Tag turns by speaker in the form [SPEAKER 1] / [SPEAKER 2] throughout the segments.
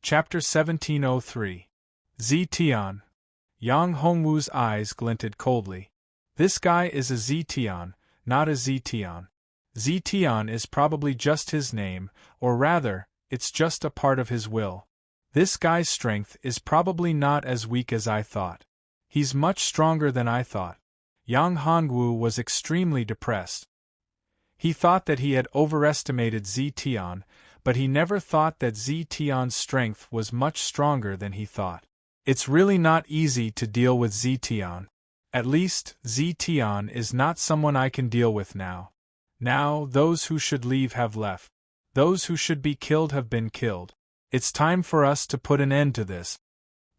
[SPEAKER 1] Chapter 1703. Zetian. Yang Hongwu's eyes glinted coldly. This guy is a Zetian, not a Zetian. Zetian is probably just his name, or rather, it's just a part of his will. This guy's strength is probably not as weak as I thought. He's much stronger than I thought. Yang Hongwu was extremely depressed. He thought that he had overestimated Zetian, but he never thought that Zetian's strength was much stronger than he thought. It's really not easy to deal with Zetian. At least, Zetian is not someone I can deal with now. Now, those who should leave have left. Those who should be killed have been killed. It's time for us to put an end to this.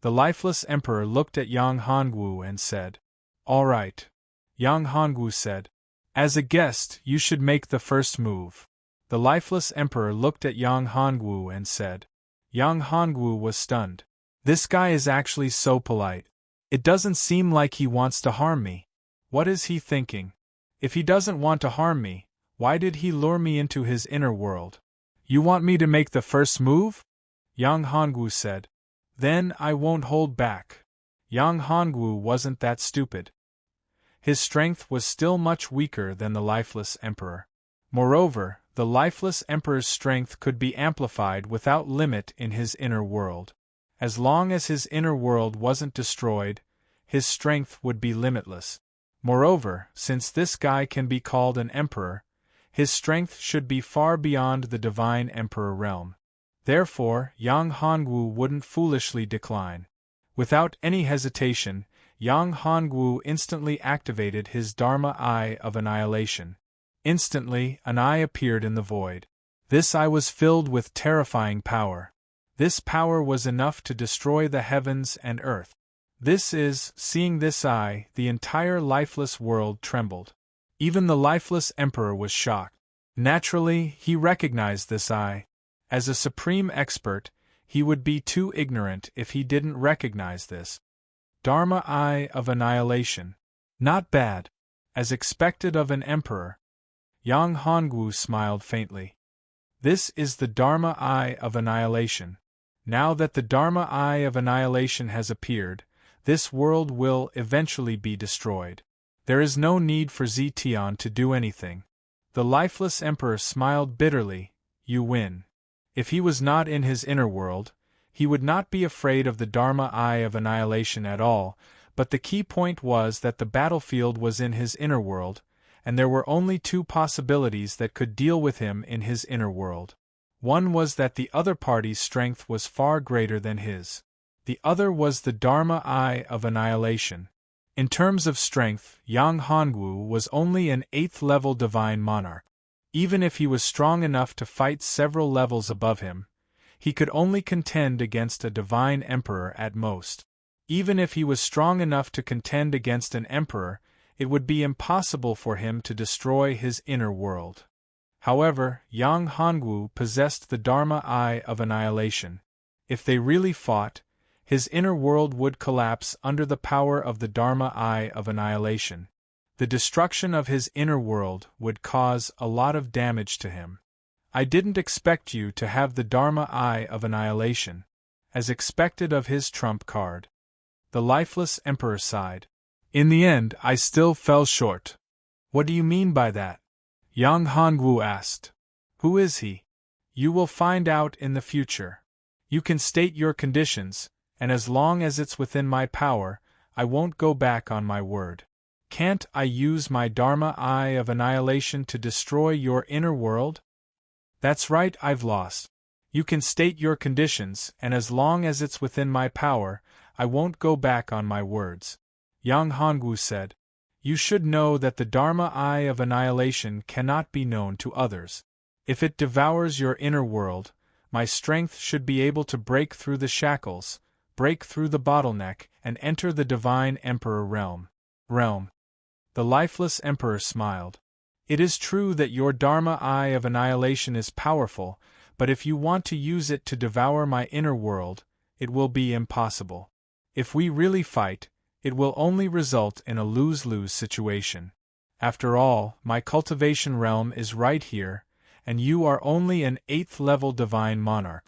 [SPEAKER 1] The lifeless emperor looked at Yang Hongwu and said, "All right." Yang Hongwu said, "As a guest, you should make the first move." The lifeless emperor looked at Yang Hongwu and said. Yang Hongwu was stunned. This guy is actually so polite. It doesn't seem like he wants to harm me. What is he thinking? If he doesn't want to harm me, why did he lure me into his inner world? You want me to make the first move? Yang Hongwu said. Then I won't hold back. Yang Hongwu wasn't that stupid. His strength was still much weaker than the lifeless emperor. Moreover, the lifeless emperor's strength could be amplified without limit in his inner world. As long as his inner world wasn't destroyed, his strength would be limitless. Moreover, since this guy can be called an emperor, his strength should be far beyond the divine emperor realm. Therefore, Yang Hongwu wouldn't foolishly decline. Without any hesitation, Yang Hongwu instantly activated his Dharma Eye of Annihilation. Instantly, an eye appeared in the void. This eye was filled with terrifying power. This power was enough to destroy the heavens and earth. Seeing this eye, the entire lifeless world trembled. Even the lifeless emperor was shocked. Naturally, he recognized this eye. As a supreme expert, he would be too ignorant if he didn't recognize this. Dharma Eye of Annihilation. Not bad. As expected of an emperor. Yang Hongwu smiled faintly. This is the Dharma Eye of Annihilation. Now that the Dharma Eye of Annihilation has appeared, this world will eventually be destroyed. There is no need for Zetian to do anything. The lifeless emperor smiled bitterly. You win. If he was not in his inner world, he would not be afraid of the Dharma Eye of Annihilation at all, but the key point was that the battlefield was in his inner world, and there were only two possibilities that could deal with him in his inner world. One was that the other party's strength was far greater than his. The other was the Dharma Eye of Annihilation. In terms of strength, Yang Hongwu was only an 8th-level divine monarch. Even if he was strong enough to fight several levels above him, he could only contend against a divine emperor at most. Even if he was strong enough to contend against an emperor, it would be impossible for him to destroy his inner world. However, Yang Hongwu possessed the Dharma Eye of Annihilation. If they really fought, his inner world would collapse under the power of the Dharma Eye of Annihilation. The destruction of his inner world would cause a lot of damage to him. I didn't expect you to have the Dharma Eye of Annihilation, as expected of his trump card. The lifeless emperor sighed. In the end, I still fell short. What do you mean by that? Yang Hongwu asked. Who is he? You will find out in the future. You can state your conditions, and as long as it's within my power, I won't go back on my word. Can't I use my Dharma Eye of Annihilation to destroy your inner world? That's right, I've lost. You can state your conditions, and as long as it's within my power, I won't go back on my words. Yang Hongwu said. You should know that the Dharma Eye of Annihilation cannot be known to others. If it devours your inner world, my strength should be able to break through the shackles, break through the bottleneck, and enter the divine emperor realm. The lifeless emperor smiled. It is true that your Dharma Eye of Annihilation is powerful, but if you want to use it to devour my inner world, it will be impossible. If we really fight, it will only result in a lose-lose situation. After all, my cultivation realm is right here, and you are only an 8th-level divine monarch.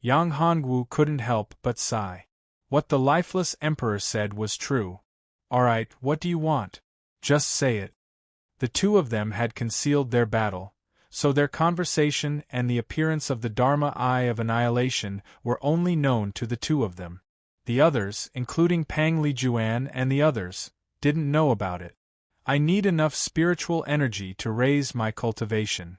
[SPEAKER 1] Yang Hongwu couldn't help but sigh. What the lifeless emperor said was true. Alright, what do you want? Just say it. The two of them had concealed their battle, so their conversation and the appearance of the Dharma Eye of Annihilation were only known to the two of them. The others, including Pang Lijuan and the others, didn't know about it. I need enough spiritual energy to raise my cultivation,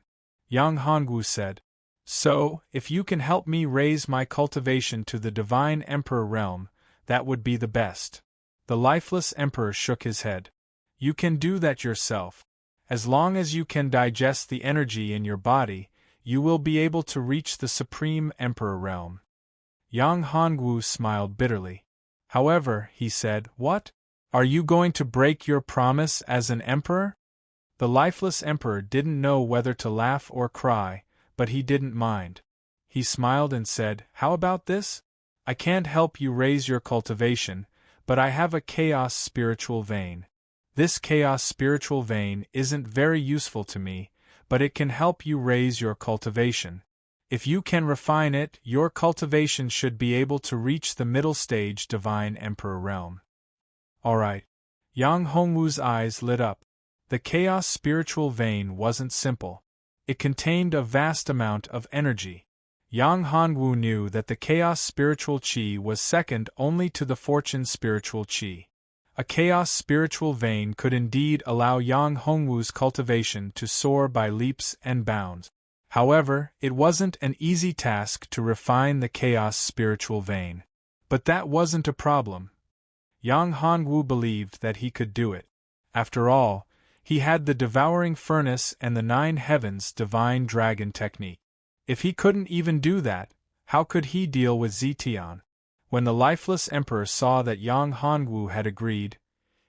[SPEAKER 1] Yang Hongwu said. So, if you can help me raise my cultivation to the Divine Emperor realm, that would be the best. The lifeless emperor shook his head. You can do that yourself. As long as you can digest the energy in your body, you will be able to reach the Supreme Emperor realm. Yang Hongwu smiled bitterly. However, he said, what? Are you going to break your promise as an emperor? The lifeless emperor didn't know whether to laugh or cry, but he didn't mind. He smiled and said, how about this? I can't help you raise your cultivation, but I have a chaos spiritual vein. This chaos spiritual vein isn't very useful to me, but it can help you raise your cultivation. If you can refine it, your cultivation should be able to reach the middle stage Divine Emperor realm. Alright. Yang Hongwu's eyes lit up. The chaos spiritual vein wasn't simple. It contained a vast amount of energy. Yang Hongwu knew that the chaos spiritual qi was second only to the fortune spiritual qi. A chaos spiritual vein could indeed allow Yang Hongwu's cultivation to soar by leaps and bounds. However, it wasn't an easy task to refine the chaos spiritual vein. But that wasn't a problem. Yang Hongwu believed that he could do it. After all, he had the devouring furnace and the 9 heavens divine dragon technique. If he couldn't even do that, how could he deal with Zetian? When the lifeless emperor saw that Yang Hongwu had agreed,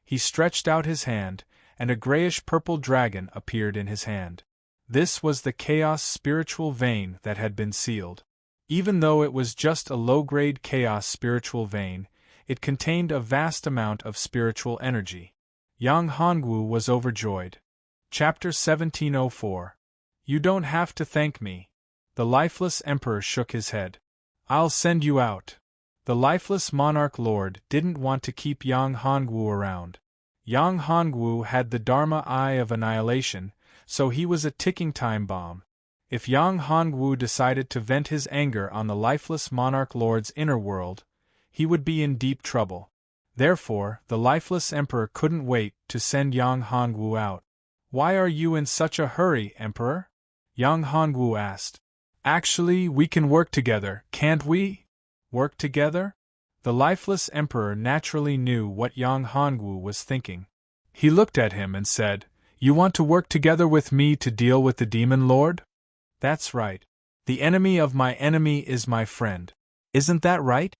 [SPEAKER 1] he stretched out his hand, and a grayish-purple dragon appeared in his hand. This was the chaos spiritual vein that had been sealed. Even though it was just a low-grade chaos spiritual vein, it contained a vast amount of spiritual energy. Yang Hongwu was overjoyed. Chapter 1704. You don't have to thank me. The lifeless emperor shook his head. I'll send you out. The lifeless monarch lord didn't want to keep Yang Hongwu around. Yang Hongwu had the Dharma Eye of Annihilation, so he was a ticking time bomb. If Yang Hongwu decided to vent his anger on the lifeless monarch lord's inner world, he would be in deep trouble. Therefore, the lifeless emperor couldn't wait to send Yang Hongwu out. Why are you in such a hurry, emperor? Yang Hongwu asked. Actually, we can work together, can't we? Work together? The lifeless emperor naturally knew what Yang Hongwu was thinking. He looked at him and said, You want to work together with me to deal with the demon lord? That's right. The enemy of my enemy is my friend. Isn't that right?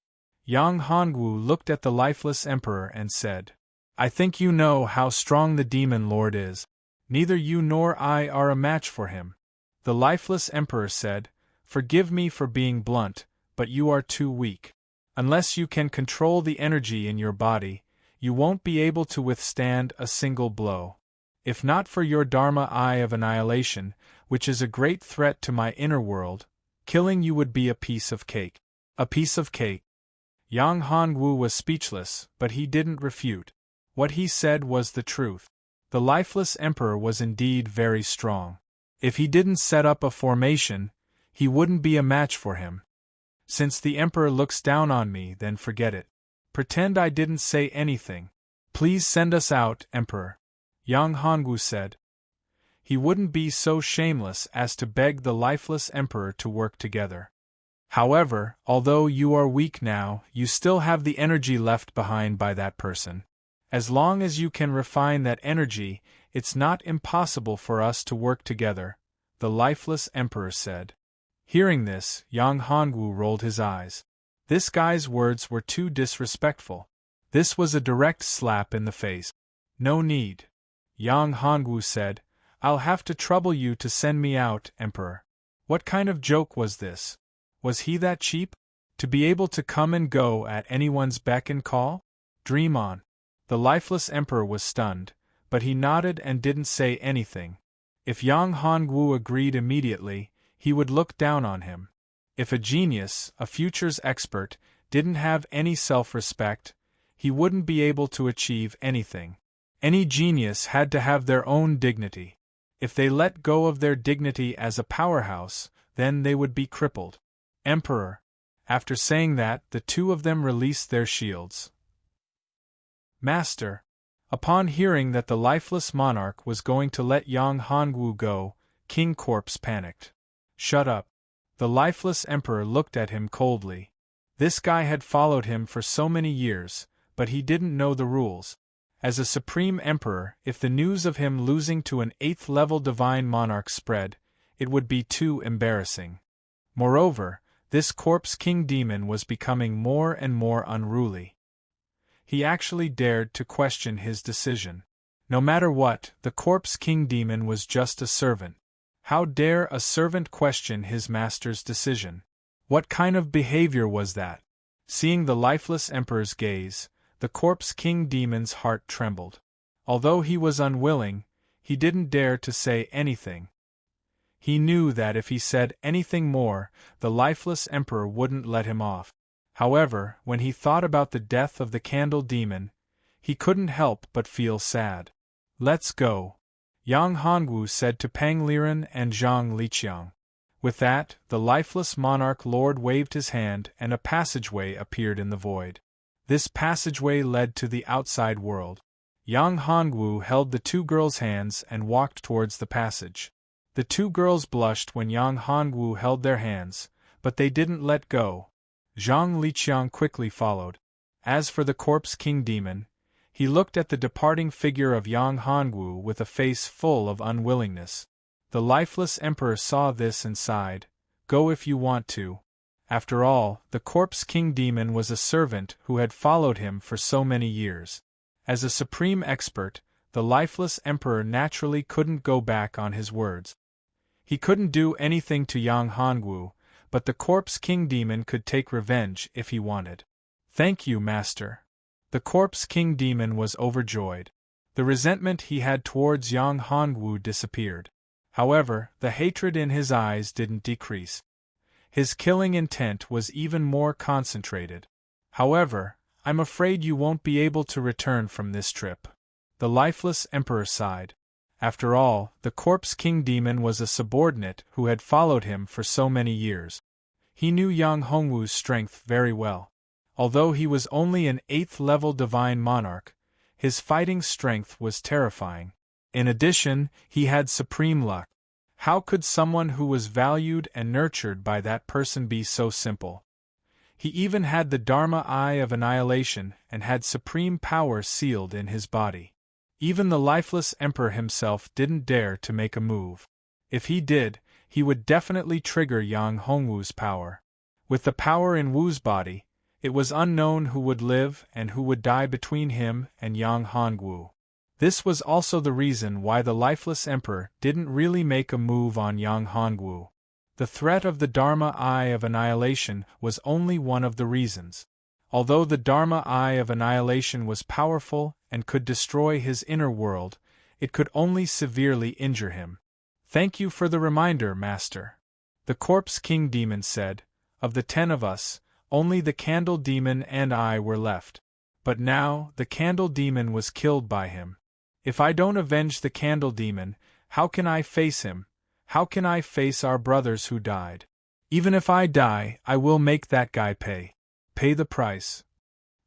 [SPEAKER 1] Yang Hongwu looked at the lifeless emperor and said, I think you know how strong the demon lord is. Neither you nor I are a match for him. The lifeless emperor said, Forgive me for being blunt, but you are too weak. Unless you can control the energy in your body, you won't be able to withstand a single blow. If not for your Dharma Eye of Annihilation, which is a great threat to my inner world, killing you would be a piece of cake. A piece of cake. Yang Hongwu was speechless, but he didn't refute. What he said was the truth. The lifeless emperor was indeed very strong. If he didn't set up a formation, he wouldn't be a match for him. Since the emperor looks down on me, then forget it. Pretend I didn't say anything. Please send us out, emperor. Yang Hongwu said. He wouldn't be so shameless as to beg the lifeless emperor to work together. However, although you are weak now, you still have the energy left behind by that person. As long as you can refine that energy, it's not impossible for us to work together, the lifeless emperor said. Hearing this, Yang Hongwu rolled his eyes. This guy's words were too disrespectful. This was a direct slap in the face. No need. Yang Hongwu said, I'll have to trouble you to send me out, emperor. What kind of joke was this? Was he that cheap? To be able to come and go at anyone's beck and call? Dream on. The lifeless emperor was stunned, but he nodded and didn't say anything. If Yang Hongwu agreed immediately, he would look down on him. If a genius, a futures expert, didn't have any self-respect, he wouldn't be able to achieve anything. Any genius had to have their own dignity. If they let go of their dignity as a powerhouse, then they would be crippled. Emperor. After saying that, the two of them released their shields. Master. Upon hearing that the lifeless monarch was going to let Yang Hongwu go, King Corpse panicked. Shut up. The lifeless emperor looked at him coldly. This guy had followed him for so many years, but he didn't know the rules. As a supreme emperor, if the news of him losing to an 8th-level divine monarch spread, it would be too embarrassing. Moreover, this corpse king demon was becoming more and more unruly. He actually dared to question his decision. No matter what, the corpse king demon was just a servant. How dare a servant question his master's decision? What kind of behavior was that? Seeing the lifeless emperor's gaze, the corpse king demon's heart trembled. Although he was unwilling, he didn't dare to say anything. He knew that if he said anything more, the lifeless emperor wouldn't let him off. However, when he thought about the death of the candle demon, he couldn't help but feel sad. Let's go, Yang Hongwu said to Pang Liren and Zhang Liqiang. With that, the lifeless monarch lord waved his hand and a passageway appeared in the void. This passageway led to the outside world. Yang Hongwu held the two girls' hands and walked towards the passage. The two girls blushed when Yang Hongwu held their hands, but they didn't let go. Zhang Liqiang quickly followed. As for the corpse king demon, he looked at the departing figure of Yang Hongwu with a face full of unwillingness. The lifeless emperor saw this and sighed. Go if you want to. After all, the corpse king demon was a servant who had followed him for so many years. As a supreme expert, the lifeless emperor naturally couldn't go back on his words. He couldn't do anything to Yang Hongwu, but the corpse king demon could take revenge if he wanted. Thank you, master. The corpse king demon was overjoyed. The resentment he had towards Yang Hongwu disappeared. However, the hatred in his eyes didn't decrease. His killing intent was even more concentrated. However, I'm afraid you won't be able to return from this trip. The lifeless emperor sighed. After all, the corpse king demon was a subordinate who had followed him for so many years. He knew Yang Hongwu's strength very well. Although he was only an 8th-level divine monarch, his fighting strength was terrifying. In addition, he had supreme luck. How could someone who was valued and nurtured by that person be so simple? He even had the Dharma Eye of Annihilation and had supreme power sealed in his body. Even the lifeless emperor himself didn't dare to make a move. If he did, he would definitely trigger Yang Hongwu's power. With the power in Wu's body, it was unknown who would live and who would die between him and Yang Hongwu. This was also the reason why the lifeless emperor didn't really make a move on Yang Hongwu. The threat of the Dharma Eye of Annihilation was only one of the reasons. Although the Dharma Eye of Annihilation was powerful and could destroy his inner world, it could only severely injure him. Thank you for the reminder, master. The corpse king demon said. Of the 10 of us, only the candle demon and I were left. But now, the candle demon was killed by him. If I don't avenge the candle demon, how can I face him? How can I face our brothers who died? Even if I die, I will make that guy pay. Pay the price.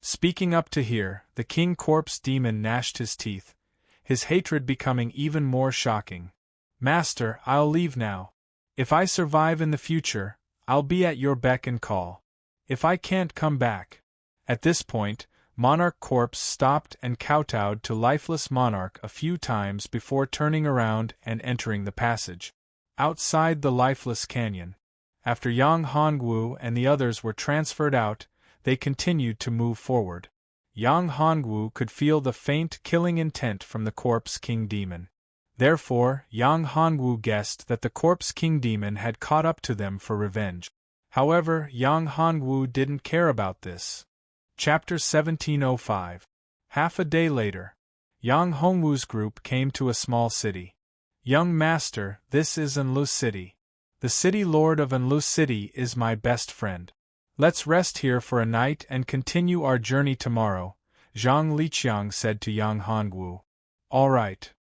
[SPEAKER 1] Speaking up to here, the king corpse demon gnashed his teeth, his hatred becoming even more shocking. Master, I'll leave now. If I survive in the future, I'll be at your beck and call. If I can't come back. At this point, Monarch Corpse stopped and kowtowed to lifeless Monarch a few times before turning around and entering the passage. Outside the lifeless canyon, after Yang Hongwu and the others were transferred out, they continued to move forward. Yang Hongwu could feel the faint killing intent from the Corpse King Demon. Therefore, Yang Hongwu guessed that the Corpse King Demon had caught up to them for revenge. However, Yang Hongwu didn't care about this. Chapter 1705. Half a day later, Yang Hongwu's group came to a small city. Young master, this is Anlu City. The city lord of Anlu City is my best friend. Let's rest here for a night and continue our journey tomorrow, Zhang Liqiang said to Yang Hongwu. All right.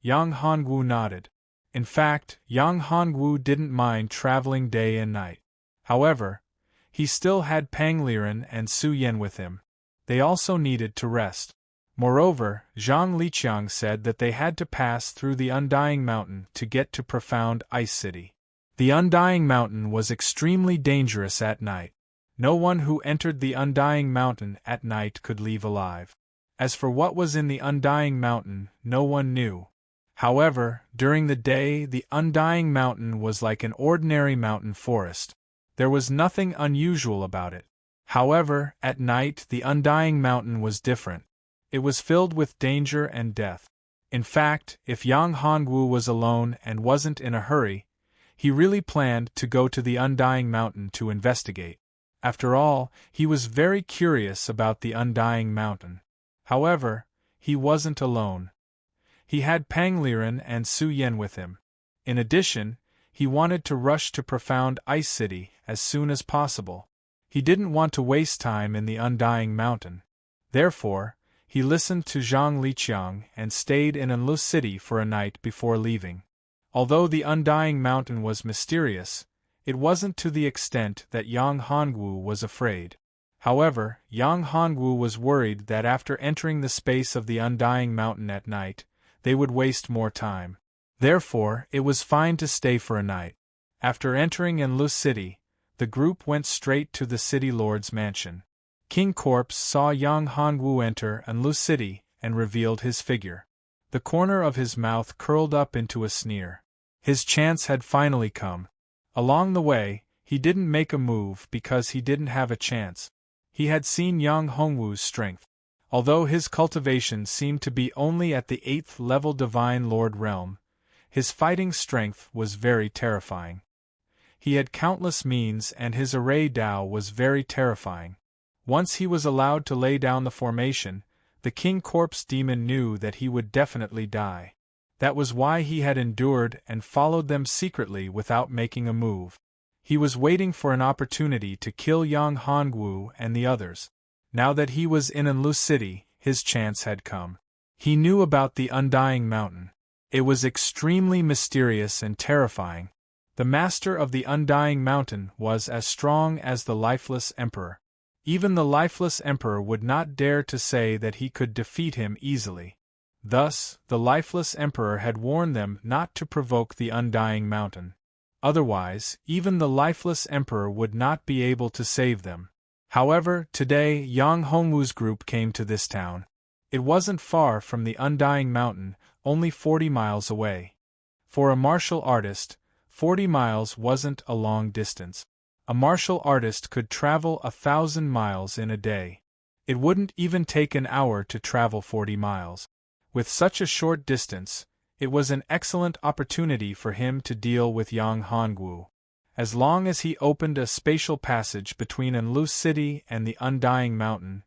[SPEAKER 1] Yang Hongwu nodded. In fact, Yang Hongwu didn't mind traveling day and night. However, he still had Pang Liren and Su Yan with him. They also needed to rest. Moreover, Zhang Liqiang said that they had to pass through the Undying Mountain to get to Profound Ice City. The Undying Mountain was extremely dangerous at night. No one who entered the Undying Mountain at night could leave alive. As for what was in the Undying Mountain, no one knew. However, during the day, the Undying Mountain was like an ordinary mountain forest. There was nothing unusual about it. However, at night, the Undying Mountain was different. It was filled with danger and death. In fact, if Yang Hongwu was alone and wasn't in a hurry, he really planned to go to the Undying Mountain to investigate. After all, he was very curious about the Undying Mountain. However, he wasn't alone. He had Pang Liren and Su Yan with him. In addition, he wanted to rush to Profound Ice City as soon as possible. He didn't want to waste time in the Undying Mountain. Therefore, he listened to Zhang Liqiang and stayed in Anlu City for a night before leaving. Although the Undying Mountain was mysterious, it wasn't to the extent that Yang Hongwu was afraid. However, Yang Hongwu was worried that after entering the space of the Undying Mountain at night, they would waste more time. Therefore, it was fine to stay for a night. After entering Anlu City, the group went straight to the city lord's mansion. King Corpse saw Yang Hongwu enter Anlu City and revealed his figure. The corner of his mouth curled up into a sneer. His chance had finally come. Along the way, he didn't make a move because he didn't have a chance. He had seen Yang Hongwu's strength. Although his cultivation seemed to be only at the 8th level Divine Lord realm, his fighting strength was very terrifying. He had countless means and his array Dao was very terrifying. Once he was allowed to lay down the formation, the King Corpse demon knew that he would definitely die. That was why he had endured and followed them secretly without making a move. He was waiting for an opportunity to kill Yang Hongwu and the others. Now that he was in Anlu City, his chance had come. He knew about the Undying Mountain. It was extremely mysterious and terrifying. The master of the Undying Mountain was as strong as the Lifeless Emperor. Even the Lifeless Emperor would not dare to say that he could defeat him easily. Thus, the Lifeless Emperor had warned them not to provoke the Undying Mountain. Otherwise, even the Lifeless Emperor would not be able to save them. However, today Yang Hongwu's group came to this town. It wasn't far from the Undying Mountain, only 40 miles away. For a martial artist, 40 miles wasn't a long distance. A martial artist could travel 1,000 miles in a day. It wouldn't even take an hour to travel 40 miles. With such a short distance, it was an excellent opportunity for him to deal with Yang Hongwu. As long as he opened a spatial passage between Anlu City and the Undying Mountain,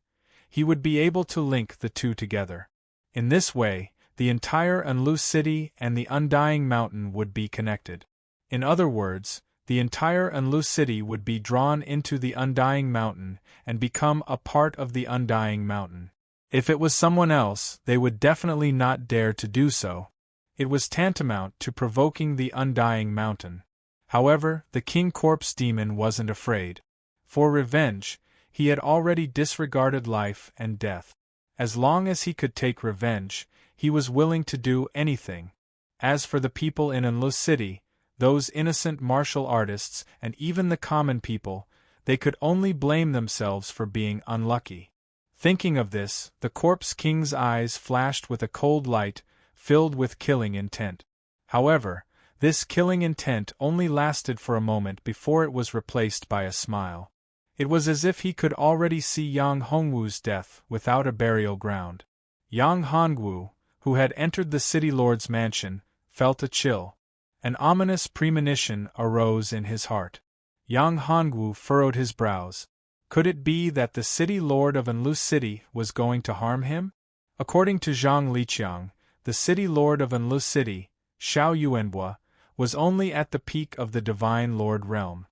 [SPEAKER 1] he would be able to link the two together. In this way, the entire Anlu City and the Undying Mountain would be connected. In other words, the entire Anlu City would be drawn into the Undying Mountain and become a part of the Undying Mountain. If it was someone else, they would definitely not dare to do so. It was tantamount to provoking the Undying Mountain. However, the King Corpse demon wasn't afraid. For revenge, he had already disregarded life and death. As long as he could take revenge, he was willing to do anything. As for the people in Anlu City, those innocent martial artists and even the common people, they could only blame themselves for being unlucky. Thinking of this, the Corpse King's eyes flashed with a cold light, filled with killing intent. However, this killing intent only lasted for a moment before it was replaced by a smile. It was as if he could already see Yang Hongwu's death without a burial ground. Yang Hongwu, who had entered the city lord's mansion, felt a chill. An ominous premonition arose in his heart. Yang Hongwu furrowed his brows. Could it be that the city lord of Anlu City was going to harm him? According to Zhang Liqiang, the city lord of Anlu City, Xiao Yuanbua, was only at the peak of the Divine Lord realm.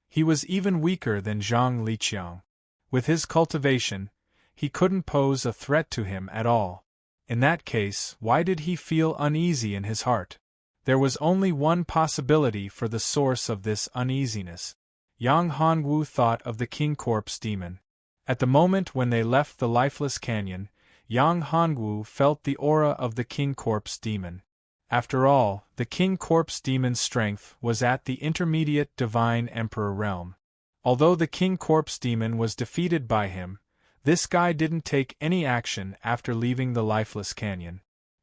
[SPEAKER 1] He was even weaker than Zhang Liqiang. With his cultivation, he couldn't pose a threat to him at all. In that case, why did he feel uneasy in his heart? There was only one possibility for the source of this uneasiness. Yang Hongwu thought of the King Corpse Demon. At the moment when they left the lifeless canyon, Yang Hongwu felt the aura of the King Corpse Demon. After all, the King Corpse Demon's strength was at the intermediate Divine Emperor realm. Although the King Corpse Demon was defeated by him, this guy didn't take any action after leaving the lifeless canyon.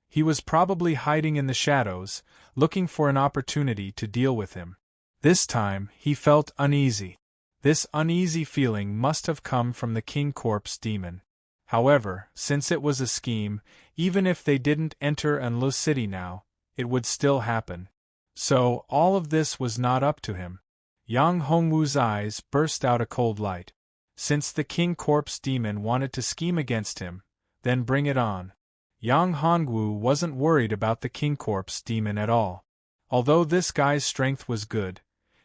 [SPEAKER 1] He was probably hiding in the shadows, looking for an opportunity to deal with him. This time, he felt uneasy. This uneasy feeling must have come from the King Corpse Demon. However, since it was a scheme, even if they didn't enter Anlu City now, it would still happen. So, all of this was not up to him. Yang Hongwu's eyes burst out a cold light. Since the King Corpse Demon wanted to scheme against him, then bring it on. Yang Hongwu wasn't worried about the King Corpse Demon at all. Although this guy's strength was good,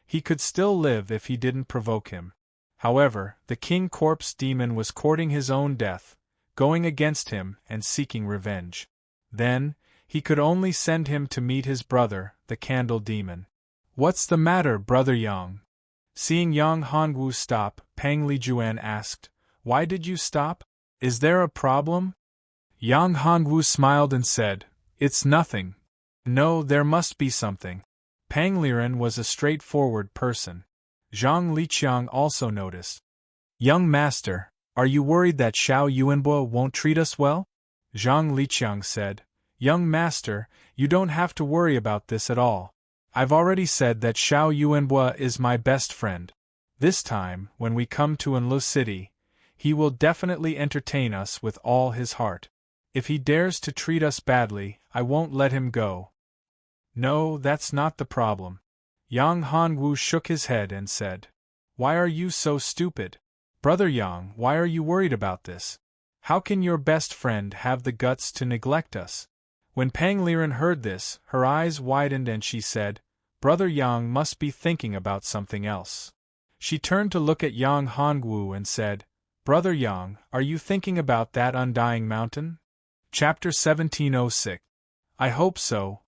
[SPEAKER 1] he could still live if he didn't provoke him. However, the King Corpse Demon was courting his own death, going against him and seeking revenge. Then, he could only send him to meet his brother, the Candle Demon. "What's the matter, Brother Yang?" Seeing Yang Hongwu stop, Pang Lijuan asked, "Why did you stop? Is there a problem?" Yang Hongwu smiled and said, "It's nothing." "No, there must be something." Pang Liren was a straightforward person. Zhang Liqiang also noticed. "Young master, are you worried that Xiao Yuanbo won't treat us well?" Zhang Liqiang said, "Young master, you don't have to worry about this at all. I've already said that Xiao Yuanbo is my best friend. This time, when we come to Anlu City, he will definitely entertain us with all his heart. If he dares to treat us badly, I won't let him go." "No, that's not the problem." Yang Hongwu shook his head and said, "Why are you so stupid? Brother Yang, why are you worried about this? How can your best friend have the guts to neglect us?" When Pang Liren heard this, her eyes widened and she said, "Brother Yang must be thinking about something else." She turned to look at Yang Hongwu and said, "Brother Yang, are you thinking about that undying mountain?" Chapter 1706. "I hope so."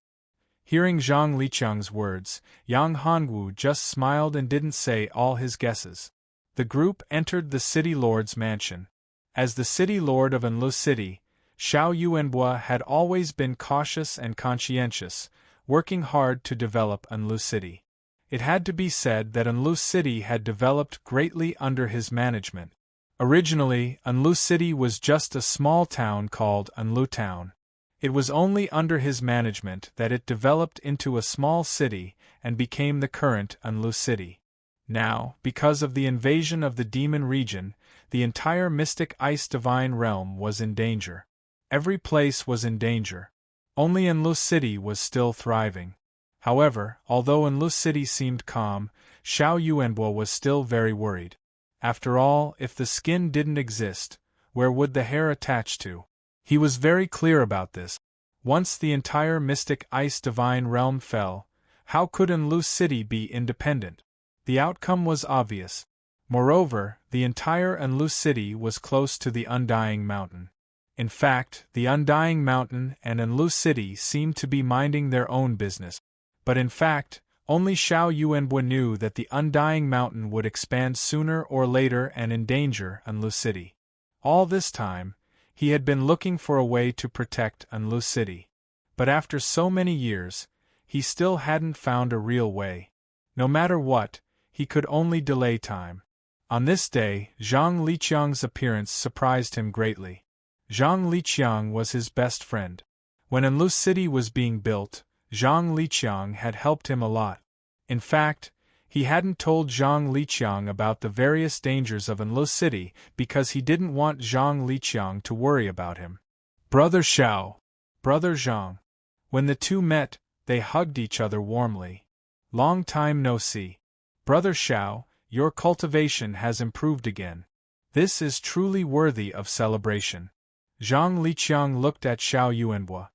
[SPEAKER 1] Hearing Zhang Liqiang's words, Yang Hongwu just smiled and didn't say all his guesses. The group entered the city lord's mansion. As the city lord of Anlu City, Xiao Yuanbo had always been cautious and conscientious, working hard to develop Anlu City. It had to be said that Anlu City had developed greatly under his management. Originally, Anlu City was just a small town called Anlu Town. It was only under his management that it developed into a small city and became the current Anlu City. Now, because of the invasion of the demon region, the entire mystic ice divine realm was in danger. Every place was in danger. Only Anlu City was still thriving. However, although Anlu City seemed calm, Xiao Yuanbo was still very worried. After all, if the skin didn't exist, where would the hair attach to? He was very clear about this. Once the entire mystic ice divine realm fell, how could Anlu City be independent? The outcome was obvious. Moreover, the entire Anlu City was close to the Undying Mountain. In fact, the Undying Mountain and Anlu City seemed to be minding their own business. But in fact, only Xiao Yuanbo knew that the Undying Mountain would expand sooner or later and endanger Anlu City. All this time, he had been looking for a way to protect Anlu City. But after so many years, he still hadn't found a real way. No matter what, he could only delay time. On this day, Zhang Liqiang's appearance surprised him greatly. Zhang Liqiang was his best friend. When Anlu City was being built, Zhang Liqiang had helped him a lot. In fact, he hadn't told Zhang Liqiang about the various dangers of Anlu City because he didn't want Zhang Liqiang to worry about him. "Brother Xiao, Brother Zhang." When the two met, they hugged each other warmly. "Long time no see. Brother Xiao, your cultivation has improved again. This is truly worthy of celebration." Zhang Liqiang looked at Xiao Yuanbo.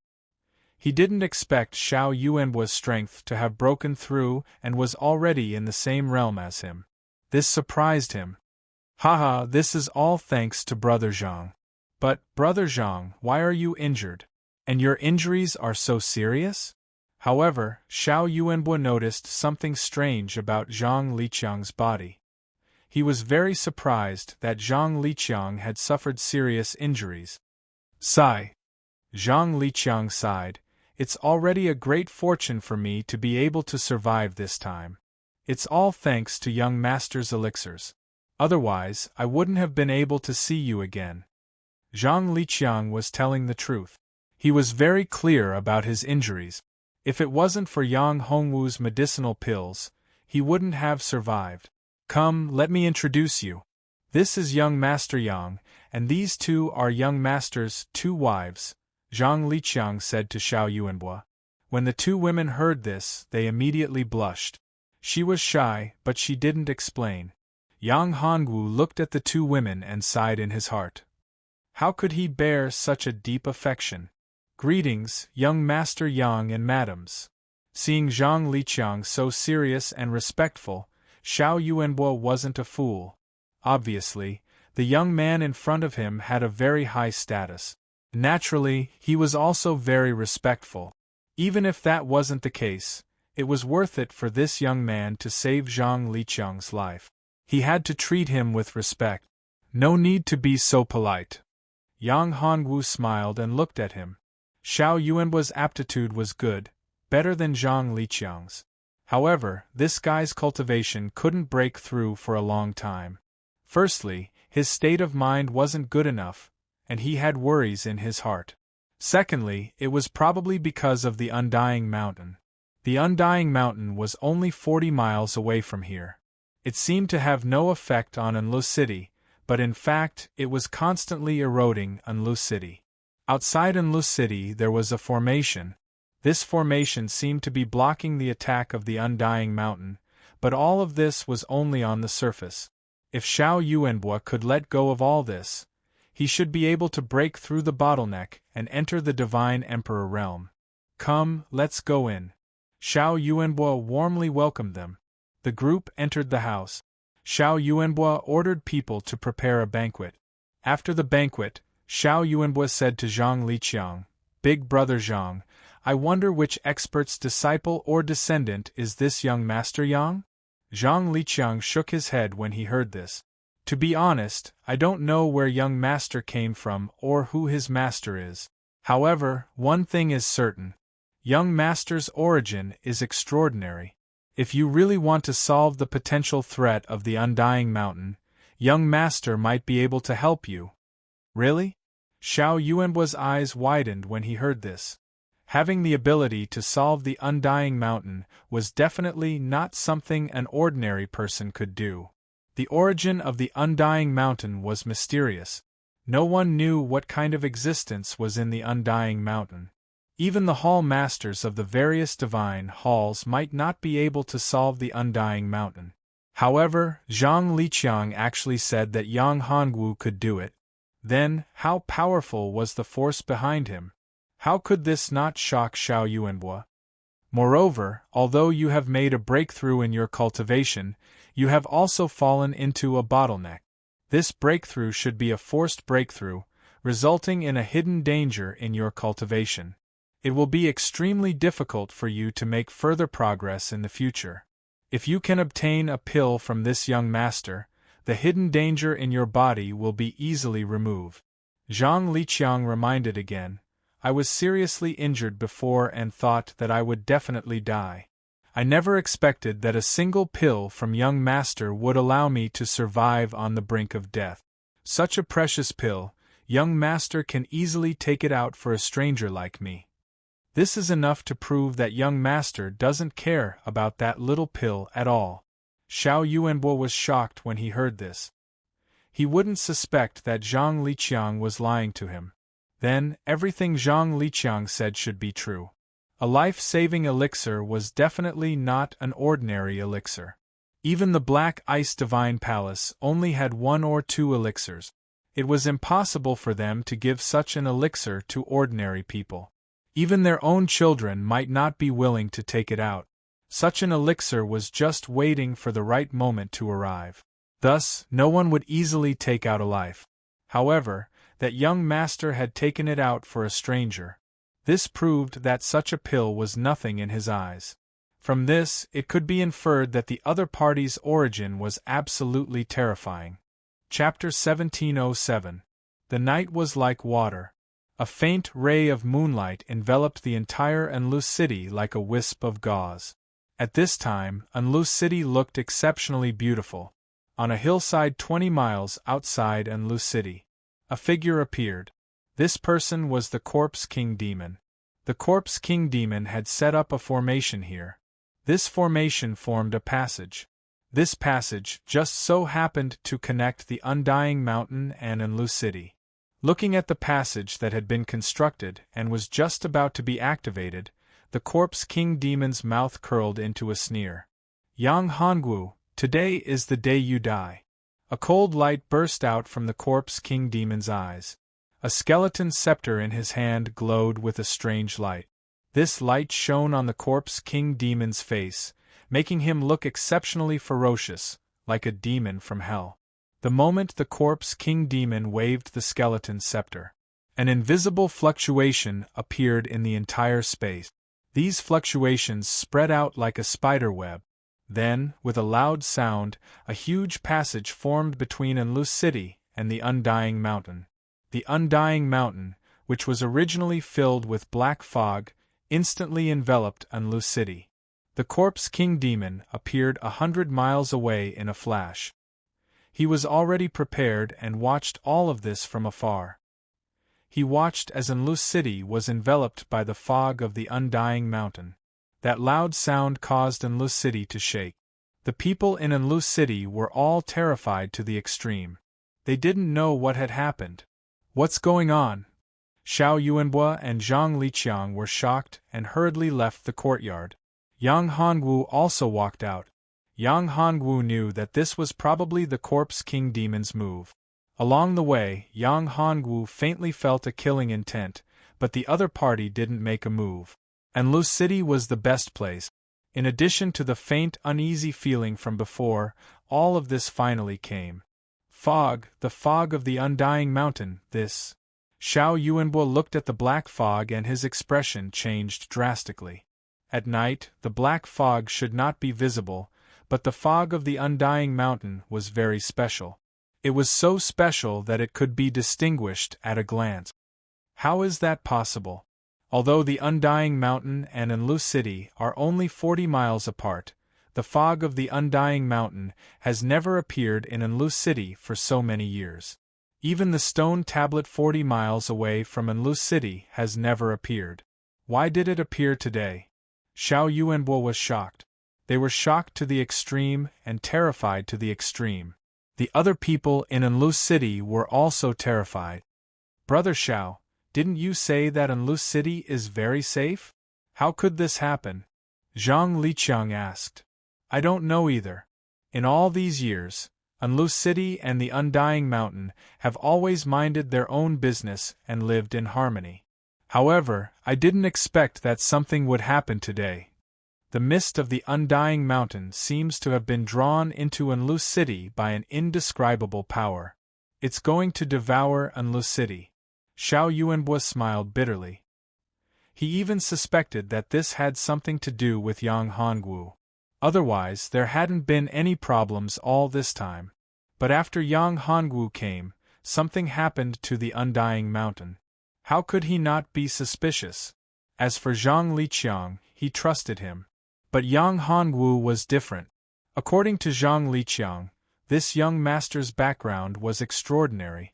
[SPEAKER 1] He didn't expect Xiao Yuanbua's strength to have broken through and was already in the same realm as him. This surprised him. Haha, this is all thanks to Brother Zhang. But, Brother Zhang, why are you injured? And your injuries are so serious? However, Xiao Yuanbua noticed something strange about Zhang Liqiang's body. He was very surprised that Zhang Liqiang had suffered serious injuries. Sigh. Zhang Liqiang sighed. It's already a great fortune for me to be able to survive this time. It's all thanks to young master's elixirs. Otherwise, I wouldn't have been able to see you again. Zhang Liqiang was telling the truth. He was very clear about his injuries. If it wasn't for Yang Hongwu's medicinal pills, he wouldn't have survived. Come, let me introduce you. This is young Master Yang, and these two are young master's 2 wives, Zhang Liqiang said to Xiao Yuanbua. When the 2 women heard this, they immediately blushed. She was shy, but she didn't explain. Yang Hongwu looked at the 2 women and sighed in his heart. How could he bear such a deep affection? Greetings, young Master Yang and madams. Seeing Zhang Liqiang so serious and respectful, Xiao Yuanbua wasn't a fool. Obviously, the young man in front of him had a very high status. Naturally, he was also very respectful. Even if that wasn't the case, it was worth it for this young man to save Zhang Liqiang's life. He had to treat him with respect. No need to be so polite. Yang Hongwu smiled and looked at him. Xiao Yuanbua's aptitude was good, better than Zhang Liqiang's. However, this guy's cultivation couldn't break through for a long time. Firstly, his state of mind wasn't good enough, and he had worries in his heart. Secondly, it was probably because of the Undying Mountain. The Undying Mountain was only 40 miles away from here. It seemed to have no effect on Anlu City, but in fact, it was constantly eroding Anlu City. Outside Anlu City there was a formation. This formation seemed to be blocking the attack of the Undying Mountain, but all of this was only on the surface. If Xiao Yuanbua could let go of all this, he should be able to break through the bottleneck and enter the Divine Emperor realm. Come, let's go in. Xiao Yuanbua warmly welcomed them. The group entered the house. Xiao Yuanbua ordered people to prepare a banquet. After the banquet, Xiao Yuanbua said to Zhang Liqiang, Big Brother Zhang, I wonder which expert's disciple or descendant is this young Master Yang? Zhang Liqiang shook his head when he heard this. To be honest, I don't know where young master came from or who his master is. However, one thing is certain. Young master's origin is extraordinary. If you really want to solve the potential threat of the Undying Mountain, young master might be able to help you. Really? Xiao Yuanbua's eyes widened when he heard this. Having the ability to solve the Undying Mountain was definitely not something an ordinary person could do. The origin of the Undying Mountain was mysterious. No one knew what kind of existence was in the Undying Mountain. Even the hall masters of the various divine halls might not be able to solve the Undying Mountain. However, Zhang Liqiang actually said that Yang Hongwu could do it. Then, how powerful was the force behind him? How could this not shock Xiao Yuanbua? Moreover, although you have made a breakthrough in your cultivation, you have also fallen into a bottleneck. This breakthrough should be a forced breakthrough, resulting in a hidden danger in your cultivation. It will be extremely difficult for you to make further progress in the future. If you can obtain a pill from this young master, the hidden danger in your body will be easily removed. Zhang Liqiang reminded again, I was seriously injured before and thought that I would definitely die. I never expected that a single pill from young master would allow me to survive on the brink of death. Such a precious pill, young master can easily take it out for a stranger like me. This is enough to prove that young master doesn't care about that little pill at all. Xiao Yuanbua was shocked when he heard this. He wouldn't suspect that Zhang Liqiang was lying to him. Then, everything Zhang Liqiang said should be true. A life-saving elixir was definitely not an ordinary elixir. Even the Black Ice Divine Palace only had 1 or 2 elixirs. It was impossible for them to give such an elixir to ordinary people. Even their own children might not be willing to take it out. Such an elixir was just waiting for the right moment to arrive. Thus, no one would easily take out a life. However, that young master had taken it out for a stranger. This proved that such a pill was nothing in his eyes. From this, it could be inferred that the other party's origin was absolutely terrifying. Chapter 1707. The night was like water. A faint ray of moonlight enveloped the entire Anlu city like a wisp of gauze. At this time, Anlu city looked exceptionally beautiful. On a hillside 20 miles outside Anlu city, a figure appeared. This person was the Corpse King Demon. The Corpse King Demon had set up a formation here. This formation formed a passage. This passage just so happened to connect the Undying Mountain and Anlu city. Looking at the passage that had been constructed and was just about to be activated, the Corpse King Demon's mouth curled into a sneer. Yang Hongwu, today is the day you die. A cold light burst out from the Corpse King Demon's eyes. A skeleton scepter in his hand glowed with a strange light. This light shone on the Corpse King Demon's face, making him look exceptionally ferocious, like a demon from hell. The moment the Corpse King Demon waved the skeleton scepter, an invisible fluctuation appeared in the entire space. These fluctuations spread out like a spider web. Then, with a loud sound, a huge passage formed between Anlu city and the Undying Mountain. The Undying Mountain, which was originally filled with black fog, instantly enveloped Anlu city. The Corpse King Demon appeared 100 miles away in a flash. He was already prepared and watched all of this from afar. He watched as Anlu city was enveloped by the fog of the Undying Mountain. That loud sound caused Anlu city to shake. The people in Anlu city were all terrified to the extreme. They didn't know what had happened. What's going on? Xiao Yuanbo and Zhang Liqiang were shocked and hurriedly left the courtyard. Yang Hongwu also walked out. Yang Hongwu knew that this was probably the Corpse King Demon's move. Along the way, Yang Hongwu faintly felt a killing intent, but the other party didn't make a move. Anlu city was the best place. In addition to the faint, uneasy feeling from before, all of this finally came. Fog, the fog of the Undying Mountain, this. Xiao Yuanbo looked at the black fog and his expression changed drastically. At night, the black fog should not be visible, but the fog of the Undying Mountain was very special. It was so special that it could be distinguished at a glance. How is that possible? Although the Undying Mountain and Anlu city are only 40 miles apart, the fog of the Undying Mountain has never appeared in Anlu city for so many years. Even the stone tablet 40 miles away from Anlu city has never appeared. Why did it appear today? Xiao Yuanbo was shocked. They were shocked to the extreme and terrified to the extreme. The other people in Anlu city were also terrified. Brother Xiao, didn't you say that Anlu city is very safe? How could this happen? Zhang Liqiang asked. I don't know either. In all these years, Anlu city and the Undying Mountain have always minded their own business and lived in harmony. However, I didn't expect that something would happen today. The mist of the Undying Mountain seems to have been drawn into Anlu city by an indescribable power. It's going to devour Anlu city. Xiao Yuanbo smiled bitterly. He even suspected that this had something to do with Yang Hongwu. Otherwise, there hadn't been any problems all this time. But after Yang Hongwu came, something happened to the Undying Mountain. How could he not be suspicious? As for Zhang Liqiang, he trusted him. But Yang Hongwu was different. According to Zhang Liqiang, this young master's background was extraordinary.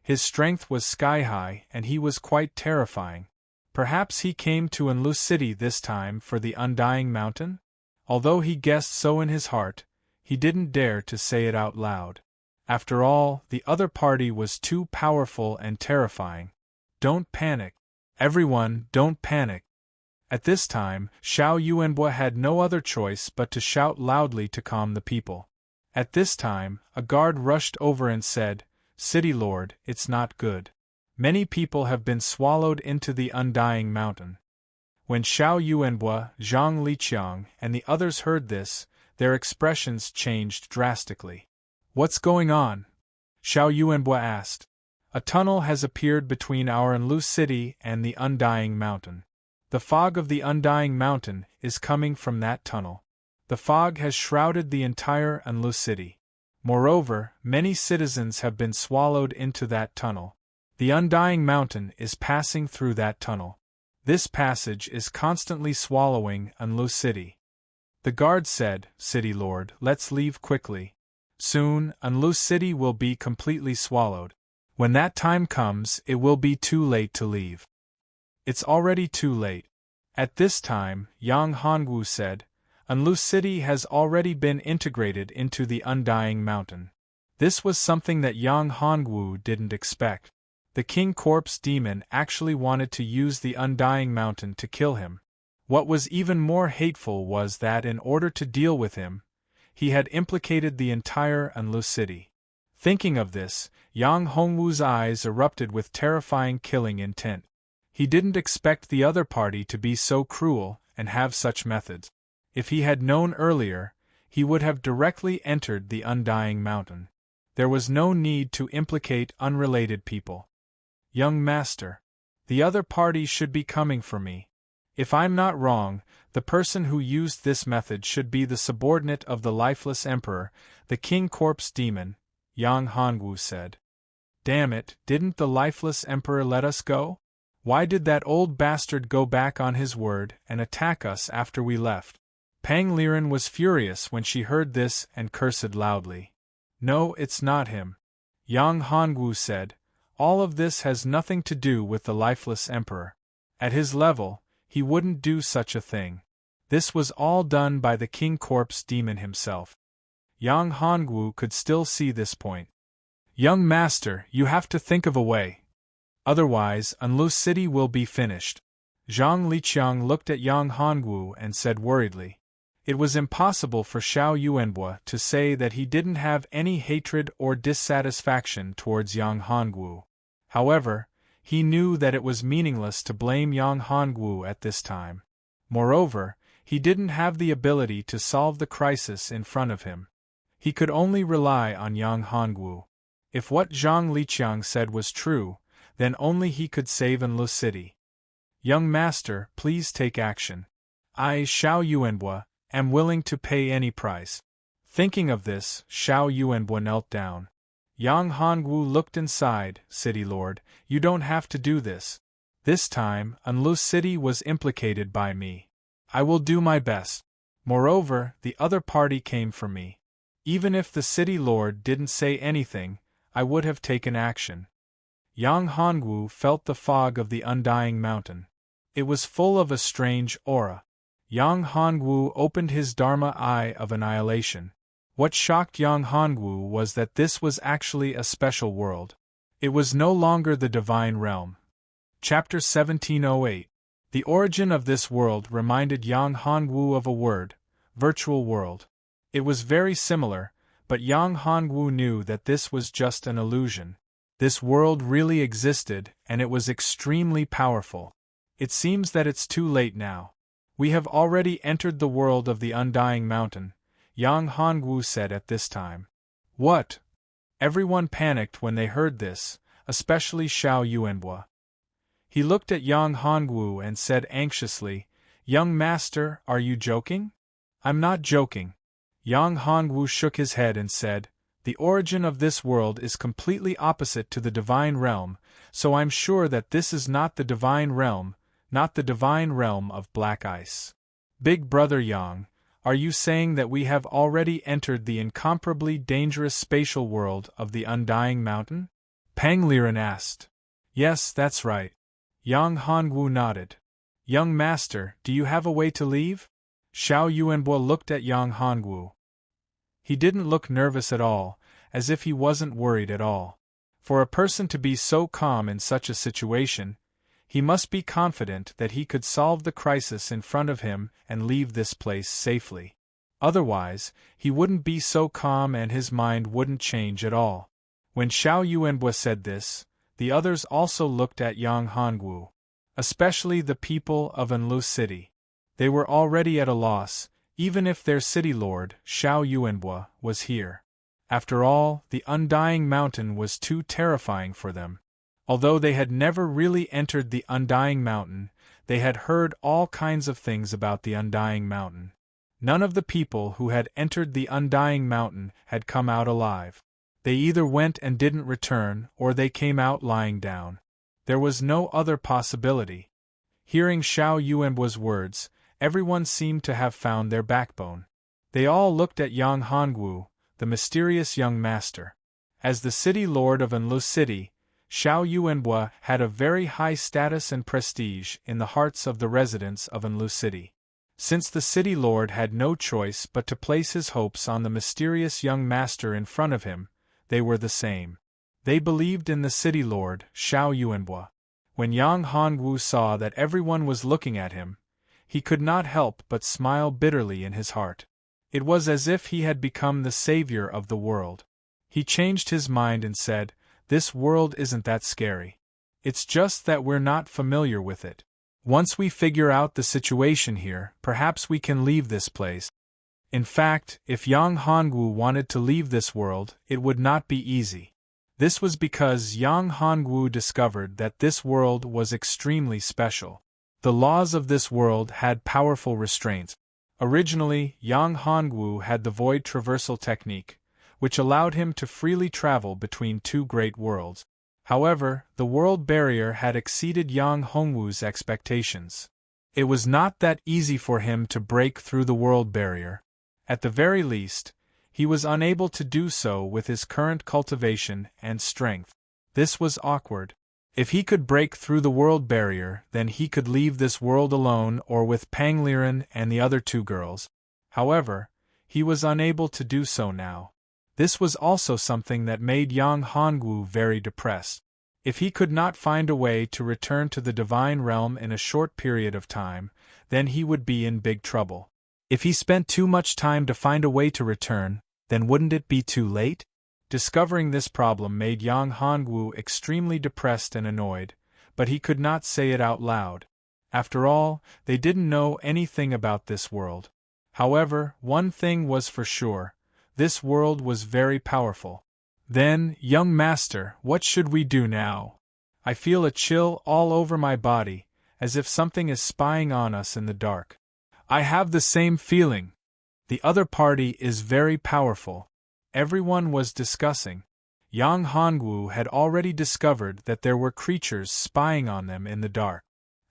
[SPEAKER 1] His strength was sky-high and he was quite terrifying. Perhaps he came to Anlu city this time for the Undying Mountain? Although he guessed so in his heart, he didn't dare to say it out loud. After all, the other party was too powerful and terrifying. Don't panic. Everyone, don't panic. At this time, Xiao Yuanbo had no other choice but to shout loudly to calm the people. At this time, a guard rushed over and said, City Lord, it's not good. Many people have been swallowed into the undying mountain. When Xiao Yuanbua, Zhang Liqiang, and the others heard this, their expressions changed drastically. What's going on? Xiao Yuanbua asked. A tunnel has appeared between our Anlu city and the undying mountain. The fog of the undying mountain is coming from that tunnel. The fog has shrouded the entire Anlu city. Moreover, many citizens have been swallowed into that tunnel. The undying mountain is passing through that tunnel. This passage is constantly swallowing Anlu city. The guard said, City Lord, let's leave quickly. Soon, Anlu city will be completely swallowed. When that time comes, it will be too late to leave. It's already too late. At this time, Yang Hongwu said, Anlu city has already been integrated into the undying mountain. This was something that Yang Hongwu didn't expect. The King Corpse Demon actually wanted to use the undying mountain to kill him. What was even more hateful was that in order to deal with him, he had implicated the entire Anlu city. Thinking of this, Yang Hongwu's eyes erupted with terrifying killing intent. He didn't expect the other party to be so cruel and have such methods. If he had known earlier, he would have directly entered the undying mountain. There was no need to implicate unrelated people. Young master, the other party should be coming for me. If I'm not wrong, the person who used this method should be the subordinate of the lifeless emperor, the King Corpse Demon, Yang Hongwu said. Damn it, didn't the lifeless emperor let us go? Why did that old bastard go back on his word and attack us after we left? Pang Liren was furious when she heard this and cursed loudly. No, it's not him. Yang Hongwu said. All of this has nothing to do with the lifeless emperor. At his level, he wouldn't do such a thing. This was all done by the King Corpse Demon himself. Yang Hongwu could still see this point. Young master, you have to think of a way. Otherwise, Anlu city will be finished. Zhang Liqiang looked at Yang Hongwu and said worriedly. It was impossible for Xiao Yuanbua to say that he didn't have any hatred or dissatisfaction towards Yang Hongwu. However, he knew that it was meaningless to blame Yang Hongwu at this time. Moreover, he didn't have the ability to solve the crisis in front of him. He could only rely on Yang Hongwu. If what Zhang Liqiang said was true, then only he could save Anlu city. Young master, please take action. I, Xiao Yuanbua, am willing to pay any price. Thinking of this, Xiao Yuanbua knelt down. Yang Hongwu looked inside. City Lord, you don't have to do this. This time, Anlu city was implicated by me. I will do my best. Moreover, the other party came for me. Even if the city lord didn't say anything, I would have taken action. Yang Hongwu felt the fog of the undying mountain. It was full of a strange aura. Yang Hongwu opened his Dharma eye of annihilation. What shocked Yang Hongwu was that this was actually a special world. It was no longer the divine realm. Chapter 1708. The origin of this world reminded Yang Hongwu of a word, virtual world. It was very similar, but Yang Hongwu knew that this was just an illusion. This world really existed, and it was extremely powerful. It seems that it's too late now. We have already entered the world of the undying mountain, Yang Hongwu said at this time. What? Everyone panicked when they heard this, especially Xiao Yuanbua. He looked at Yang Hongwu and said anxiously, Young master, are you joking? I'm not joking. Yang Hongwu shook his head and said, The origin of this world is completely opposite to the divine realm, so I'm sure that this is not the divine realm, not the divine realm of black ice. Big brother Yang, are you saying that we have already entered the incomparably dangerous spatial world of the undying mountain? Pang Liren asked. Yes, that's right. Yang Hongwu nodded. Young master, do you have a way to leave? Xiao Yuanbua looked at Yang Hongwu. He didn't look nervous at all, as if he wasn't worried at all. For a person to be so calm in such a situation, he must be confident that he could solve the crisis in front of him and leave this place safely. Otherwise, he wouldn't be so calm and his mind wouldn't change at all. When Xiao Yuanbua said this, the others also looked at Yang Hongwu. Especially the people of Anlu City. They were already at a loss, even if their city lord, Xiao Yuanbua, was here. After all, the Undying Mountain was too terrifying for them. Although they had never really entered the Undying Mountain, they had heard all kinds of things about the Undying Mountain. None of the people who had entered the Undying Mountain had come out alive. They either went and didn't return, or they came out lying down. There was no other possibility. Hearing Xiao Yuanbua's words, everyone seemed to have found their backbone. They all looked at Yang Hongwu, the mysterious young master. As the city lord of Anlu City, Xiao Yuanbua had a very high status and prestige in the hearts of the residents of Anlu City. Since the city lord had no choice but to place his hopes on the mysterious young master in front of him, they were the same. They believed in the city lord, Xiao Yuanbua. When Yang Hongwu saw that everyone was looking at him, he could not help but smile bitterly in his heart. It was as if he had become the savior of the world. He changed his mind and said, "This world isn't that scary. It's just that we're not familiar with it. Once we figure out the situation here, perhaps we can leave this place." In fact, if Yang Hongwu wanted to leave this world, it would not be easy. This was because Yang Hongwu discovered that this world was extremely special. The laws of this world had powerful restraints. Originally, Yang Hongwu had the void traversal technique, which allowed him to freely travel between two great worlds. However, the world barrier had exceeded Yang Hongwu's expectations. It was not that easy for him to break through the world barrier. At the very least, he was unable to do so with his current cultivation and strength. This was awkward. If he could break through the world barrier, then he could leave this world alone or with Pangliren and the other two girls. However, he was unable to do so now. This was also something that made Yang Hongwu very depressed. If he could not find a way to return to the divine realm in a short period of time, then he would be in big trouble. If he spent too much time to find a way to return, then wouldn't it be too late? Discovering this problem made Yang Hongwu extremely depressed and annoyed, but he could not say it out loud. After all, they didn't know anything about this world. However, one thing was for sure: this world was very powerful. "Then, young master, what should we do now? I feel a chill all over my body, as if something is spying on us in the dark." "I have the same feeling. The other party is very powerful," everyone was discussing. Yang Hongwu had already discovered that there were creatures spying on them in the dark.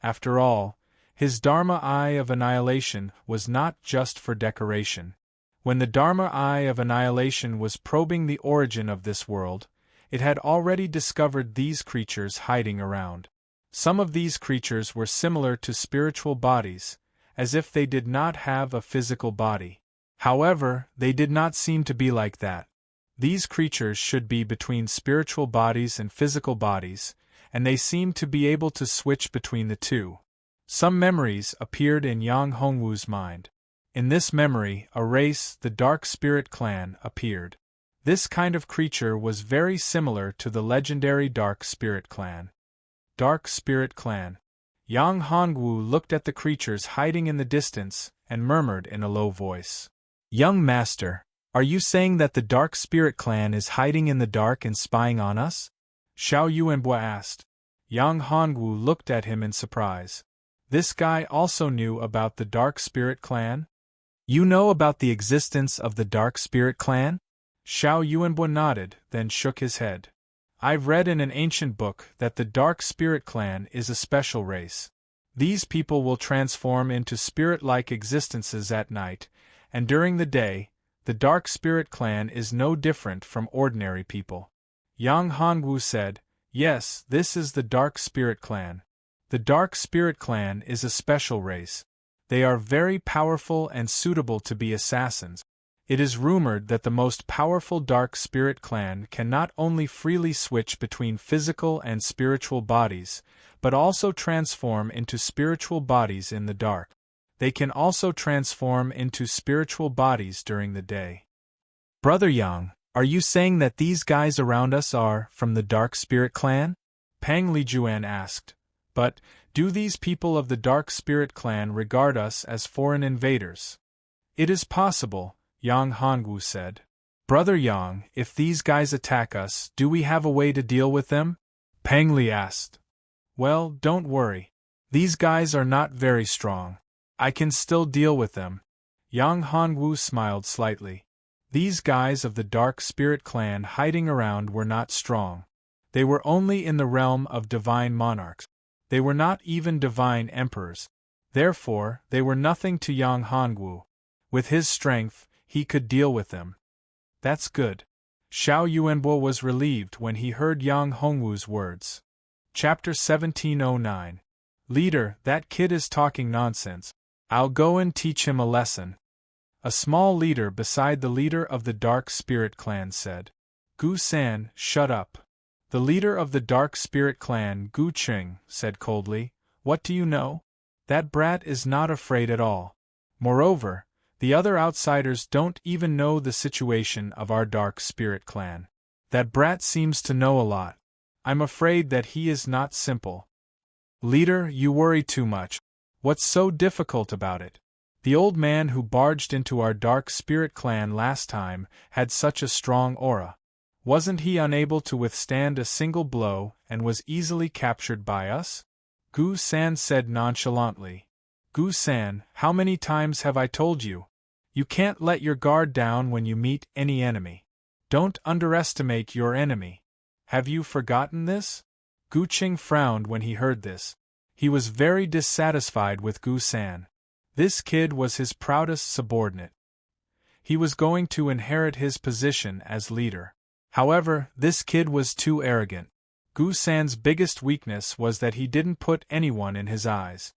[SPEAKER 1] After all, his Dharma Eye of Annihilation was not just for decoration. When the Dharma Eye of Annihilation was probing the origin of this world, it had already discovered these creatures hiding around. Some of these creatures were similar to spiritual bodies, as if they did not have a physical body. However, they did not seem to be like that. These creatures should be between spiritual bodies and physical bodies, and they seemed to be able to switch between the two. Some memories appeared in Yang Hongwu's mind. In this memory, a race, the Dark Spirit Clan, appeared. This kind of creature was very similar to the legendary Dark Spirit Clan. Dark Spirit Clan. Yang Hongwu looked at the creatures hiding in the distance and murmured in a low voice, "Young master, are you saying that the Dark Spirit Clan is hiding in the dark and spying on us?" Xiao Yuanbua asked. Yang Hongwu looked at him in surprise. This guy also knew about the Dark Spirit Clan? "You know about the existence of the Dark Spirit Clan?" Xiao Yuanbua nodded, then shook his head. "I've read in an ancient book that the Dark Spirit Clan is a special race. These people will transform into spirit-like existences at night, and during the day, the Dark Spirit Clan is no different from ordinary people." Yang Hongwu said, "Yes, this is the Dark Spirit Clan. The Dark Spirit Clan is a special race. They are very powerful and suitable to be assassins. It is rumored that the most powerful Dark Spirit Clan can not only freely switch between physical and spiritual bodies, but also transform into spiritual bodies in the dark. They can also transform into spiritual bodies during the day." "Brother Yang, are you saying that these guys around us are from the Dark Spirit Clan?" Pang Lijuan asked. But, do these people of the Dark Spirit clan regard us as foreign invaders? It is possible, Yang Hongwu said. Brother Yang, if these guys attack us, do we have a way to deal with them? Pang Li asked. Well, don't worry. These guys are not very strong. I can still deal with them. Yang Hongwu smiled slightly. These guys of the Dark Spirit clan hiding around were not strong. They were only in the realm of divine monarchs. They were not even divine emperors. Therefore, they were nothing to Yang Hongwu. With his strength, he could deal with them. That's good. Xiao Yuanbo was relieved when he heard Yang Hongwu's words. Chapter 1709. Leader, that kid is talking nonsense. I'll go and teach him a lesson. A small leader beside the leader of the Dark Spirit clan said. Gu San, shut up. The leader of the Dark Spirit clan, Gu Qing, said coldly, What do you know? That brat is not afraid at all. Moreover, the other outsiders don't even know the situation of our Dark Spirit clan. That brat seems to know a lot. I'm afraid that he is not simple. Leader, you worry too much. What's so difficult about it? The old man who barged into our Dark Spirit clan last time had such a strong aura. Wasn't he unable to withstand a single blow and was easily captured by us? Gu San said nonchalantly. Gu San, how many times have I told you? You can't let your guard down when you meet any enemy. Don't underestimate your enemy. Have you forgotten this? Gu Qing frowned when he heard this. He was very dissatisfied with Gu San. This kid was his proudest subordinate. He was going to inherit his position as leader. However, this kid was too arrogant. Gu San's biggest weakness was that he didn't put anyone in his eyes.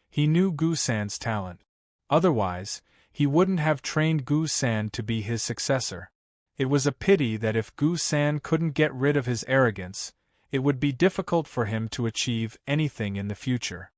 [SPEAKER 1] He knew Gu San's talent. Otherwise, he wouldn't have trained Gu San to be his successor. It was a pity that if Gu San couldn't get rid of his arrogance, it would be difficult for him to achieve anything in the future.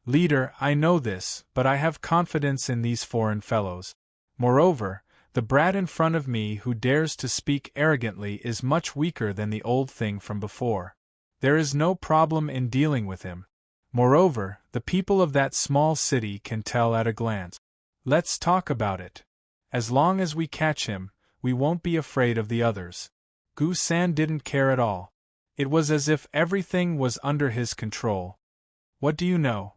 [SPEAKER 1] Leader, I know this, but I have confidence in these foreign fellows. Moreover, the brat in front of me who dares to speak arrogantly is much weaker than the old thing from before. There is no problem in dealing with him. Moreover, the people of that small city can tell at a glance. Let's talk about it. As long as we catch him, we won't be afraid of the others. Gu San didn't care at all. It was as if everything was under his control. What do you know?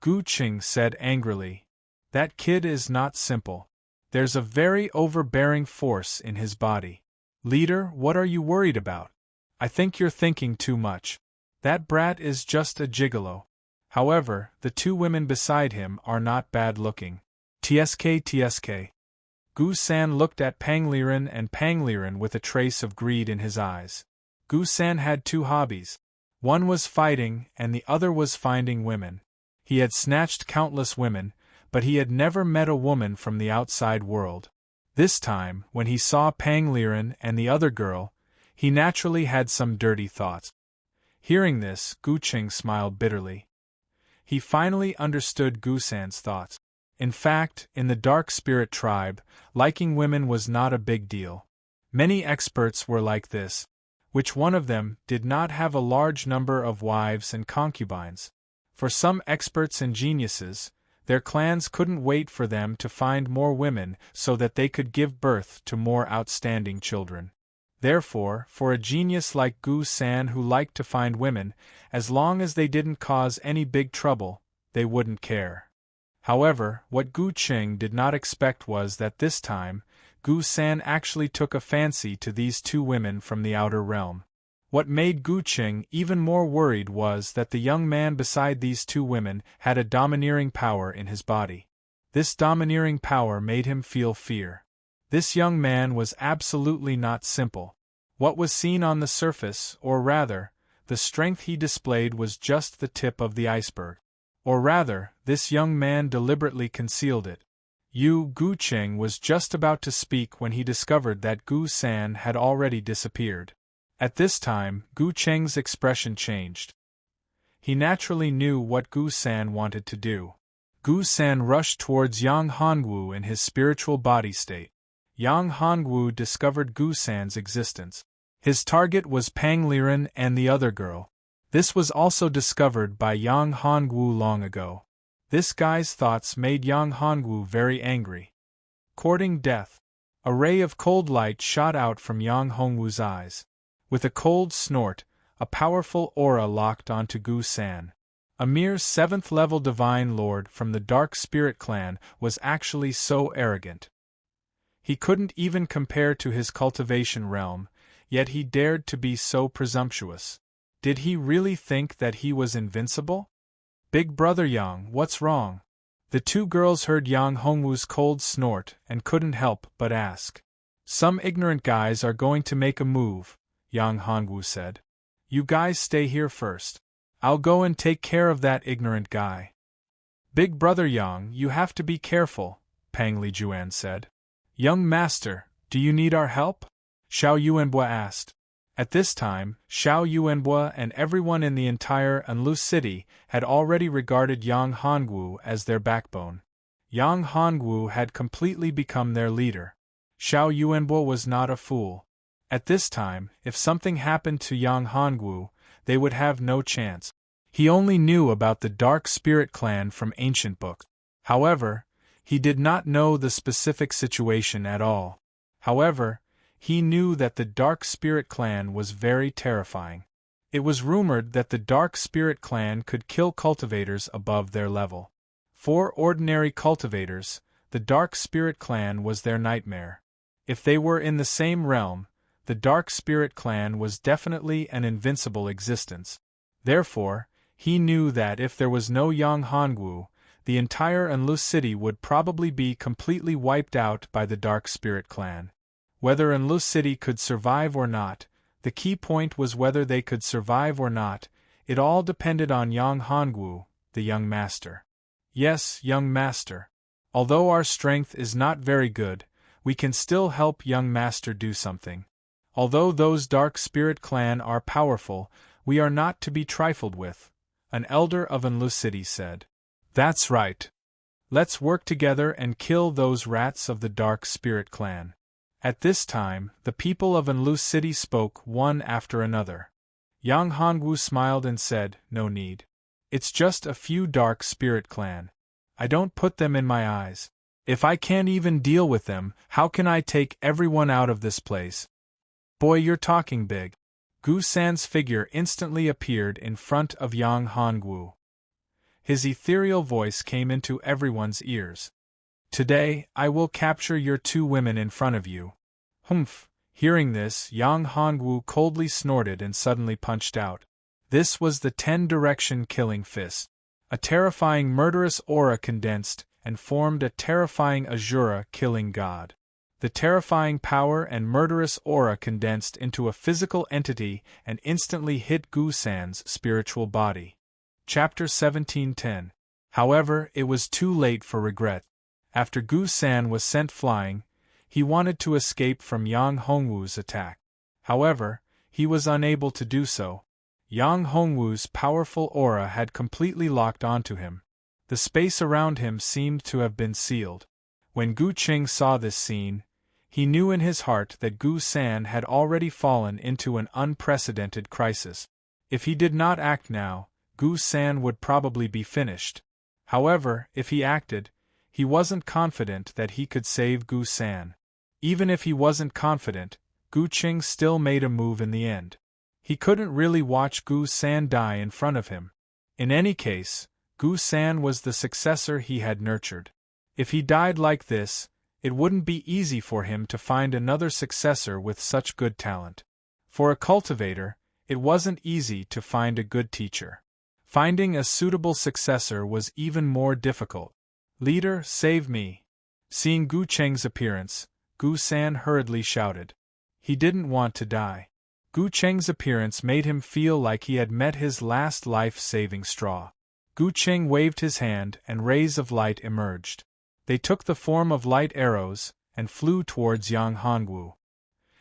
[SPEAKER 1] Gu Qing said angrily. That kid is not simple. There's a very overbearing force in his body. Leader, what are you worried about? I think you're thinking too much. That brat is just a gigolo. However, the two women beside him are not bad-looking. TSK. Gu San looked at Pang Liren and Pang Liren with a trace of greed in his eyes. Gu San had two hobbies. One was fighting and the other was finding women. He had snatched countless women, but he had never met a woman from the outside world. This time, when he saw Pang Liren and the other girl, he naturally had some dirty thoughts. Hearing this, Gu Qing smiled bitterly. He finally understood Gu San's thoughts. In fact, in the Dark Spirit tribe, liking women was not a big deal. Many experts were like this. Which one of them did not have a large number of wives and concubines? For some experts and geniuses, their clans couldn't wait for them to find more women so that they could give birth to more outstanding children. Therefore, for a genius like Gu San who liked to find women, as long as they didn't cause any big trouble, they wouldn't care. However, what Gu Qing did not expect was that this time, Gu San actually took a fancy to these two women from the outer realm. What made Gu Qing even more worried was that the young man beside these two women had a domineering power in his body. This domineering power made him feel fear. This young man was absolutely not simple. What was seen on the surface, or rather, the strength he displayed was just the tip of the iceberg. Or rather, this young man deliberately concealed it. Gu Qing was just about to speak when he discovered that Gu San had already disappeared. At this time, Gu Qing's expression changed. He naturally knew what Gu San wanted to do. Gu San rushed towards Yang Hongwu in his spiritual body state. Yang Hongwu discovered Gu San's existence. His target was Pang Liren and the other girl. This was also discovered by Yang Hongwu long ago. This guy's thoughts made Yang Hongwu very angry. Courting death. A ray of cold light shot out from Yang Hongwu's eyes. With a cold snort, a powerful aura locked onto Gu San. A mere 7th-level divine lord from the Dark Spirit clan was actually so arrogant. He couldn't even compare to his cultivation realm, yet he dared to be so presumptuous. Did he really think that he was invincible? Big brother Yang, what's wrong? The two girls heard Yang Hongwu's cold snort and couldn't help but ask. Some ignorant guys are going to make a move, Yang Hongwu said. You guys stay here first. I'll go and take care of that ignorant guy. Big brother Yang, you have to be careful, Pang Lijuan said. Young master, do you need our help? Xiao Yuanbo asked. At this time, Xiao Yuanbo and everyone in the entire Anlu city had already regarded Yang Hongwu as their backbone. Yang Hongwu had completely become their leader. Xiao Yuanbo was not a fool. At this time, if something happened to Yang Hongwu, they would have no chance. He only knew about the Dark Spirit clan from ancient books. However, he did not know the specific situation at all. However, he knew that the Dark Spirit clan was very terrifying. It was rumored that the Dark Spirit clan could kill cultivators above their level. For ordinary cultivators, the Dark Spirit clan was their nightmare. If they were in the same realm, the Dark Spirit clan was definitely an invincible existence. Therefore, he knew that if there was no Yang Hongwu, the entire Anlu city would probably be completely wiped out by the Dark Spirit clan. Whether Anlu city could survive or not, the key point was whether they could survive or not. It all depended on Yang Hongwu, the young master. Yes, young master. Although our strength is not very good, we can still help young master do something. Although those Dark Spirit clan are powerful, we are not to be trifled with, an elder of Anlu city said. That's right. Let's work together and kill those rats of the Dark Spirit clan. At this time, the people of Anlu city spoke one after another. Yang Hongwu smiled and said, no need. It's just a few Dark Spirit clan. I don't put them in my eyes. If I can't even deal with them, how can I take everyone out of this place? Boy, you're talking big. Gu San's figure instantly appeared in front of Yang Hongwu. His ethereal voice came into everyone's ears. Today, I will capture your two women in front of you. Humph! Hearing this, Yang Hongwu coldly snorted and suddenly punched out. This was the 10-direction killing fist. A terrifying murderous aura condensed and formed a terrifying Azura killing god. The terrifying power and murderous aura condensed into a physical entity and instantly hit Gu San's spiritual body. Chapter 1710. However, it was too late for regret. After Gu San was sent flying, he wanted to escape from Yang Hongwu's attack. However, he was unable to do so. Yang Hongwu's powerful aura had completely locked onto him. The space around him seemed to have been sealed. When Gu Qing saw this scene, he knew in his heart that Gu San had already fallen into an unprecedented crisis. If he did not act now, Gu San would probably be finished. However, if he acted, he wasn't confident that he could save Gu San. Even if he wasn't confident, Gu Qing still made a move in the end. He couldn't really watch Gu San die in front of him. In any case, Gu San was the successor he had nurtured. If he died like this, it wouldn't be easy for him to find another successor with such good talent. For a cultivator, it wasn't easy to find a good teacher. Finding a suitable successor was even more difficult. Leader, save me. Seeing Gu Qing's appearance, Gu San hurriedly shouted. He didn't want to die. Gu Qing's appearance made him feel like he had met his last life-saving straw. Gu Qing waved his hand and rays of light emerged. They took the form of light arrows and flew towards Yang Hongwu.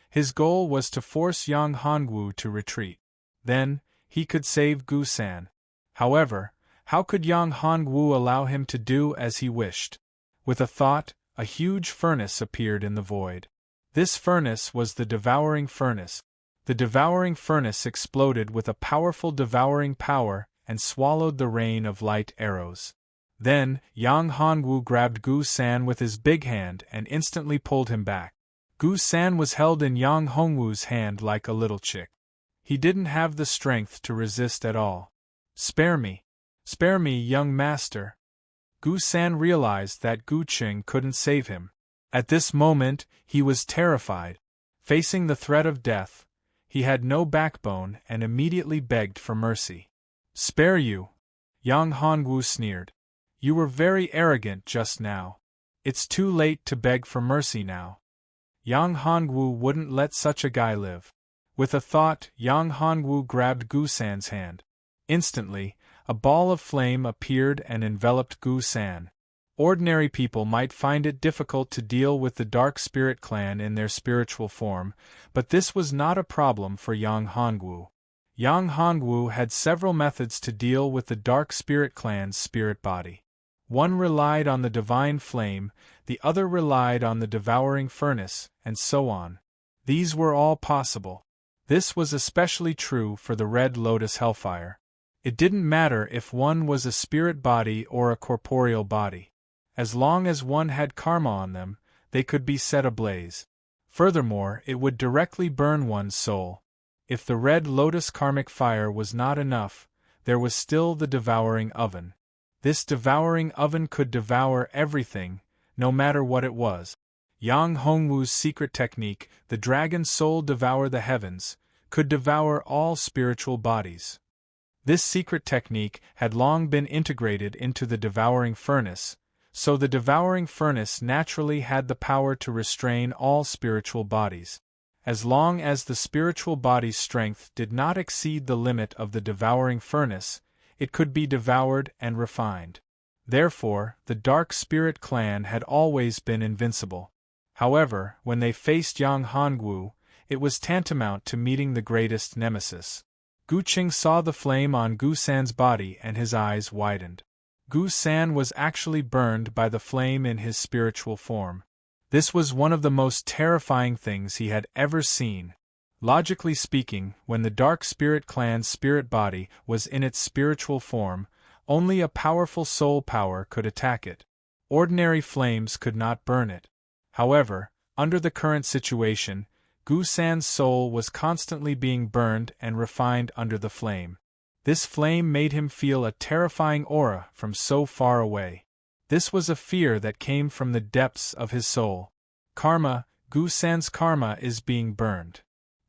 [SPEAKER 1] His goal was to force Yang Hongwu to retreat. Then, he could save Gu San. However, how could Yang Hongwu allow him to do as he wished? With a thought, a huge furnace appeared in the void. This furnace was the devouring furnace. The devouring furnace exploded with a powerful devouring power and swallowed the rain of light arrows. Then, Yang Hongwu grabbed Gu San with his big hand and instantly pulled him back. Gu San was held in Yang Hongwu's hand like a little chick. He didn't have the strength to resist at all. Spare me, young master. Gu San realized that Gu Qing couldn't save him. At this moment, he was terrified. Facing the threat of death, he had no backbone and immediately begged for mercy. Spare you? Yang Hongwu sneered. You were very arrogant just now. It's too late to beg for mercy now. Yang Hongwu wouldn't let such a guy live. With a thought, Yang Hongwu grabbed Gu San's hand. Instantly, a ball of flame appeared and enveloped Gu San. Ordinary people might find it difficult to deal with the Dark Spirit Clan in their spiritual form, but this was not a problem for Yang Hongwu. Yang Hongwu had several methods to deal with the Dark Spirit Clan's spirit body. One relied on the divine flame, the other relied on the devouring furnace, and so on. These were all possible. This was especially true for the Red Lotus Hellfire. It didn't matter if one was a spirit body or a corporeal body. As long as one had karma on them, they could be set ablaze. Furthermore, it would directly burn one's soul. If the Red Lotus karmic fire was not enough, there was still the devouring oven. This devouring oven could devour everything, no matter what it was. Yang Hongwu's secret technique, the dragon soul devour the heavens, could devour all spiritual bodies. This secret technique had long been integrated into the devouring furnace, so the devouring furnace naturally had the power to restrain all spiritual bodies. As long as the spiritual body's strength did not exceed the limit of the devouring furnace, it could be devoured and refined. Therefore, the Dark Spirit Clan had always been invincible. However, when they faced Yang Hongwu, it was tantamount to meeting the greatest nemesis. Gu Qing saw the flame on Gu San's body and his eyes widened. Gu San was actually burned by the flame in his spiritual form. This was one of the most terrifying things he had ever seen. Logically speaking, when the Dark Spirit Clan's spirit body was in its spiritual form, only a powerful soul power could attack it. Ordinary flames could not burn it. However, under the current situation, Gu San's soul was constantly being burned and refined under the flame. This flame made him feel a terrifying aura from so far away. This was a fear that came from the depths of his soul. Karma, Gu San's karma is being burned.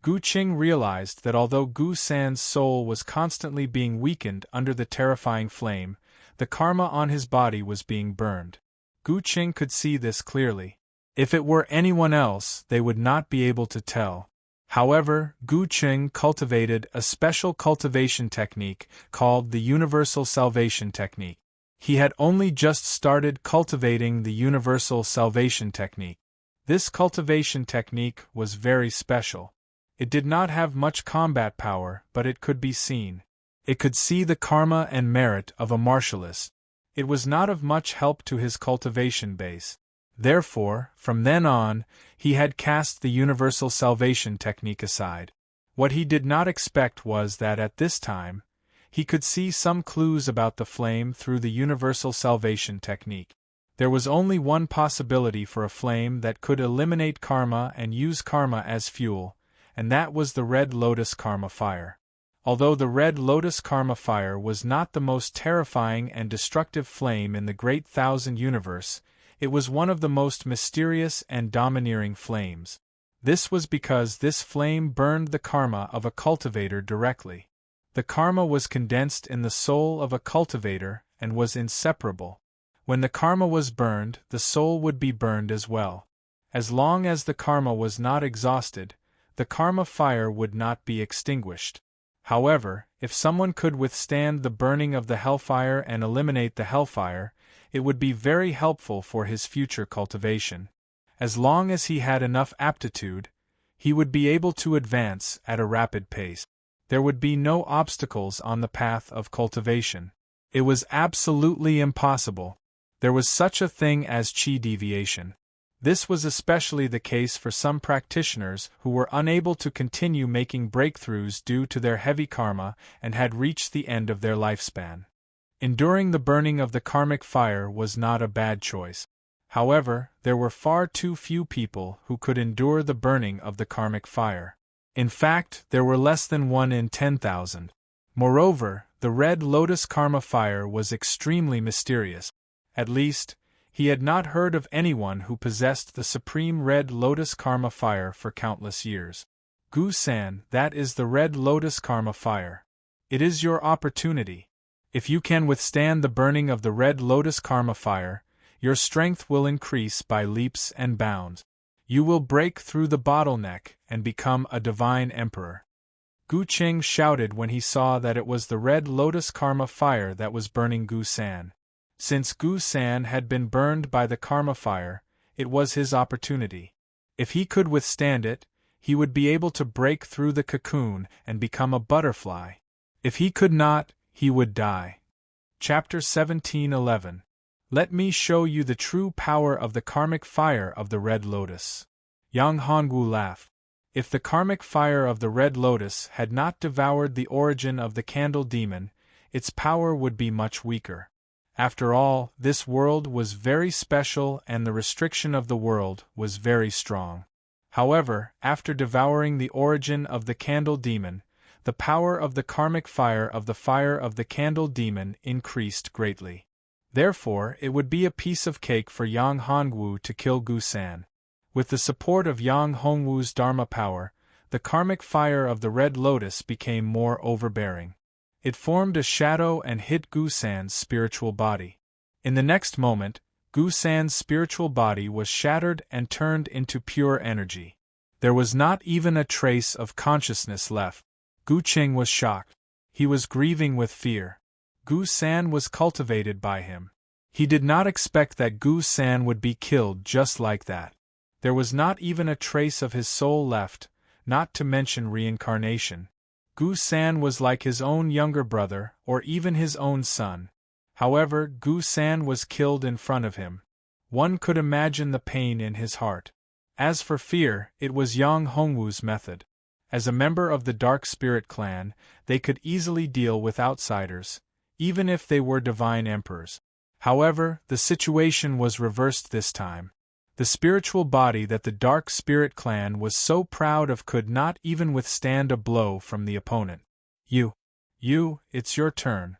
[SPEAKER 1] Gu Qing realized that although Gu San's soul was constantly being weakened under the terrifying flame, the karma on his body was being burned. Gu Qing could see this clearly. If it were anyone else, they would not be able to tell. However, Gu Qing cultivated a special cultivation technique called the Universal Salvation Technique. He had only just started cultivating the Universal Salvation Technique. This cultivation technique was very special. It did not have much combat power, but it could be seen. It could see the karma and merit of a martialist. It was not of much help to his cultivation base. Therefore, from then on, he had cast the Universal Salvation Technique aside. What he did not expect was that at this time, he could see some clues about the flame through the Universal Salvation Technique. There was only one possibility for a flame that could eliminate karma and use karma as fuel, and that was the Red Lotus Karma Fire. Although the Red Lotus Karma Fire was not the most terrifying and destructive flame in the Great Thousand Universe, it was one of the most mysterious and domineering flames. This was because this flame burned the karma of a cultivator directly. The karma was condensed in the soul of a cultivator and was inseparable. When the karma was burned, the soul would be burned as well. As long as the karma was not exhausted, the karma fire would not be extinguished. However, if someone could withstand the burning of the hellfire and eliminate the hellfire, it would be very helpful for his future cultivation. As long as he had enough aptitude, he would be able to advance at a rapid pace. There would be no obstacles on the path of cultivation. It was absolutely impossible. There was such a thing as chi deviation. This was especially the case for some practitioners who were unable to continue making breakthroughs due to their heavy karma and had reached the end of their lifespan. Enduring the burning of the karmic fire was not a bad choice. However, there were far too few people who could endure the burning of the karmic fire. In fact, there were less than 1 in 10,000. Moreover, the red lotus karma fire was extremely mysterious. At least, he had not heard of anyone who possessed the supreme red lotus karma fire for countless years. Gu-san, that is the red lotus karma fire. It is your opportunity. If you can withstand the burning of the red lotus karma fire, your strength will increase by leaps and bounds. You will break through the bottleneck and become a divine emperor. Gu-cheng shouted when he saw that it was the red lotus karma fire that was burning Gu-san. Since Gu-san had been burned by the karma fire, it was his opportunity. If he could withstand it, he would be able to break through the cocoon and become a butterfly. If he could not, he would die. Chapter 17:11. Let me show you the true power of the karmic fire of the red lotus. Yang Hongwu laughed. If the karmic fire of the red lotus had not devoured the origin of the candle demon, its power would be much weaker. After all, this world was very special and the restriction of the world was very strong. However, after devouring the origin of the candle demon, the power of the karmic fire of the candle demon increased greatly. Therefore, it would be a piece of cake for Yang Hongwu to kill Gu-san. With the support of Yang Hongwu's dharma power, the karmic fire of the red lotus became more overbearing. It formed a shadow and hit Gu-san's spiritual body. In the next moment, Gu-san's spiritual body was shattered and turned into pure energy. There was not even a trace of consciousness left. Gu-cheng was shocked. He was grieving with fear. Gu-san was cultivated by him. He did not expect that Gu-san would be killed just like that. There was not even a trace of his soul left, not to mention reincarnation. Gu-san was like his own younger brother, or even his own son. However, Gu-san was killed in front of him. One could imagine the pain in his heart. As for fear, it was Yang Hongwu's method. As a member of the Dark Spirit clan, they could easily deal with outsiders, even if they were divine emperors. However, the situation was reversed this time. The spiritual body that the Dark Spirit clan was so proud of could not even withstand a blow from the opponent. You, it's your turn.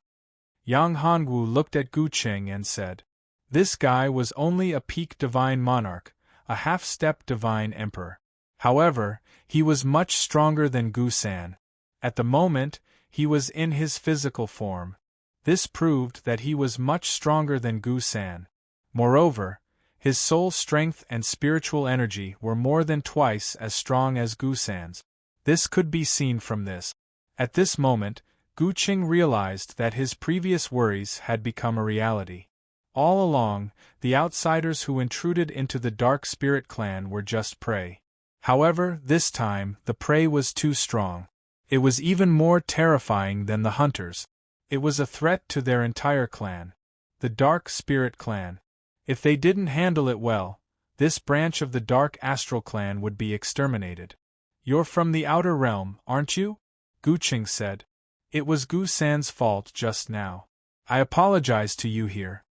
[SPEAKER 1] Yang Hongwu looked at Gu-cheng and said, "This guy was only a peak divine monarch, a half-step divine emperor. However, he was much stronger than Gu-san. At the moment, he was in his physical form. This proved that he was much stronger than Gu-san. Moreover, his soul strength and spiritual energy were more than twice as strong as Gu-san's. This could be seen from this. At this moment, Gu-cheng realized that his previous worries had become a reality. All along, the outsiders who intruded into the Dark Spirit clan were just prey. However, this time, the prey was too strong. It was even more terrifying than the hunters. It was a threat to their entire clan. The Dark Spirit clan. If they didn't handle it well, this branch of the Dark Astral clan would be exterminated. "You're from the outer realm, aren't you?" Gu-cheng said. "It was Gu-san's fault just now. I apologize to you here."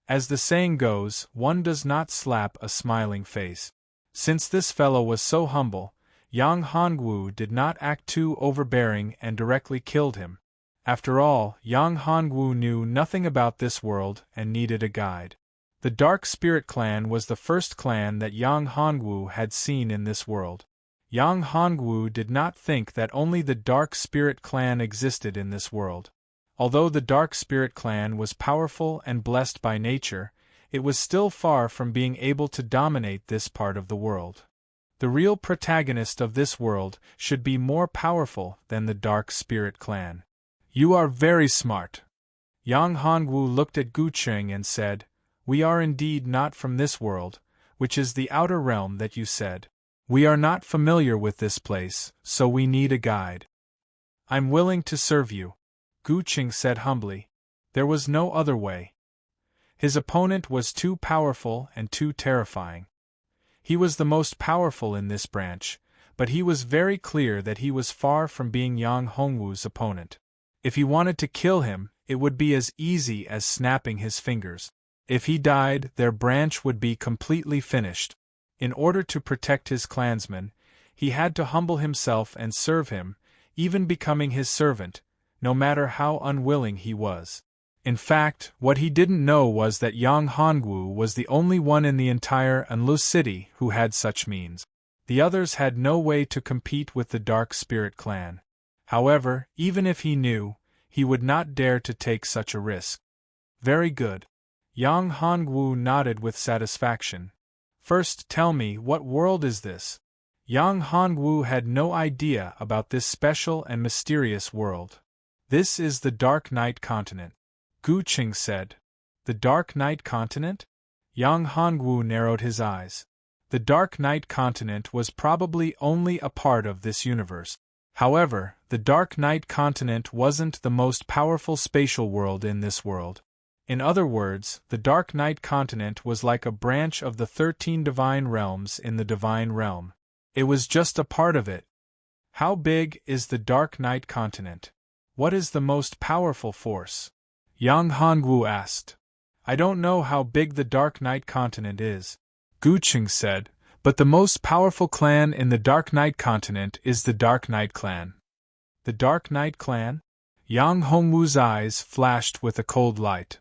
[SPEAKER 1] As the saying goes, one does not slap a smiling face. Since this fellow was so humble, Yang Hongwu did not act too overbearing and directly killed him. After all, Yang Hongwu knew nothing about this world and needed a guide. The Dark Spirit clan was the first clan that Yang Hongwu had seen in this world. Yang Hongwu did not think that only the Dark Spirit clan existed in this world. Although the Dark Spirit clan was powerful and blessed by nature, it was still far from being able to dominate this part of the world. The real protagonist of this world should be more powerful than the Dark Spirit clan. "You are very smart." Yang Hongwu looked at Gu-cheng and said, "We are indeed not from this world, which is the outer realm that you said. We are not familiar with this place, so we need a guide." "I'm willing to serve you," Gu-cheng said humbly. There was no other way. His opponent was too powerful and too terrifying. He was the most powerful in this branch, but he was very clear that he was far from being Yang Hongwu's opponent. If he wanted to kill him, it would be as easy as snapping his fingers. If he died, their branch would be completely finished. In order to protect his clansmen, he had to humble himself and serve him, even becoming his servant, no matter how unwilling he was. In fact, what he didn't know was that Yang Hongwu was the only one in the entire Anlu city who had such means. The others had no way to compete with the Dark Spirit clan. However, even if he knew, he would not dare to take such a risk. Very good. Yang Hongwu nodded with satisfaction. First tell me, what world is this? Yang Hongwu had no idea about this special and mysterious world. This is the Dark Night Continent, Gu Qing said. The Dark Night Continent? Yang Hongwu narrowed his eyes. The Dark Night Continent was probably only a part of this universe. However, the Dark Night Continent wasn't the most powerful spatial world in this world. In other words, the Dark Night Continent was like a branch of the 13 divine realms in the Divine Realm. It was just a part of it. How big is the Dark Night Continent? What is the most powerful force? Yang Hongwu asked. I don't know how big the Dark Night Continent is, Gu Qing said, but the most powerful clan in the Dark Night Continent is the Dark Night Clan. The Dark Night Clan? Yang Hongwu's eyes flashed with a cold light.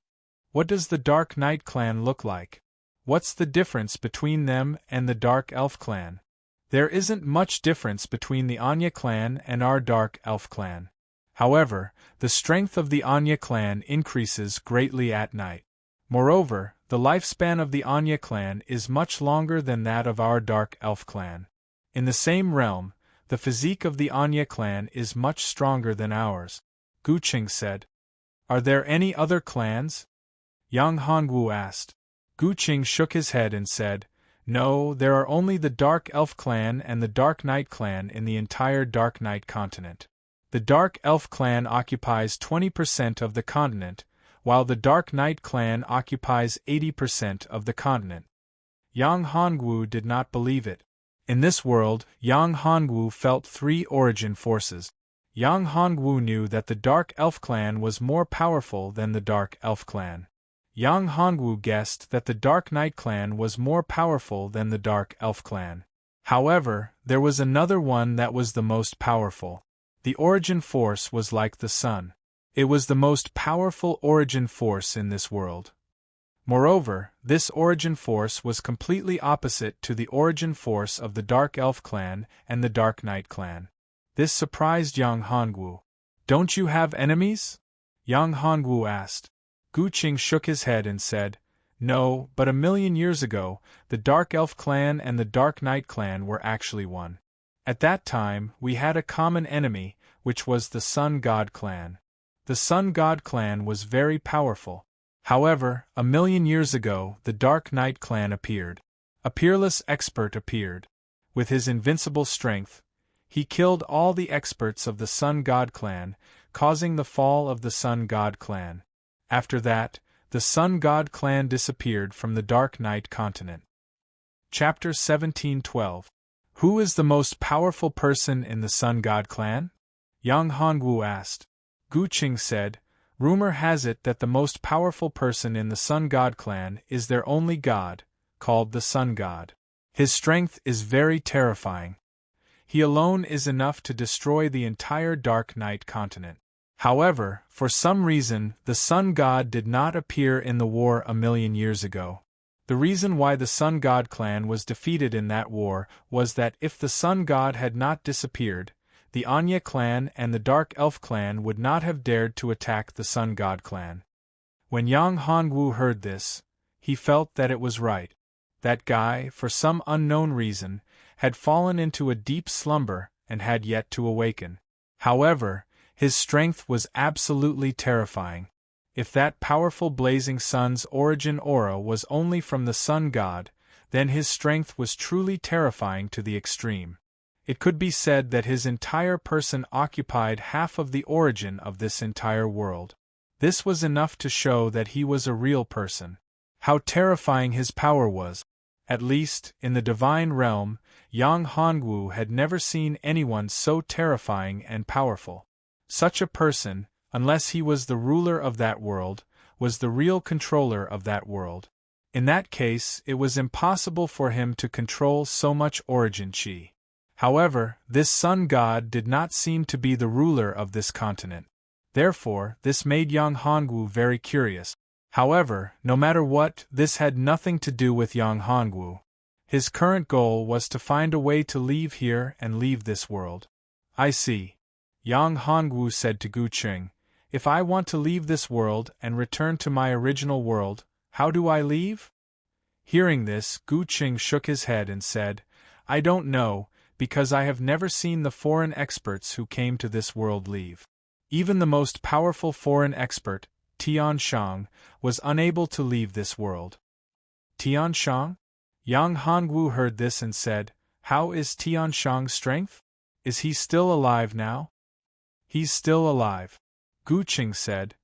[SPEAKER 1] What does the Dark Night Clan look like? What's the difference between them and the Dark Elf Clan? There isn't much difference between the Anya Clan and our Dark Elf Clan. However, the strength of the Anya Clan increases greatly at night. Moreover, the lifespan of the Anya Clan is much longer than that of our Dark Elf Clan. In the same realm, the physique of the Anya Clan is much stronger than ours, Gu Qing said. Are there any other clans? Yang Hongwu asked. Gu Qing shook his head and said, No, there are only the Dark Elf Clan and the Dark Night Clan in the entire Dark Night Continent. The Dark Elf Clan occupies 20% of the continent, while the Dark Night Clan occupies 80% of the continent. Yang Hongwu did not believe it. In this world, Yang Hongwu felt 3 origin forces. Yang Hongwu knew that the Dark Elf Clan was more powerful than the Dark Elf Clan. Yang Hongwu guessed that the Dark Night Clan was more powerful than the Dark Elf Clan. However, there was another one that was the most powerful. The origin force was like the sun. It was the most powerful origin force in this world. Moreover, this origin force was completely opposite to the origin force of the Dark Elf Clan and the Dark Night Clan. This surprised Yang Hongwu. Don't you have enemies? Yang Hongwu asked. Gu Qing shook his head and said, No, but 1,000,000 years ago, the Dark Elf Clan and the Dark Night Clan were actually one. At that time, we had a common enemy, which was the Sun God Clan. The Sun God Clan was very powerful. However, 1,000,000 years ago, the Dark Night Clan appeared. A peerless expert appeared. With his invincible strength, he killed all the experts of the Sun God Clan, causing the fall of the Sun God Clan. After that, the Sun God Clan disappeared from the Dark Night Continent. Chapter 17:12. Who is the most powerful person in the Sun God Clan? Yang Hongwu asked. Gu Qing said, Rumor has it that the most powerful person in the Sun God Clan is their only god, called the Sun God. His strength is very terrifying. He alone is enough to destroy the entire Dark Night Continent. However, for some reason, the Sun God did not appear in the war 1,000,000 years ago. The reason why the Sun God Clan was defeated in that war was that if the Sun God had not disappeared, the Anya Clan and the Dark Elf Clan would not have dared to attack the Sun God Clan. When Yang Hongwu heard this, he felt that it was right. That guy, for some unknown reason, had fallen into a deep slumber and had yet to awaken. However, his strength was absolutely terrifying. If that powerful blazing sun's origin aura was only from the Sun God, then his strength was truly terrifying to the extreme. It could be said that his entire person occupied half of the origin of this entire world. This was enough to show that he was a real person. How terrifying his power was! At least, in the divine realm, Yang Hongwu had never seen anyone so terrifying and powerful. Such a person, unless he was the ruler of that world, was the real controller of that world. In that case, it was impossible for him to control so much origin chi. However, this sun god did not seem to be the ruler of this continent. Therefore, this made Yang Hongwu very curious. However, no matter what, this had nothing to do with Yang Hongwu. His current goal was to find a way to leave here and leave this world. I see. Yang Hongwu said to Gu Qing, if I want to leave this world and return to my original world, how do I leave? Hearing this, Gu Qing shook his head and said, I don't know, because I have never seen the foreign experts who came to this world leave. Even the most powerful foreign expert, Tian Shang, was unable to leave this world. Tian Shang? Yang Hongwu heard this and said, how is Tian Shang's strength? Is he still alive now? He's still alive. Gu Qing said.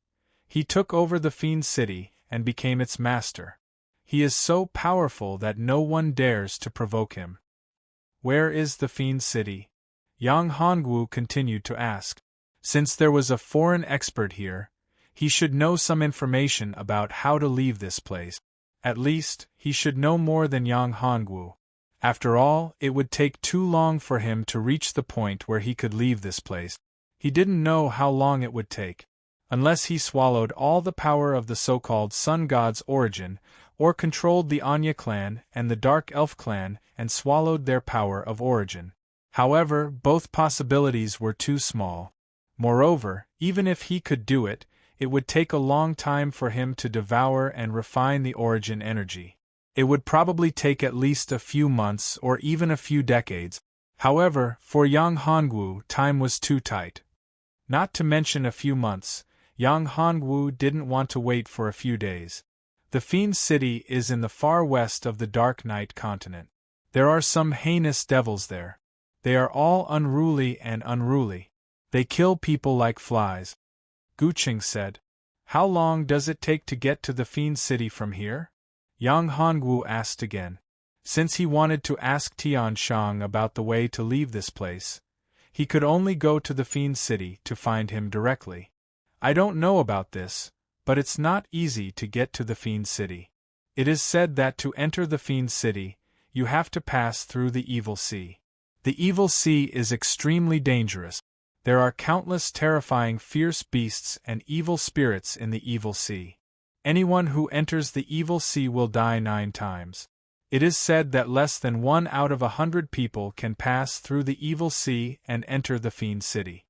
[SPEAKER 1] He took over the Fiend City and became its master. He is so powerful that no one dares to provoke him. Where is the Fiend City? Yang Hongwu continued to ask. Since there was a foreign expert here, he should know some information about how to leave this place. At least, he should know more than Yang Hongwu. After all, it would take too long for him to reach the point where he could leave this place. He didn't know how long it would take. Unless he swallowed all the power of the so-called Sun God's origin, or controlled the Anya clan and the Dark Elf clan and swallowed their power of origin. However, both possibilities were too small. Moreover, even if he could do it, it would take a long time for him to devour and refine the origin energy. It would probably take at least a few months or even a few decades. However, for Yang Hongwu, time was too tight. Not to mention a few months, Yang Hongwu didn't want to wait for a few days. The Fiend City is in the far west of the Dark Night continent. There are some heinous devils there. They are all unruly and unruly. They kill people like flies. Gu Qing said. How long does it take to get to the Fiend City from here? Yang Hongwu asked again. Since he wanted to ask Tian Shang about the way to leave this place, he could only go to the Fiend City to find him directly. I don't know about this, but it's not easy to get to the Fiend City. It is said that to enter the Fiend City, you have to pass through the Evil Sea. The Evil Sea is extremely dangerous. There are countless terrifying fierce beasts and evil spirits in the Evil Sea. Anyone who enters the Evil Sea will die 9 times. It is said that less than 1 out of 100 people can pass through the Evil Sea and enter the Fiend City.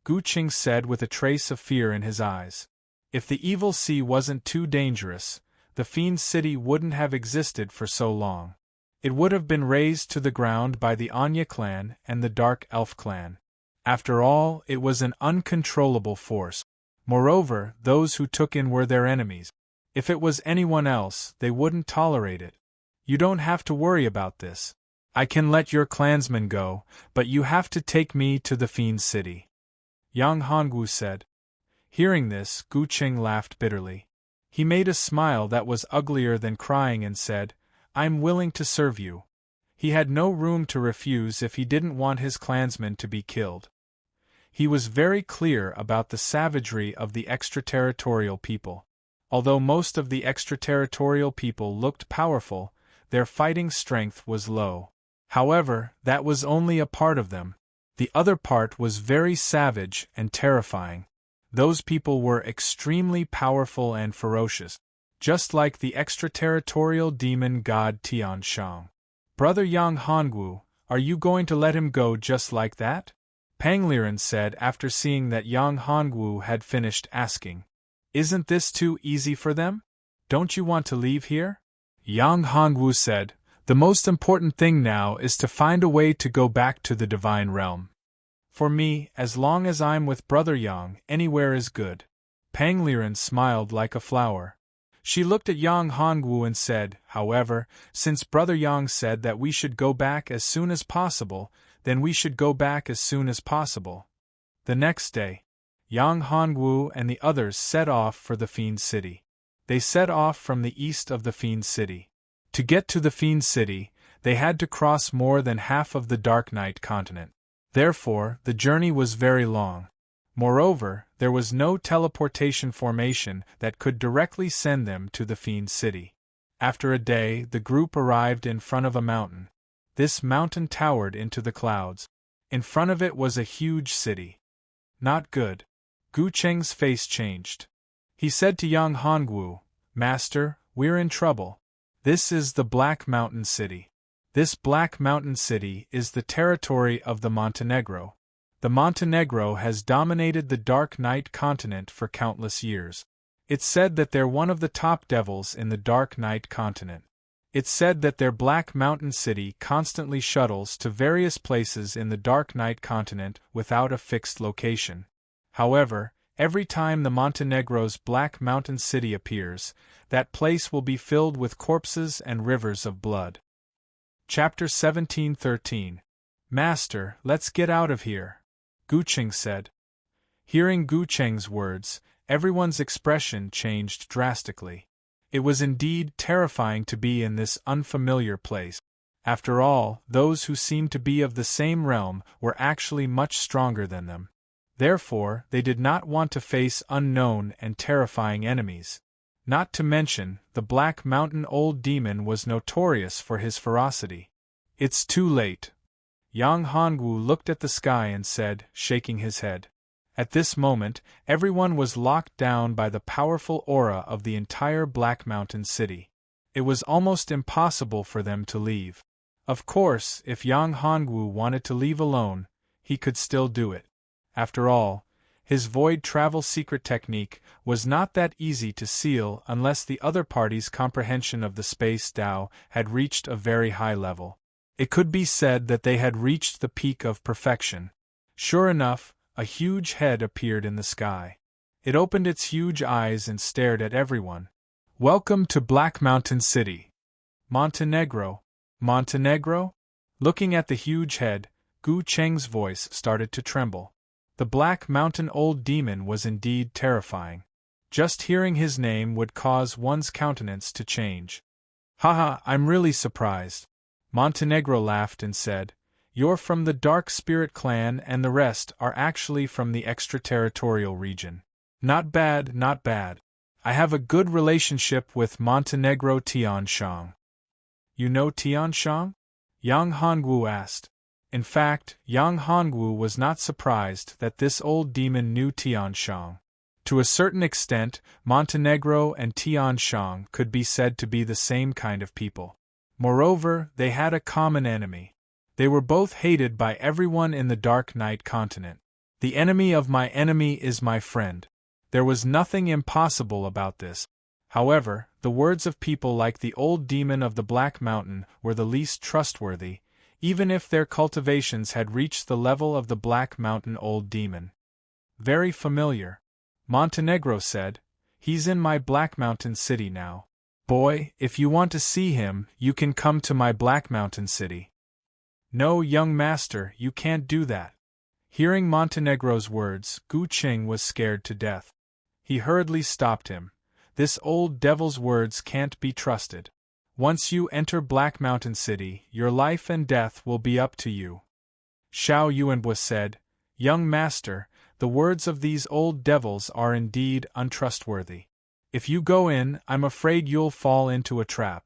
[SPEAKER 1] Gu Qing said with a trace of fear in his eyes. If the Evil Sea wasn't too dangerous, the Fiend City wouldn't have existed for so long. It would have been razed to the ground by the Anya clan and the Dark Elf clan. After all, it was an uncontrollable force. Moreover, those who took in were their enemies. If it was anyone else, they wouldn't tolerate it. You don't have to worry about this. I can let your clansmen go, but you have to take me to the Fiend City. Yang Hongwu said. Hearing this, Gu Qing laughed bitterly. He made a smile that was uglier than crying and said, I'm willing to serve you. He had no room to refuse if he didn't want his clansmen to be killed. He was very clear about the savagery of the extraterritorial people. Although most of the extraterritorial people looked powerful, their fighting strength was low. However, that was only a part of them. The other part was very savage and terrifying. Those people were extremely powerful and ferocious, just like the extraterritorial demon god Tian Shang. Brother Yang Hongwu, are you going to let him go just like that? Pangliren said after seeing that Yang Hongwu had finished asking. Isn't this too easy for them? Don't you want to leave here? Yang Hongwu said, the most important thing now is to find a way to go back to the divine realm. For me, as long as I'm with Brother Yang, anywhere is good. Pangliren smiled like a flower. She looked at Yang Hongwu and said, however, since Brother Yang said that we should go back as soon as possible, then we should go back as soon as possible. The next day, Yang Hongwu and the others set off for the Fiend City. They set off from the east of the Fiend City. To get to the Fiend City, they had to cross more than half of the Dark Knight continent. Therefore, the journey was very long. Moreover, there was no teleportation formation that could directly send them to the Fiend City. After a day, the group arrived in front of a mountain. This mountain towered into the clouds. In front of it was a huge city. Not good. Gu Cheng's face changed. He said to Yang Hongwu, "Master, we're in trouble. This is the Black Mountain City. This Black Mountain City is the territory of the Montenegro. The Montenegro has dominated the Dark Knight continent for countless years. It's said that they're one of the top devils in the Dark Knight continent. It's said that their Black Mountain City constantly shuttles to various places in the Dark Knight continent without a fixed location. However, every time the Montenegro's Black Mountain City appears, that place will be filled with corpses and rivers of blood." Chapter 17:13. "Master, let's get out of here," Gu Cheng said. Hearing Gu Cheng's words, everyone's expression changed drastically. It was indeed terrifying to be in this unfamiliar place. After all, those who seemed to be of the same realm were actually much stronger than them. Therefore, they did not want to face unknown and terrifying enemies. Not to mention, the Black Mountain Old Demon was notorious for his ferocity. "It's too late." Yang Hongwu looked at the sky and said, shaking his head. At this moment, everyone was locked down by the powerful aura of the entire Black Mountain City. It was almost impossible for them to leave. Of course, if Yang Hongwu wanted to leave alone, he could still do it. After all, his void travel secret technique was not that easy to seal unless the other party's comprehension of the space Tao had reached a very high level. It could be said that they had reached the peak of perfection. Sure enough, a huge head appeared in the sky. It opened its huge eyes and stared at everyone. "Welcome to Black Mountain City. Montenegro. Montenegro?" Looking at the huge head, Gu Cheng's voice started to tremble. The Black Mountain Old Demon was indeed terrifying. Just hearing his name would cause one's countenance to change. "Haha, I'm really surprised." Montenegro laughed and said, "You're from the Dark Spirit clan and the rest are actually from the extraterritorial region. Not bad, not bad. I have a good relationship with Montenegro Tianshang." "You know Tianshang?" Yang Hongwu asked. In fact, Yang Hongwu was not surprised that this old demon knew Tianshang. To a certain extent, Montenegro and Tianshang could be said to be the same kind of people. Moreover, they had a common enemy. They were both hated by everyone in the Dark Knight continent. The enemy of my enemy is my friend. There was nothing impossible about this. However, the words of people like the old demon of the Black Mountain were the least trustworthy, even if their cultivations had reached the level of the Black Mountain Old Demon. "Very familiar," Montenegro said. "He's in my Black Mountain City now. Boy, if you want to see him, you can come to my Black Mountain City." "No, young master, you can't do that." Hearing Montenegro's words, Gu Cheng was scared to death. He hurriedly stopped him. "This old devil's words can't be trusted. Once you enter Black Mountain City, your life and death will be up to you." Xiao Yuanbua said, "Young master, the words of these old devils are indeed untrustworthy. If you go in, I'm afraid you'll fall into a trap."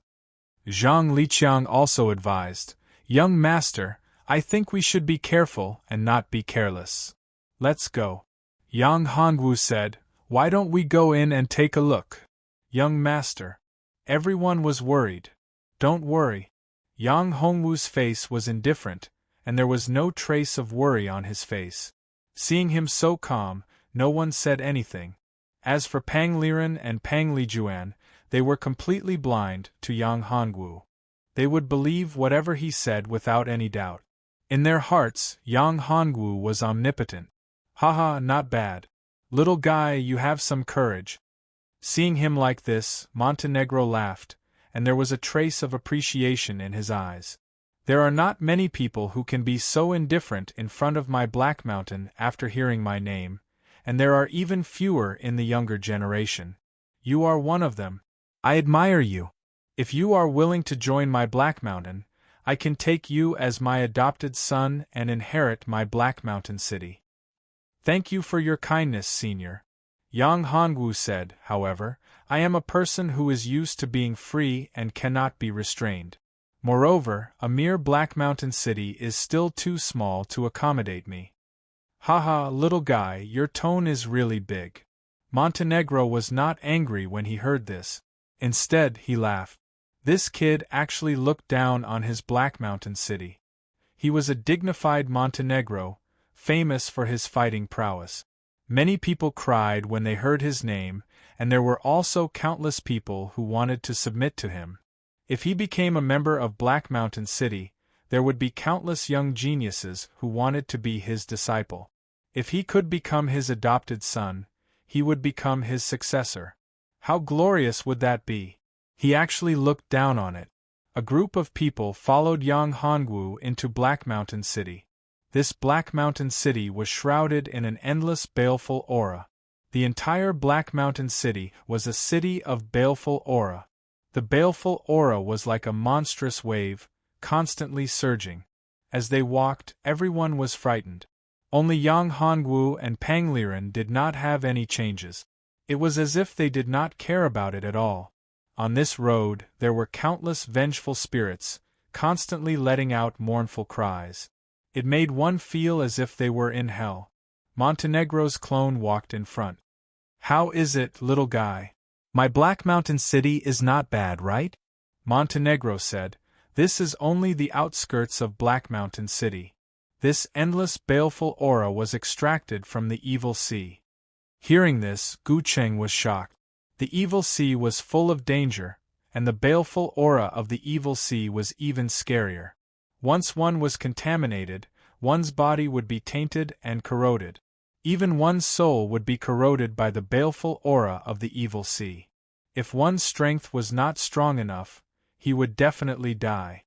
[SPEAKER 1] Zhang Liqiang also advised, "Young master, I think we should be careful and not be careless. Let's go." Yang Hongwu said, "Why don't we go in and take a look?" "Young master." Everyone was worried. "Don't worry." Yang Hongwu's face was indifferent, and there was no trace of worry on his face. Seeing him so calm, no one said anything. As for Pang Liren and Pang Lijuan, they were completely blind to Yang Hongwu. They would believe whatever he said without any doubt. In their hearts, Yang Hongwu was omnipotent. "Haha, not bad. Little guy, you have some courage." Seeing him like this, Montenegro laughed, and there was a trace of appreciation in his eyes. "There are not many people who can be so indifferent in front of my Black Mountain after hearing my name, and there are even fewer in the younger generation. You are one of them. I admire you." If you are willing to join my Black Mountain, I can take you as my adopted son and inherit my Black Mountain city. Thank you for your kindness, Senior. Yang Hongwu said, however, I am a person who is used to being free and cannot be restrained. Moreover, a mere Black Mountain city is still too small to accommodate me. Haha, little guy, your tone is really big. Montenegro was not angry when he heard this. Instead, he laughed. This kid actually looked down on his Black Mountain city. He was a dignified Montenegro, famous for his fighting prowess. Many people cried when they heard his name, and there were also countless people who wanted to submit to him. If he became a member of Black Mountain City, there would be countless young geniuses who wanted to be his disciple. If he could become his adopted son, he would become his successor. How glorious would that be? He actually looked down on it. A group of people followed Yang Hongwu into Black Mountain City. This Black Mountain City was shrouded in an endless baleful aura. The entire Black Mountain City was a city of baleful aura. The baleful aura was like a monstrous wave, constantly surging. As they walked, everyone was frightened. Only Yang Hongwu and Pangliren did not have any changes. It was as if they did not care about it at all. On this road, there were countless vengeful spirits, constantly letting out mournful cries. It made one feel as if they were in hell. Montenegro's clone walked in front. How is it, little guy? My Black Mountain City is not bad, right? Montenegro said, this is only the outskirts of Black Mountain City. This endless baleful aura was extracted from the evil sea. Hearing this, Gu Cheng was shocked. The evil sea was full of danger, and the baleful aura of the evil sea was even scarier. Once one was contaminated, one's body would be tainted and corroded. Even one's soul would be corroded by the baleful aura of the evil sea. If one's strength was not strong enough, he would definitely die.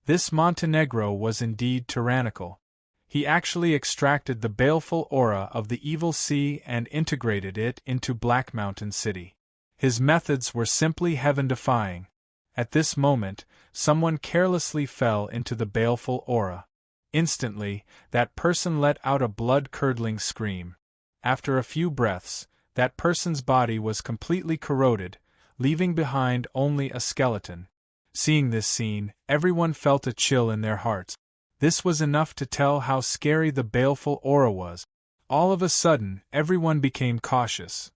[SPEAKER 1] This Montenegro was indeed tyrannical. He actually extracted the baleful aura of the evil sea and integrated it into Black Mountain City. His methods were simply heaven-defying. At this moment, someone carelessly fell into the baleful aura. Instantly, that person let out a blood-curdling scream. After a few breaths, that person's body was completely corroded, leaving behind only a skeleton. Seeing this scene, everyone felt a chill in their hearts. This was enough to tell how scary the baleful aura was. All of a sudden, everyone became cautious.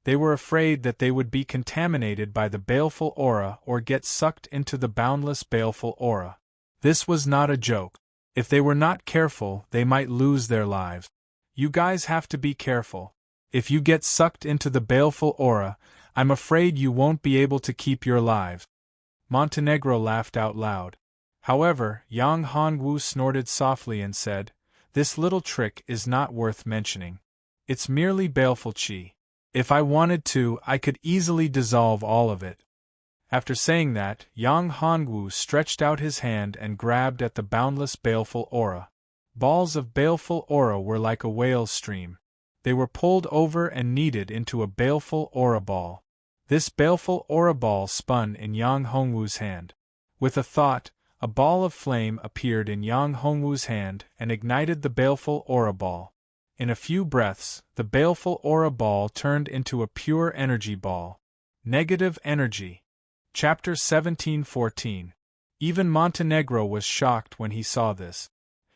[SPEAKER 1] They were afraid that they would be contaminated by the baleful aura or get sucked into the boundless baleful aura. This was not a joke. If they were not careful, they might lose their lives. You guys have to be careful. If you get sucked into the baleful aura, I'm afraid you won't be able to keep your lives. Montenegro laughed out loud. However, Yang Hongwu snorted softly and said, this little trick is not worth mentioning. It's merely baleful qi. If I wanted to, I could easily dissolve all of it. After saying that, Yang Hongwu stretched out his hand and grabbed at the boundless baleful aura. Balls of baleful aura were like a whale stream. They were pulled over and kneaded into a baleful aura ball. This baleful aura ball spun in Yang Hongwu's hand. With a thought, a ball of flame appeared in Yang Hongwu's hand and ignited the baleful aura ball. In a few breaths, the baleful aura ball turned into a pure energy ball. Negative energy. Chapter 1714. Even Montenegro was shocked when he saw this.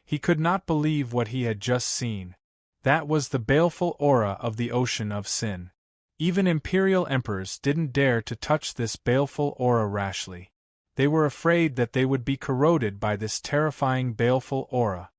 [SPEAKER 1] He could not believe what he had just seen. That was the baleful aura of the ocean of sin. Even imperial emperors didn't dare to touch this baleful aura rashly. They were afraid that they would be corroded by this terrifying baleful aura.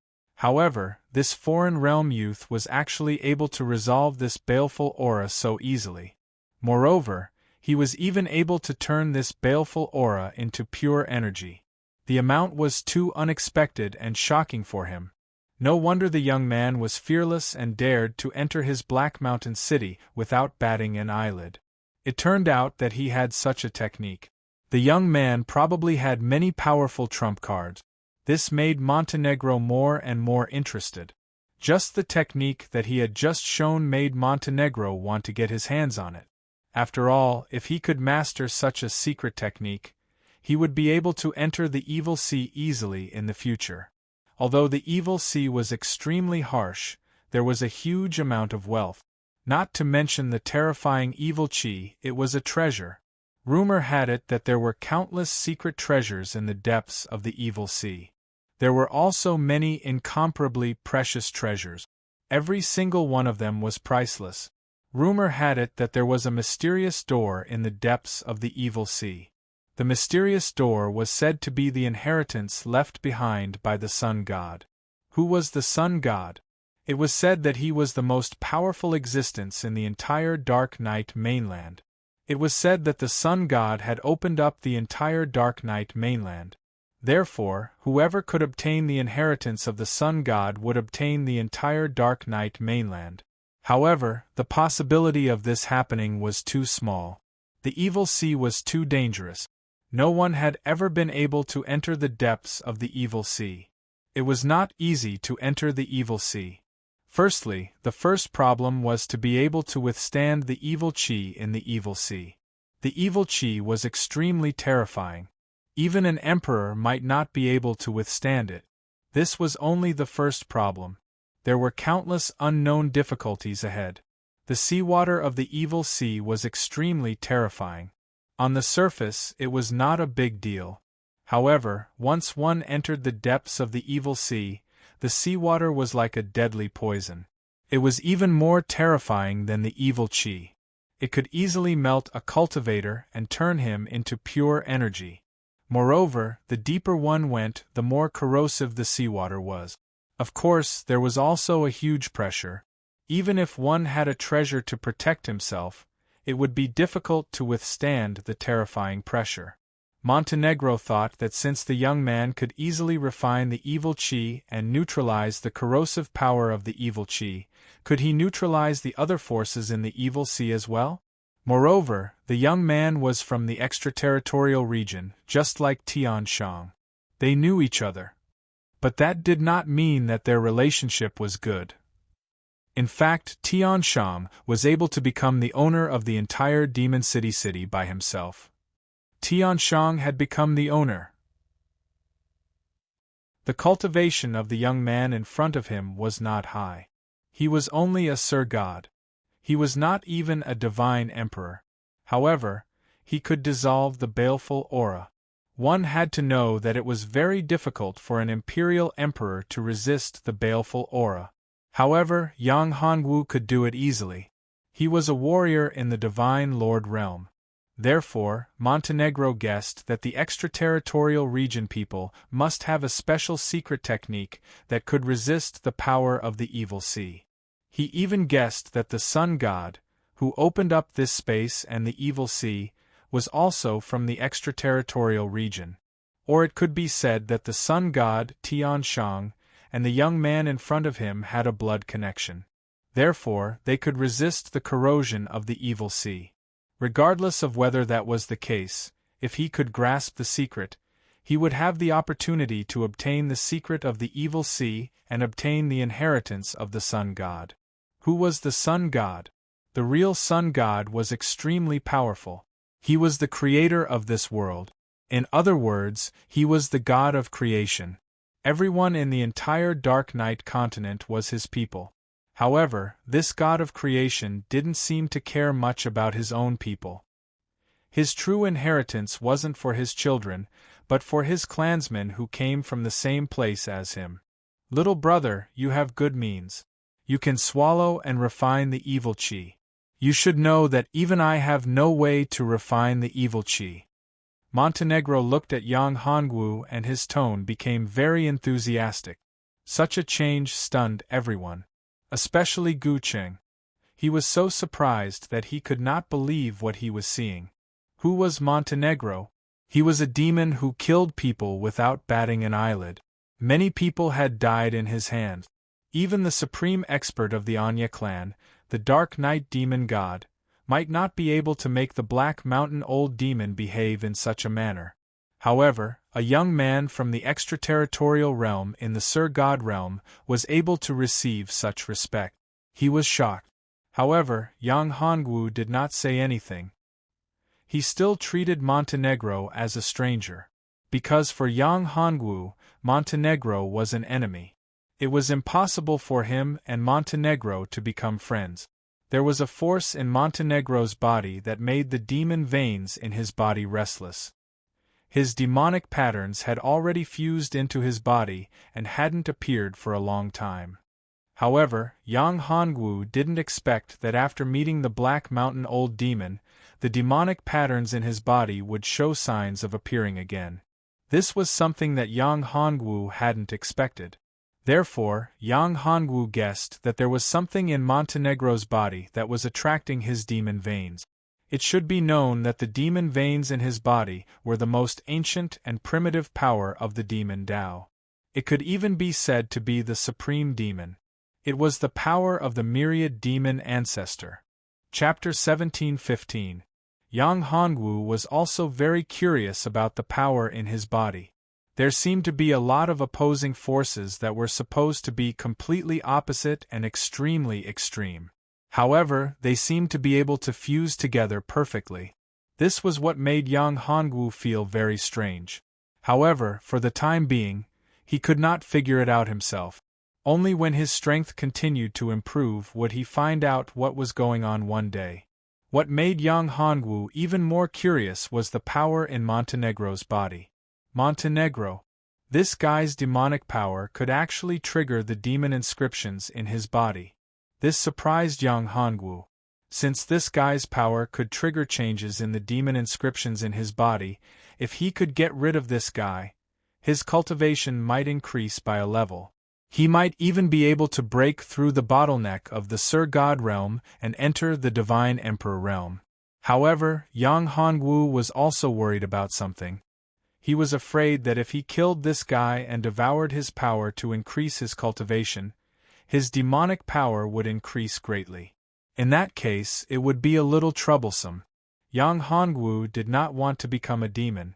[SPEAKER 1] However, this foreign realm youth was actually able to resolve this baleful aura so easily. Moreover, he was even able to turn this baleful aura into pure energy. The amount was too unexpected and shocking for him. No wonder the young man was fearless and dared to enter his Black Mountain City without batting an eyelid. It turned out that he had such a technique. The young man probably had many powerful trump cards. This made Montenegro more and more interested. Just the technique that he had just shown made Montenegro want to get his hands on it. After all, if he could master such a secret technique, he would be able to enter the evil sea easily in the future. Although the evil sea was extremely harsh, there was a huge amount of wealth. Not to mention the terrifying evil chi, it was a treasure. Rumor had it that there were countless secret treasures in the depths of the evil sea. There were also many incomparably precious treasures. Every single one of them was priceless. Rumor had it that there was a mysterious door in the depths of the evil sea. The mysterious door was said to be the inheritance left behind by the sun god. Who was the sun god? It was said that he was the most powerful existence in the entire Dark Night mainland. It was said that the sun god had opened up the entire Dark Night mainland. Therefore, whoever could obtain the inheritance of the sun god would obtain the entire Dark Night mainland. However, the possibility of this happening was too small. The evil sea was too dangerous. No one had ever been able to enter the depths of the evil sea. It was not easy to enter the evil sea. Firstly, the first problem was to be able to withstand the evil chi in the evil sea. The evil chi was extremely terrifying. Even an emperor might not be able to withstand it. This was only the first problem. There were countless unknown difficulties ahead. The seawater of the evil sea was extremely terrifying. On the surface, it was not a big deal. However, once one entered the depths of the evil sea, the seawater was like a deadly poison. It was even more terrifying than the evil chi. It could easily melt a cultivator and turn him into pure energy. Moreover, the deeper one went, the more corrosive the seawater was. Of course, there was also a huge pressure. Even if one had a treasure to protect himself, it would be difficult to withstand the terrifying pressure. Montenegro thought that since the young man could easily refine the evil chi and neutralize the corrosive power of the evil chi, could he neutralize the other forces in the evil sea as well? Moreover, the young man was from the extraterritorial region, just like Tian Shang. They knew each other. But that did not mean that their relationship was good. In fact, Tian Shang was able to become the owner of the entire Demon City by himself. Tian Shang had become the owner. The cultivation of the young man in front of him was not high. He was only a Sir God. He was not even a divine emperor. However, he could dissolve the baleful aura. One had to know that it was very difficult for an imperial emperor to resist the baleful aura. However, Yang Hongwu could do it easily. He was a warrior in the Divine Lord realm. Therefore, Montenegro guessed that the extraterritorial region people must have a special secret technique that could resist the power of the evil sea. He even guessed that the sun god, who opened up this space and the evil sea, was also from the extraterritorial region. Or it could be said that the sun god, Tian Shang, and the young man in front of him had a blood connection. Therefore, they could resist the corrosion of the evil sea. Regardless of whether that was the case, if he could grasp the secret, he would have the opportunity to obtain the secret of the evil sea and obtain the inheritance of the sun god. Who was the sun god? The real sun god was extremely powerful. He was the creator of this world. In other words, he was the god of creation. Everyone in the entire Dark Night continent was his people. However, this god of creation didn't seem to care much about his own people. His true inheritance wasn't for his children, but for his clansmen who came from the same place as him. Little brother, you have good means. You can swallow and refine the evil chi. You should know that even I have no way to refine the evil chi. Montenegro looked at Yang Hongwu and his tone became very enthusiastic. Such a change stunned everyone. Especially Gu Cheng. He was so surprised that he could not believe what he was seeing. Who was Montenegro? He was a demon who killed people without batting an eyelid. Many people had died in his hands. Even the supreme expert of the Anya clan, the Dark Night demon god, might not be able to make the Black Mountain old demon behave in such a manner. However, a young man from the extraterritorial realm in the Sir God realm was able to receive such respect. He was shocked. However, Yang Hongwu did not say anything. he still treated Montenegro as a stranger. Because for Yang Hongwu, Montenegro was an enemy. It was impossible for him and Montenegro to become friends. There was a force in Montenegro's body that made the demon veins in his body restless. His demonic patterns had already fused into his body and hadn't appeared for a long time. However, Yang Hongwu didn't expect that after meeting the Black Mountain Old Demon, the demonic patterns in his body would show signs of appearing again. This was something that Yang Hongwu hadn't expected. Therefore, Yang Hongwu guessed that there was something in Montenegro's body that was attracting his demon veins. It should be known that the demon veins in his body were the most ancient and primitive power of the demon Tao. It could even be said to be the supreme demon. It was the power of the myriad demon ancestor. Chapter 17:15. Yang Hongwu was also very curious about the power in his body. There seemed to be a lot of opposing forces that were supposed to be completely opposite and extremely extreme. However, they seemed to be able to fuse together perfectly. This was what made Yang Hongwu feel very strange. However, for the time being, he could not figure it out himself. Only when his strength continued to improve would he find out what was going on one day. What made Yang Hongwu even more curious was the power in Montenegro's body. Montenegro. This guy's demonic power could actually trigger the demon inscriptions in his body. This surprised Yang Hongwu. Since this guy's power could trigger changes in the demon inscriptions in his body, if he could get rid of this guy, his cultivation might increase by a level. He might even be able to break through the bottleneck of the Sir God realm and enter the Divine Emperor realm. However, Yang Hongwu was also worried about something. He was afraid that if he killed this guy and devoured his power to increase his cultivation, his demonic power would increase greatly. In that case, it would be a little troublesome. Yang Hongwu did not want to become a demon.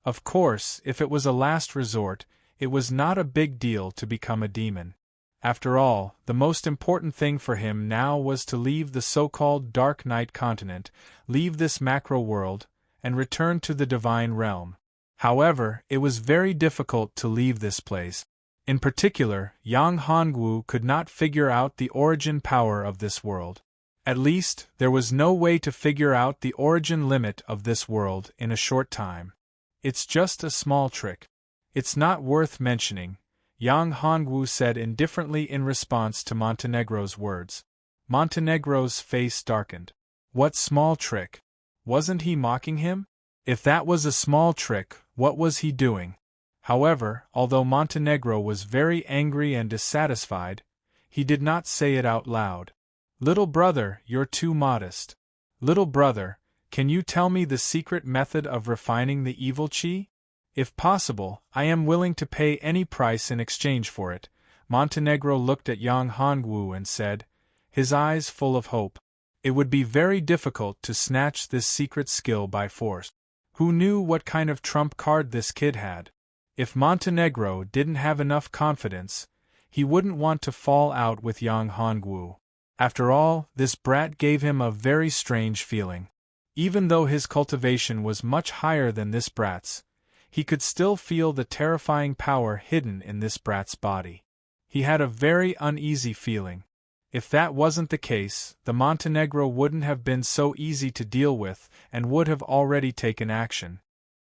[SPEAKER 1] Of course, if it was a last resort, it was not a big deal to become a demon. After all, the most important thing for him now was to leave the so-called Dark Night continent, leave this macro world, and return to the divine realm. However, it was very difficult to leave this place. In particular, Yang Hongwu could not figure out the origin power of this world. At least, there was no way to figure out the origin limit of this world in a short time. It's just a small trick. It's not worth mentioning, Yang Hongwu said indifferently in response to Montenegro's words. Montenegro's face darkened. What small trick? Wasn't he mocking him? If that was a small trick, what was he doing? However, although Montenegro was very angry and dissatisfied, he did not say it out loud. Little brother, you're too modest. Little brother, can you tell me the secret method of refining the evil qi? If possible, I am willing to pay any price in exchange for it. Montenegro looked at Yang Hongwu and said, his eyes full of hope. It would be very difficult to snatch this secret skill by force. Who knew what kind of trump card this kid had? If Montenegro didn't have enough confidence, he wouldn't want to fall out with Yang Hongwu. After all, this brat gave him a very strange feeling. Even though his cultivation was much higher than this brat's, he could still feel the terrifying power hidden in this brat's body. He had a very uneasy feeling. If that wasn't the case, the Montenegro wouldn't have been so easy to deal with and would have already taken action.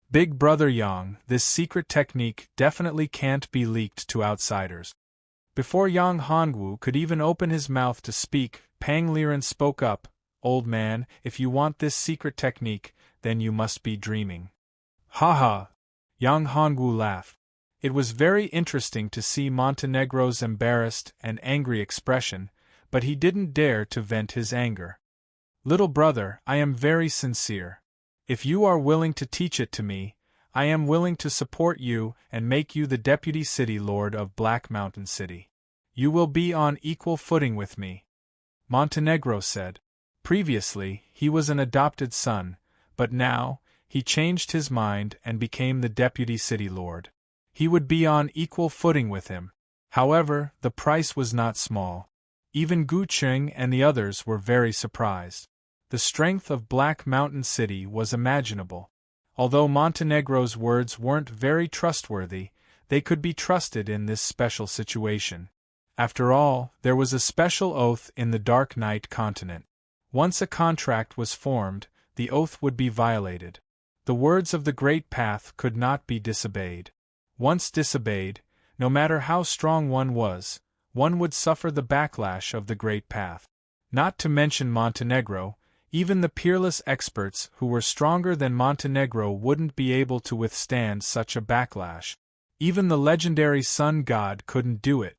[SPEAKER 1] Big Brother Yang, this secret technique definitely can't be leaked to outsiders. Before Yang Hongwu could even open his mouth to speak, Pang Liren spoke up, Old man, if you want this secret technique, then you must be dreaming. Ha ha! Yang Hongwu laughed. It was very interesting to see Montenegro's embarrassed and angry expression, but he didn't dare to vent his anger. Little brother, I am very sincere. If you are willing to teach it to me, I am willing to support you and make you the Deputy City Lord of Black Mountain City. You will be on equal footing with me. Montenegro said. Previously, he was an adopted son, but now, he changed his mind and became the Deputy City Lord. He would be on equal footing with him. However, the price was not small. Even Gu Qing and the others were very surprised. The strength of Black Mountain City was imaginable. Although Montenegro's words weren't very trustworthy, they could be trusted in this special situation. After all, there was a special oath in the Dark Knight continent. Once a contract was formed, the oath would be violated. The words of the Great Path could not be disobeyed. Once disobeyed, no matter how strong one would suffer the backlash of the Great Path. Not to mention Montenegro, even the peerless experts who were stronger than Montenegro wouldn't be able to withstand such a backlash. Even the legendary sun god couldn't do it.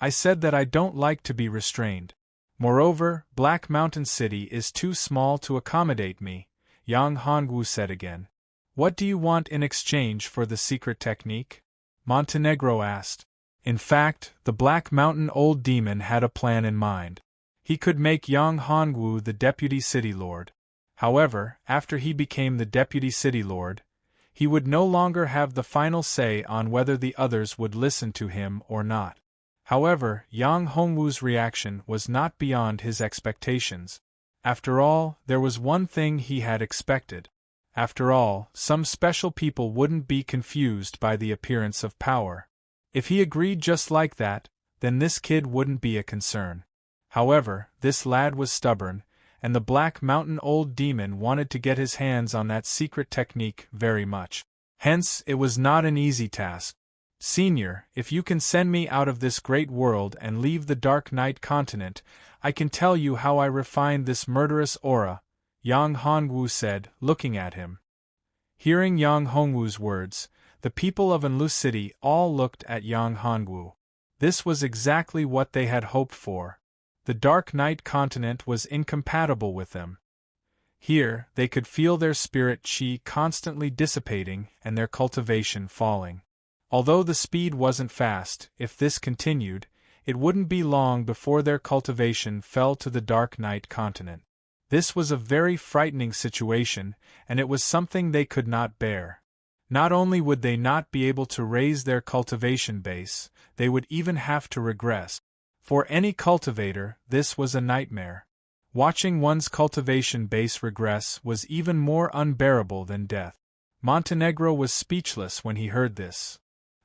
[SPEAKER 1] I said that I don't like to be restrained. Moreover, Black Mountain City is too small to accommodate me, Yang Hongwu said again. What do you want in exchange for the secret technique? Montenegro asked. In fact, the Black Mountain Old Demon had a plan in mind. He could make Yang Hongwu the deputy city lord. However, after he became the deputy city lord, he would no longer have the final say on whether the others would listen to him or not. However, Yang Hongwu's reaction was not beyond his expectations. After all, there was one thing he had expected. After all, some special people wouldn't be confused by the appearance of power. If he agreed just like that, then this kid wouldn't be a concern. However, this lad was stubborn, and the Black Mountain Old Demon wanted to get his hands on that secret technique very much. Hence, it was not an easy task. Senior, if you can send me out of this great world and leave the Dark Knight continent, I can tell you how I refined this murderous aura, Yang Hongwu said, looking at him. Hearing Yang Hongwu's words, the people of Anlu City all looked at Yang Hongwu. This was exactly what they had hoped for. The Dark Knight continent was incompatible with them. Here, they could feel their spirit chi constantly dissipating and their cultivation falling. Although the speed wasn't fast, if this continued, it wouldn't be long before their cultivation fell to the Dark Knight continent. This was a very frightening situation, and it was something they could not bear. Not only would they not be able to raise their cultivation base, they would even have to regress. For any cultivator, this was a nightmare. Watching one's cultivation base regress was even more unbearable than death. Montenegro was speechless when he heard this.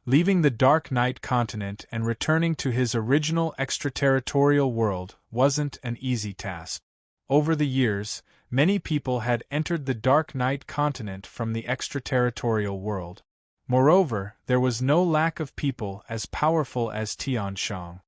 [SPEAKER 1] Leaving the Dark Knight continent and returning to his original extraterritorial world wasn't an easy task. Over the years, many people had entered the Dark Knight continent from the extraterritorial world. Moreover, there was no lack of people as powerful as Tian Shang.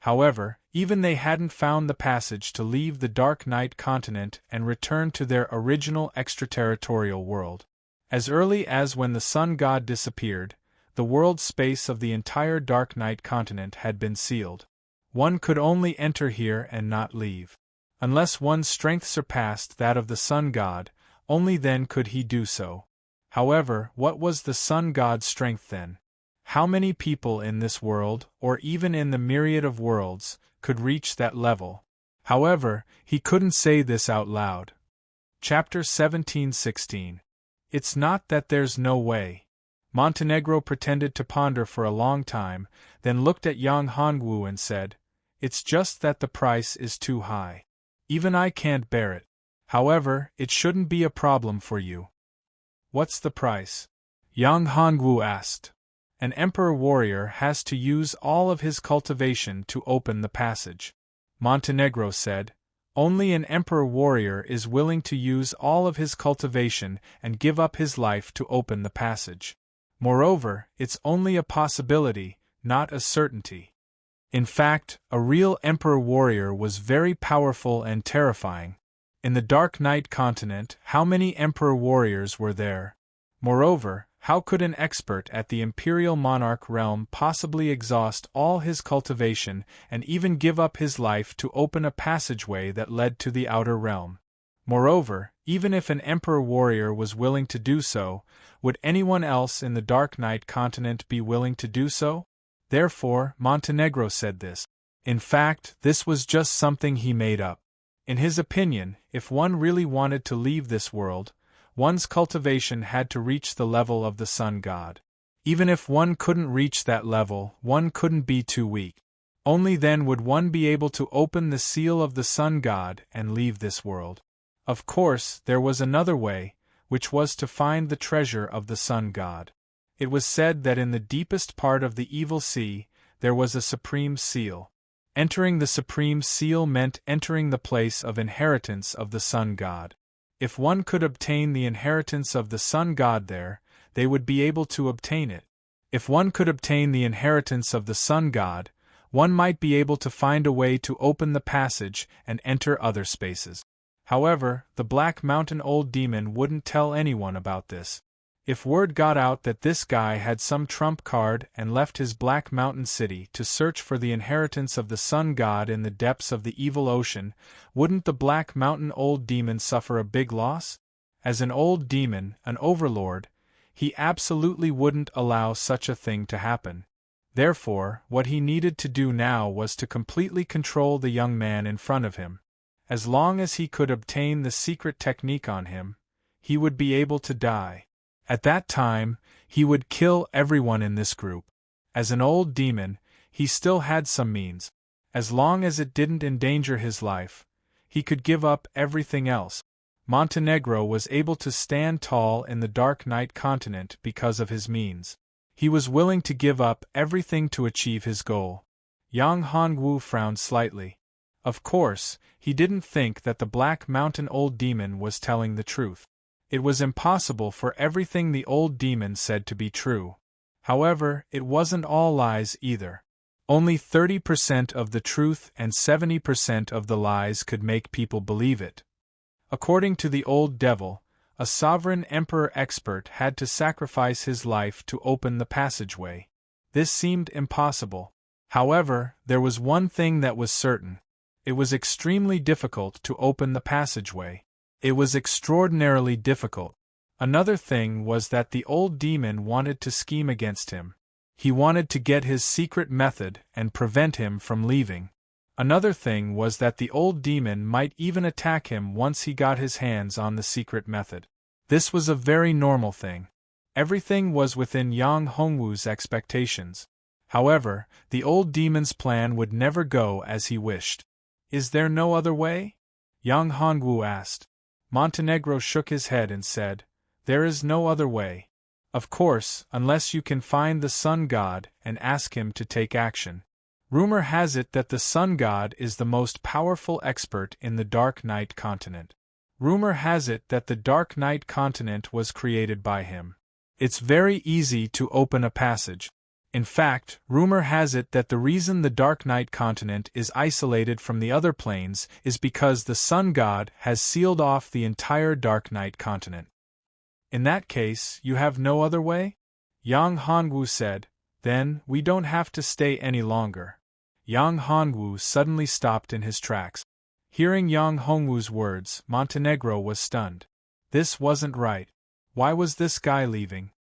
[SPEAKER 1] However, even they hadn't found the passage to leave the Dark Knight continent and return to their original extraterritorial world. As early as when the sun god disappeared, the world space of the entire Dark Knight continent had been sealed. One could only enter here and not leave. Unless one's strength surpassed that of the sun god, only then could he do so. However, what was the sun god's strength then? How many people in this world, or even in the myriad of worlds, could reach that level? However, he couldn't say this out loud. Chapter 17:16. It's not that there's no way. Montenegro pretended to ponder for a long time, then looked at Yang Hongwu and said, It's just that the price is too high. Even I can't bear it. However, it shouldn't be a problem for you. What's the price? Yang Hongwu asked. An emperor warrior has to use all of his cultivation to open the passage. Montenegro said, Only an emperor warrior is willing to use all of his cultivation and give up his life to open the passage. Moreover, it's only a possibility, not a certainty. In fact, a real emperor warrior was very powerful and terrifying. In the Dark Knight continent, how many emperor warriors were there? Moreover, how could an expert at the Imperial Monarch realm possibly exhaust all his cultivation and even give up his life to open a passageway that led to the outer realm? Moreover, even if an emperor warrior was willing to do so, would anyone else in the Dark Knight continent be willing to do so? Therefore, Montenegro said this. In fact, this was just something he made up. In his opinion, if one really wanted to leave this world, one's cultivation had to reach the level of the sun god. Even if one couldn't reach that level, one couldn't be too weak. Only then would one be able to open the seal of the sun god and leave this world. Of course, there was another way, which was to find the treasure of the sun god. It was said that in the deepest part of the evil sea, there was a supreme seal. Entering the supreme seal meant entering the place of inheritance of the sun god. If one could obtain the inheritance of the sun god there, they would be able to obtain it. If one could obtain the inheritance of the sun god, one might be able to find a way to open the passage and enter other spaces. However, the Black Mountain Old Demon wouldn't tell anyone about this. If word got out that this guy had some trump card and left his Black Mountain City to search for the inheritance of the sun god in the depths of the evil ocean, wouldn't the Black Mountain Old Demon suffer a big loss? As an old demon, an overlord, he absolutely wouldn't allow such a thing to happen. Therefore, what he needed to do now was to completely control the young man in front of him. As long as he could obtain the secret technique on him, he would be able to die. At that time, he would kill everyone in this group. As an old demon, he still had some means. As long as it didn't endanger his life, he could give up everything else. Montenegro was able to stand tall in the Dark Night continent because of his means. He was willing to give up everything to achieve his goal. Yang Hongwu frowned slightly. Of course, he didn't think that the Black Mountain Old Demon was telling the truth. It was impossible for everything the old demon said to be true. However, it wasn't all lies either. Only 30% of the truth and 70% of the lies could make people believe it. According to the old devil, a sovereign emperor expert had to sacrifice his life to open the passageway. This seemed impossible. However, there was one thing that was certain. It was extremely difficult to open the passageway. It was extraordinarily difficult. Another thing was that the old demon wanted to scheme against him. He wanted to get his secret method and prevent him from leaving. Another thing was that the old demon might even attack him once he got his hands on the secret method. This was a very normal thing. Everything was within Yang Hongwu's expectations. However, the old demon's plan would never go as he wished. Is there no other way? Yang Hongwu asked. Montenegro shook his head and said, "There is no other way. Of course, unless you can find the sun god and ask him to take action. Rumor has it that the sun god is the most powerful expert in the Dark Night continent. Rumor has it that the Dark Night continent was created by him. It's very easy to open a passage. In fact, rumor has it that the reason the Dark Night continent is isolated from the other planes is because the sun god has sealed off the entire Dark Night continent." "In that case, you have no other way?" Yang Hongwu said. "Then, we don't have to stay any longer." Yang Hongwu suddenly stopped in his tracks. Hearing Yang Hongwu's words, Montenegro was stunned. This wasn't right. Why was this guy leaving?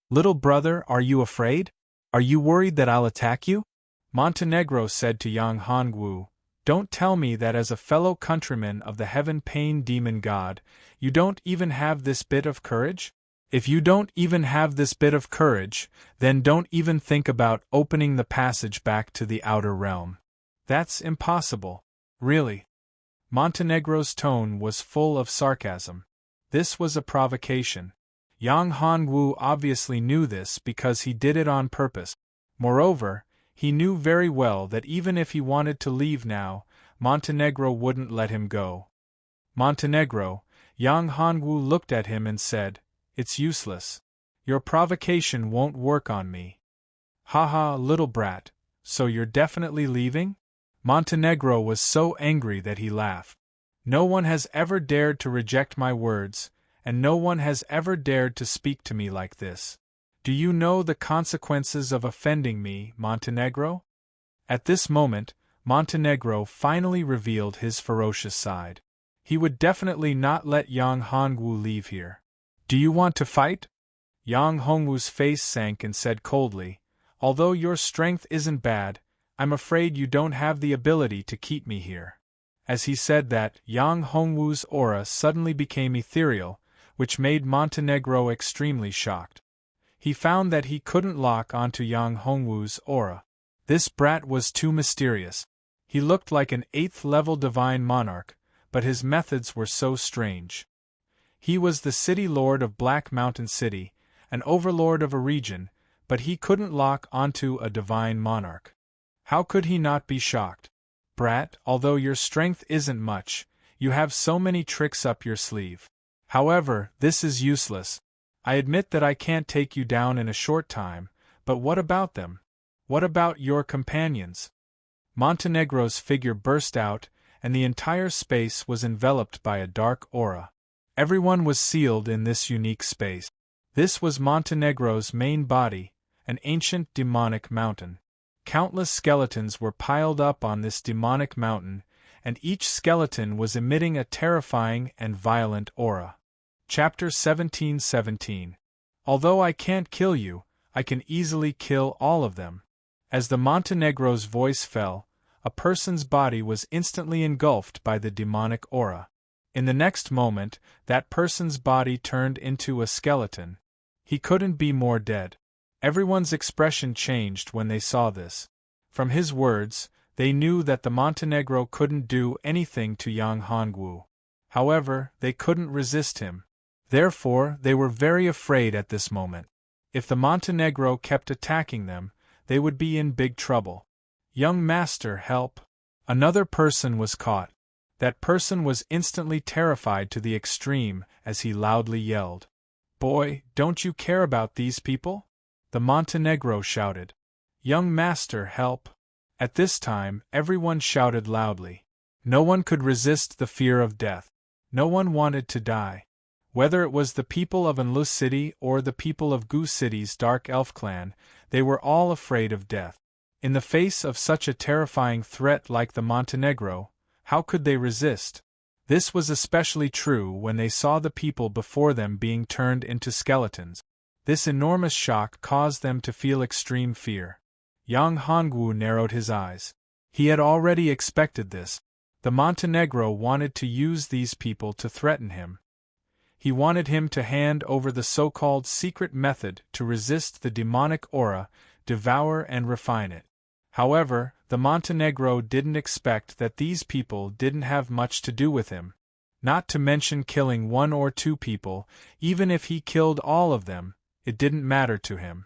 [SPEAKER 1] "Little brother, are you afraid? Are you worried that I'll attack you?" Montenegro said to Yang Hongwu, "Don't tell me that as a fellow countryman of the Heaven Pain Demon God, you don't even have this bit of courage? If you don't even have this bit of courage, then don't even think about opening the passage back to the outer realm. That's impossible. Really." Montenegro's tone was full of sarcasm. This was a provocation. Yang Hongwu obviously knew this because he did it on purpose. Moreover, he knew very well that even if he wanted to leave now, Montenegro wouldn't let him go. "Montenegro," Yang Hongwu looked at him and said, "It's useless. Your provocation won't work on me." "Haha, little brat, so you're definitely leaving?" Montenegro was so angry that he laughed. "No one has ever dared to reject my words, and no one has ever dared to speak to me like this. Do you know the consequences of offending me, Montenegro?" At this moment, Montenegro finally revealed his ferocious side. He would definitely not let Yang Hongwu leave here. "Do you want to fight?" Yang Hongwu's face sank and said coldly, "Although your strength isn't bad, I'm afraid you don't have the ability to keep me here." As he said that, Yang Hongwu's aura suddenly became ethereal, which made Montenegro extremely shocked. He found that he couldn't lock onto Yang Hongwu's aura. This brat was too mysterious. He looked like an 8th-level divine monarch, but his methods were so strange. He was the city lord of Black Mountain City, an overlord of a region, but he couldn't lock onto a divine monarch. How could he not be shocked? Brat, although your strength isn't much, you have so many tricks up your sleeve. However, this is useless. I admit that I can't take you down in a short time, but what about them? What about your companions? Montenegro's figure burst out, and the entire space was enveloped by a dark aura. Everyone was sealed in this unique space. This was Montenegro's main body, an ancient demonic mountain. Countless skeletons were piled up on this demonic mountain, and each skeleton was emitting a terrifying and violent aura. Chapter 17:17. Although I can't kill you, I can easily kill all of them. As the Montenegro's voice fell, a person's body was instantly engulfed by the demonic aura. In the next moment, that person's body turned into a skeleton. He couldn't be more dead. Everyone's expression changed when they saw this. From his words, they knew that the Montenegro couldn't do anything to Yang Hongwu. However, they couldn't resist him. Therefore, they were very afraid at this moment. If the Montenegro kept attacking them, they would be in big trouble. Young master, help! Another person was caught. That person was instantly terrified to the extreme as he loudly yelled. Boy, don't you care about these people? The Montenegro shouted. Young master, help! At this time, everyone shouted loudly. No one could resist the fear of death. No one wanted to die. Whether it was the people of Anlu City or the people of Gu City's Dark Elf clan, they were all afraid of death. In the face of such a terrifying threat like the Montenegro, how could they resist? This was especially true when they saw the people before them being turned into skeletons. This enormous shock caused them to feel extreme fear. Yang Hongwu narrowed his eyes. He had already expected this. The Montenegro wanted to use these people to threaten him. He wanted him to hand over the so-called secret method to resist the demonic aura, devour and refine it. However, the Montenegro didn't expect that these people didn't have much to do with him. Not to mention killing one or two people, even if he killed all of them, it didn't matter to him.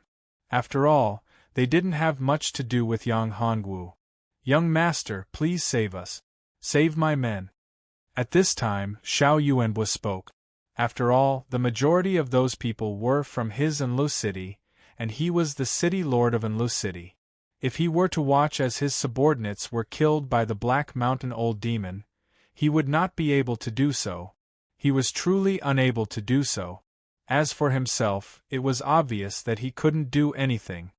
[SPEAKER 1] After all, they didn't have much to do with Yang Hongwu. Young master, please save us. Save my men. At this time, Xiao Yuanbo spoke. After all, the majority of those people were from his Anlu City, and he was the city lord of Anlu City. If he were to watch as his subordinates were killed by the Black Mountain Old Demon, he would not be able to do so. He was truly unable to do so. As for himself, it was obvious that he couldn't do anything.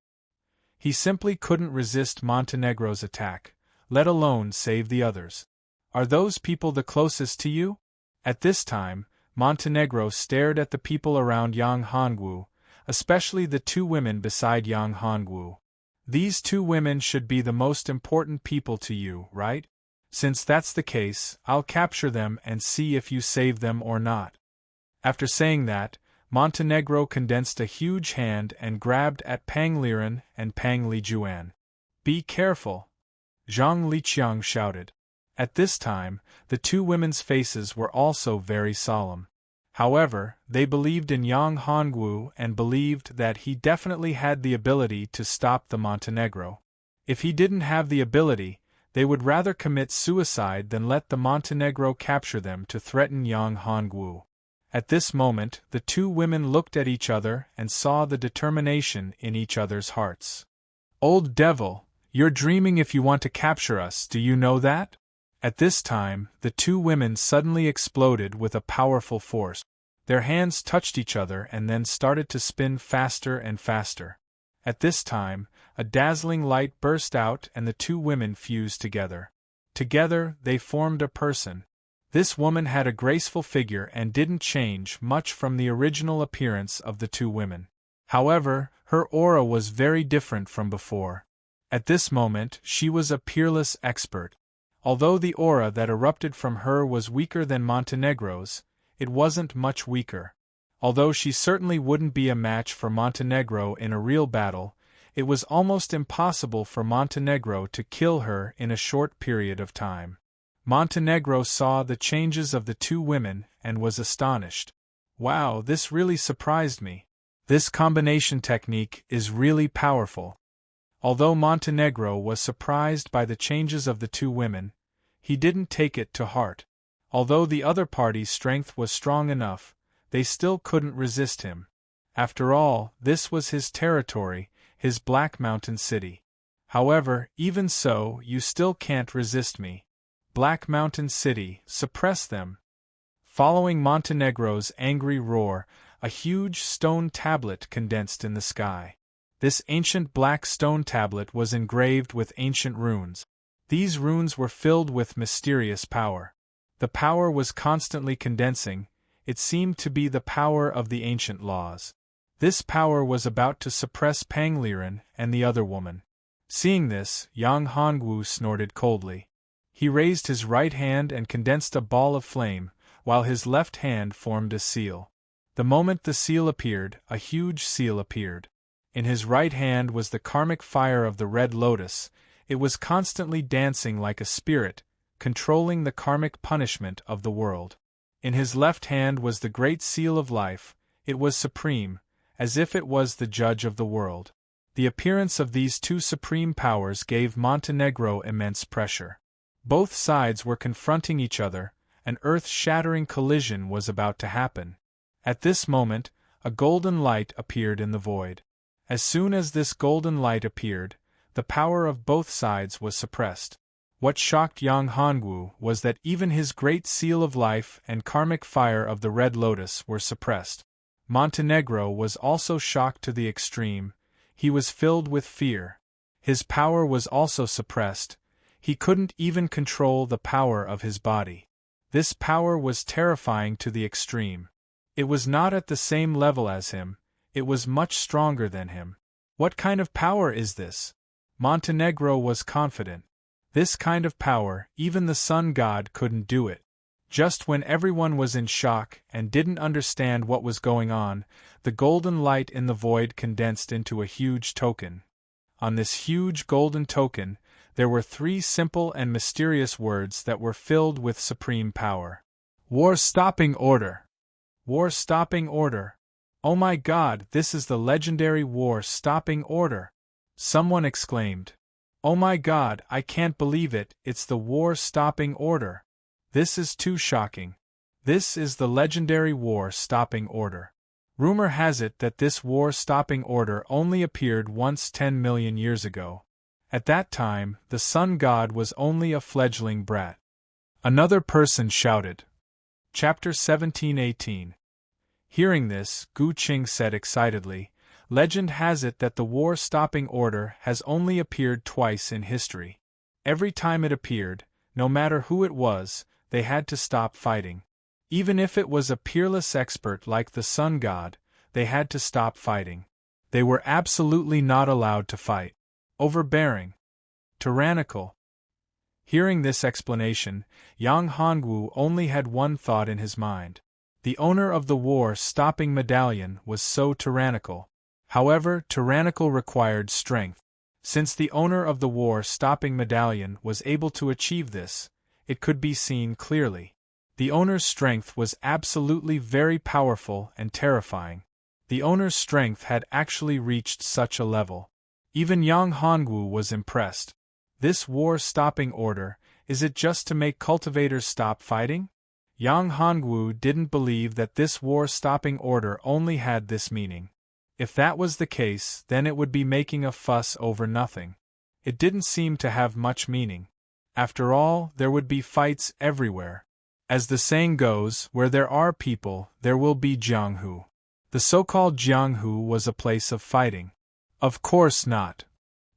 [SPEAKER 1] He simply couldn't resist Montenegro's attack, let alone save the others. Are those people the closest to you? At this time, Montenegro stared at the people around Yang Hongwu, especially the two women beside Yang Hongwu. These two women should be the most important people to you, right? Since that's the case, I'll capture them and see if you save them or not. After saying that, Montenegro condensed a huge hand and grabbed at Pang Liren and Pang Lijuan. Be careful! Zhang Liqiang shouted. At this time, the two women's faces were also very solemn. However, they believed in Yang Hongwu and believed that he definitely had the ability to stop the Montenegro. If he didn't have the ability, they would rather commit suicide than let the Montenegro capture them to threaten Yang Hongwu. At this moment, the two women looked at each other and saw the determination in each other's hearts. Old devil, you're dreaming if you want to capture us, do you know that? At this time, the two women suddenly exploded with a powerful force. Their hands touched each other and then started to spin faster and faster. At this time, a dazzling light burst out and the two women fused together. Together, they formed a person. This woman had a graceful figure and didn't change much from the original appearance of the two women. However, her aura was very different from before. At this moment, she was a peerless expert. Although the aura that erupted from her was weaker than Montenegro's, it wasn't much weaker. Although she certainly wouldn't be a match for Montenegro in a real battle, it was almost impossible for Montenegro to kill her in a short period of time. Montenegro saw the changes of the two women and was astonished. Wow, this really surprised me. This combination technique is really powerful. Although Montenegro was surprised by the changes of the two women, he didn't take it to heart. Although the other party's strength was strong enough, they still couldn't resist him. After all, this was his territory, his Black Mountain City. However, even so, you still can't resist me. Black Mountain City, suppress them. Following Montenegro's angry roar, a huge stone tablet condensed in the sky. This ancient black stone tablet was engraved with ancient runes. These runes were filled with mysterious power. The power was constantly condensing. It seemed to be the power of the ancient laws. This power was about to suppress Pangliren and the other woman. Seeing this, Yang Hongwu snorted coldly. He raised his right hand and condensed a ball of flame, while his left hand formed a seal. The moment the seal appeared, a huge seal appeared. In his right hand was the karmic fire of the red lotus. It was constantly dancing like a spirit, controlling the karmic punishment of the world. In his left hand was the great seal of life. It was supreme, as if it was the judge of the world. The appearance of these two supreme powers gave Montenegro immense pressure. Both sides were confronting each other. An earth-shattering collision was about to happen. At this moment, a golden light appeared in the void. As soon as this golden light appeared, the power of both sides was suppressed. What shocked Yang Hongwu was that even his great seal of life and karmic fire of the red lotus were suppressed. Montenegro was also shocked to the extreme. He was filled with fear. His power was also suppressed. He couldn't even control the power of his body. This power was terrifying to the extreme. It was not at the same level as him. It was much stronger than him. What kind of power is this? Montenegro was confident. This kind of power, even the sun god couldn't do it. Just when everyone was in shock and didn't understand what was going on, the golden light in the void condensed into a huge token. On this huge golden token, there were 3 simple and mysterious words that were filled with supreme power. War-stopping order. War-stopping order. Oh my God, this is the legendary war-stopping order! Someone exclaimed. Oh my God, I can't believe it, it's the war-stopping order. This is too shocking. This is the legendary war-stopping order. Rumor has it that this war-stopping order only appeared once 10 million years ago. At that time, the sun god was only a fledgling brat. Another person shouted. Chapter 17:18. Hearing this, Gu Qing said excitedly, Legend has it that the war-stopping order has only appeared twice in history. Every time it appeared, no matter who it was, they had to stop fighting. Even if it was a peerless expert like the sun god, they had to stop fighting. They were absolutely not allowed to fight. Overbearing. Tyrannical. Hearing this explanation, Yang Hongwu only had one thought in his mind. The owner of the war-stopping medallion was so tyrannical. However, tyrannical required strength. Since the owner of the war-stopping medallion was able to achieve this, it could be seen clearly. The owner's strength was absolutely very powerful and terrifying. The owner's strength had actually reached such a level. Even Yang Hongwu was impressed. This war-stopping order, is it just to make cultivators stop fighting? Yang Hongwu didn't believe that this war-stopping order only had this meaning. If that was the case, then it would be making a fuss over nothing. It didn't seem to have much meaning. After all, there would be fights everywhere. As the saying goes, where there are people, there will be Jianghu. The so-called Jianghu was a place of fighting. Of course not.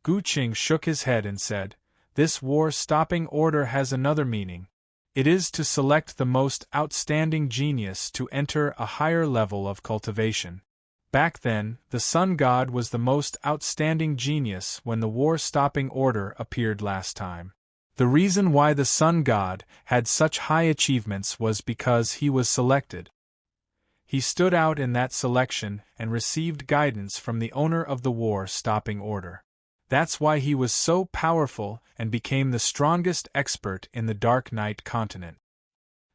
[SPEAKER 1] Gu Qing shook his head and said, This war-stopping order has another meaning. It is to select the most outstanding genius to enter a higher level of cultivation. Back then, the sun god was the most outstanding genius when the war-stopping order appeared last time. The reason why the sun god had such high achievements was because he was selected. He stood out in that selection and received guidance from the owner of the war-stopping order. That's why he was so powerful and became the strongest expert in the Dark Knight continent.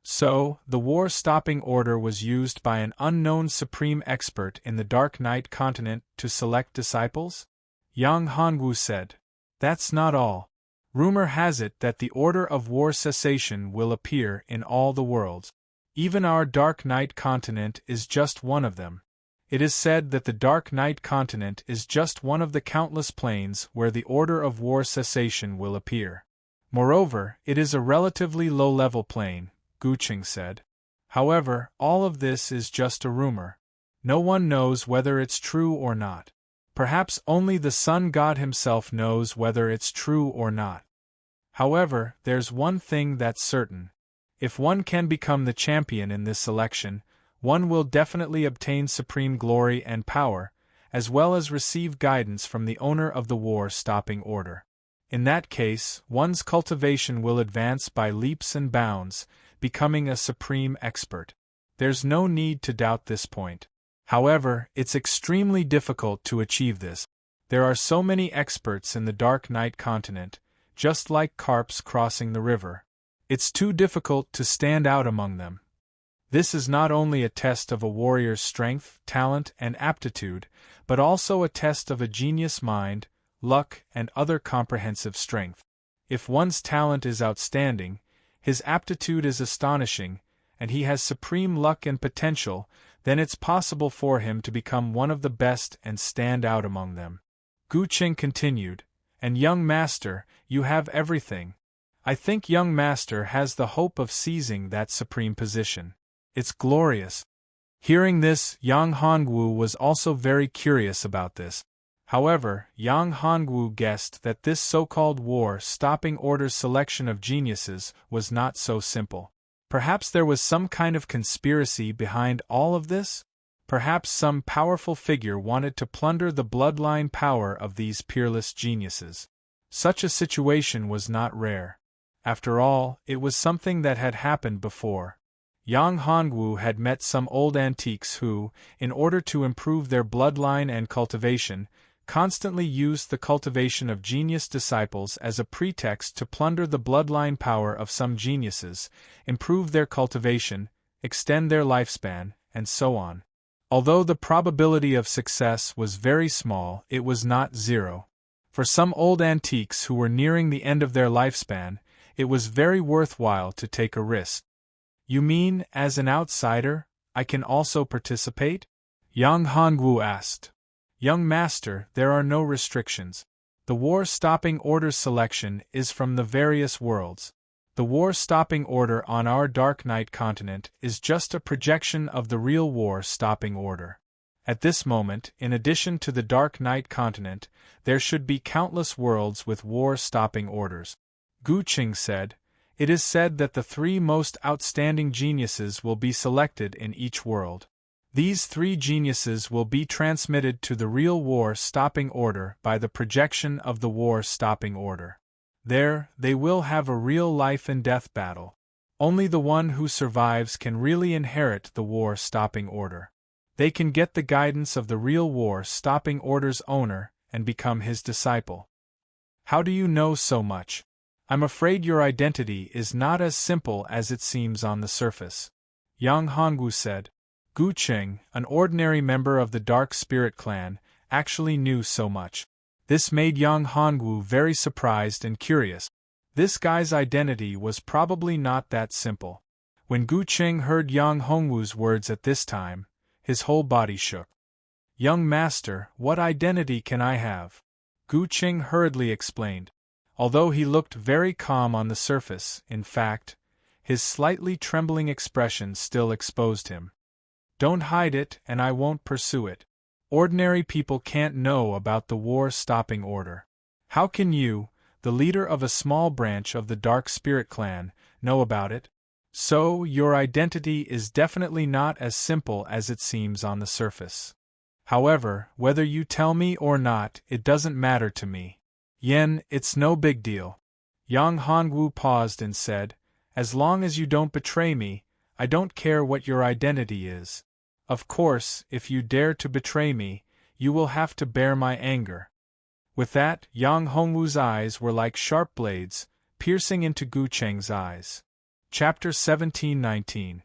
[SPEAKER 1] So, the war-stopping order was used by an unknown supreme expert in the Dark Knight continent to select disciples? Yang Hongwu said. That's not all. Rumor has it that the order of war cessation will appear in all the worlds. Even our Dark Knight continent is just one of them. It is said that the Dark Knight continent is just one of the countless planes where the order of war cessation will appear. Moreover, it is a relatively low-level plane, Guqing said. However, all of this is just a rumor. No one knows whether it's true or not. Perhaps only the Sun God himself knows whether it's true or not. However, there's one thing that's certain. If one can become the champion in this selection, one will definitely obtain supreme glory and power, as well as receive guidance from the owner of the war-stopping order. In that case, one's cultivation will advance by leaps and bounds, becoming a supreme expert. There's no need to doubt this point. However, it's extremely difficult to achieve this. There are so many experts in the Dark Knight continent, just like carps crossing the river. It's too difficult to stand out among them. This is not only a test of a warrior's strength, talent, and aptitude, but also a test of a genius mind, luck, and other comprehensive strength. If one's talent is outstanding, his aptitude is astonishing, and he has supreme luck and potential, then it's possible for him to become one of the best and stand out among them. Guqing continued, and young master, you have everything. I think young master has the hope of seizing that supreme position. It's glorious. Hearing this, Yang Hongwu was also very curious about this. However, Yang Hongwu guessed that this so-called war-stopping order's selection of geniuses was not so simple. Perhaps there was some kind of conspiracy behind all of this? Perhaps some powerful figure wanted to plunder the bloodline power of these peerless geniuses. Such a situation was not rare. After all, it was something that had happened before. Yang Hongwu had met some old antiques who, in order to improve their bloodline and cultivation, constantly used the cultivation of genius disciples as a pretext to plunder the bloodline power of some geniuses, improve their cultivation, extend their lifespan, and so on. Although the probability of success was very small, it was not zero. For some old antiques who were nearing the end of their lifespan, it was very worthwhile to take a risk. You mean, as an outsider, I can also participate? Yang Hongwu asked. Young master, there are no restrictions. The war-stopping order's selection is from the various worlds. The war-stopping order on our Dark Knight continent is just a projection of the real war-stopping order. At this moment, in addition to the Dark Knight continent, there should be countless worlds with war-stopping orders. Guqing said, it is said that the 3 most outstanding geniuses will be selected in each world. These 3 geniuses will be transmitted to the real war-stopping order by the projection of the war-stopping order. There, they will have a real life-and-death battle. Only the one who survives can really inherit the war-stopping order. They can get the guidance of the real war-stopping order's owner and become his disciple. How do you know so much? I'm afraid your identity is not as simple as it seems on the surface. Yang Hongwu said. Guqing, an ordinary member of the Dark Spirit clan, actually knew so much. This made Yang Hongwu very surprised and curious. This guy's identity was probably not that simple. When Guqing heard Yang Hongwu's words at this time, his whole body shook. Young master, what identity can I have? Guqing hurriedly explained. Although he looked very calm on the surface, in fact, his slightly trembling expression still exposed him. Don't hide it, and I won't pursue it. Ordinary people can't know about the war-stopping order. How can you, the leader of a small branch of the Dark Spirit clan, know about it? So, your identity is definitely not as simple as it seems on the surface. However, whether you tell me or not, it doesn't matter to me. Yen, it's no big deal. Yang Hongwu paused and said, as long as you don't betray me, I don't care what your identity is. Of course, if you dare to betray me, you will have to bear my anger. With that, Yang Hongwu's eyes were like sharp blades, piercing into Gu Cheng's eyes. Chapter 17-19.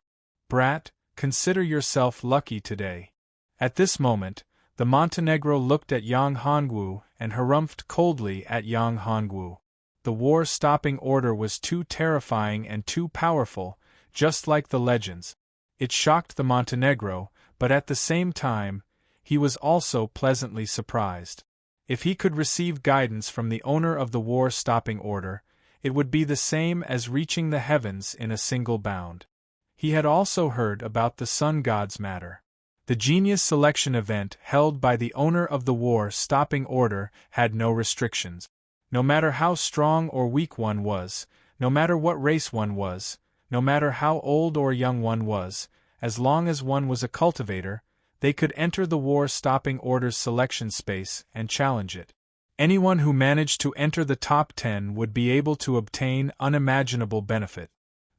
[SPEAKER 1] Brat, consider yourself lucky today. At this moment, the Montenegro looked at Yang Hongwu and harumphed coldly at Yang Hongwu. The war-stopping order was too terrifying and too powerful, just like the legends. It shocked the Montenegro, but at the same time, he was also pleasantly surprised. If he could receive guidance from the owner of the war-stopping order, it would be the same as reaching the heavens in a single bound. He had also heard about the sun god's matter. The genius selection event held by the owner of the war-stopping order had no restrictions. No matter how strong or weak one was, no matter what race one was, no matter how old or young one was, as long as one was a cultivator, they could enter the war-stopping order's selection space and challenge it. Anyone who managed to enter the top 10 would be able to obtain unimaginable benefit.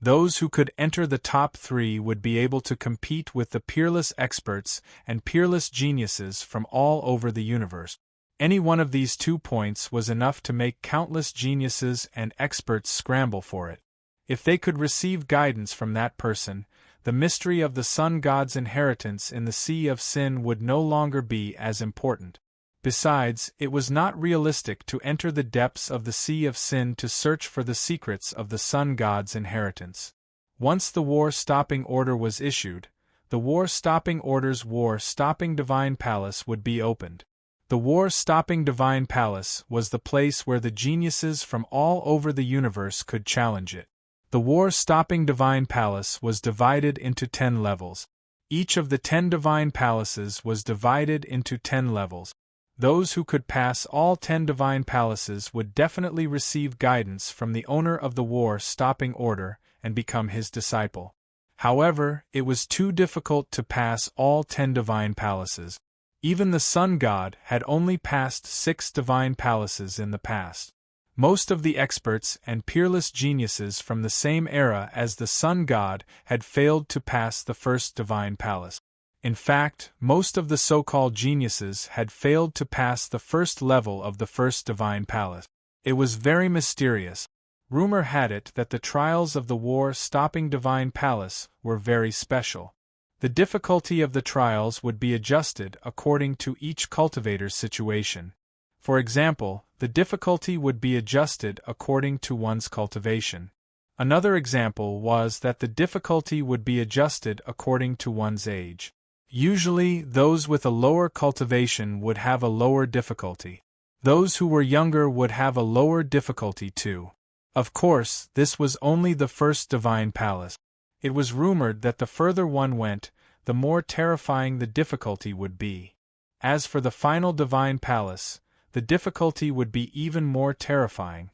[SPEAKER 1] Those who could enter the top 3 would be able to compete with the peerless experts and peerless geniuses from all over the universe. Any one of these 2 points was enough to make countless geniuses and experts scramble for it. If they could receive guidance from that person, the mystery of the sun god's inheritance in the Sea of Sin would no longer be as important. Besides, it was not realistic to enter the depths of the Sea of Sin to search for the secrets of the sun god's inheritance. Once the war-stopping order was issued, the war-stopping order's war-stopping divine palace would be opened. The war-stopping divine palace was the place where the geniuses from all over the universe could challenge it. The war-stopping divine palace was divided into 10 levels. Each of the 10 divine palaces was divided into 10 levels. Those who could pass all 10 divine palaces would definitely receive guidance from the owner of the war-stopping order and become his disciple. However, it was too difficult to pass all 10 divine palaces. Even the sun god had only passed 6 divine palaces in the past. Most of the experts and peerless geniuses from the same era as the sun god had failed to pass the first divine palace. In fact, most of the so-called geniuses had failed to pass the first level of the first divine palace. It was very mysterious. Rumor had it that the trials of the war-stopping divine palace were very special. The difficulty of the trials would be adjusted according to each cultivator's situation. For example, the difficulty would be adjusted according to one's cultivation. Another example was that the difficulty would be adjusted according to one's age. Usually, those with a lower cultivation would have a lower difficulty. Those who were younger would have a lower difficulty too. Of course, this was only the first divine palace. It was rumored that the further one went, the more terrifying the difficulty would be. As for the final divine palace, the difficulty would be even more terrifying.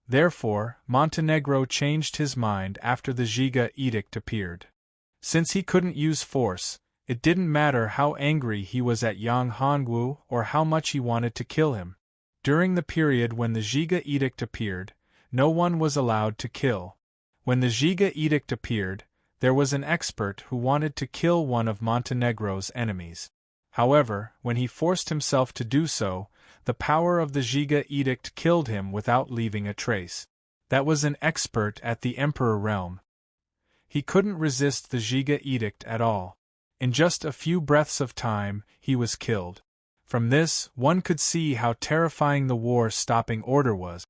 [SPEAKER 1] Therefore, Montenegro changed his mind after the Giga edict appeared. Since he couldn't use force, it didn't matter how angry he was at Yang Hongwu or how much he wanted to kill him. During the period when the Giga edict appeared, no one was allowed to kill. When the Giga edict appeared, there was an expert who wanted to kill one of Montenegro's enemies. However, when he forced himself to do so, the power of the Giga edict killed him without leaving a trace. That was an expert at the Emperor realm. He couldn't resist the Giga edict at all. In just a few breaths of time, he was killed. From this, one could see how terrifying the war-stopping order was.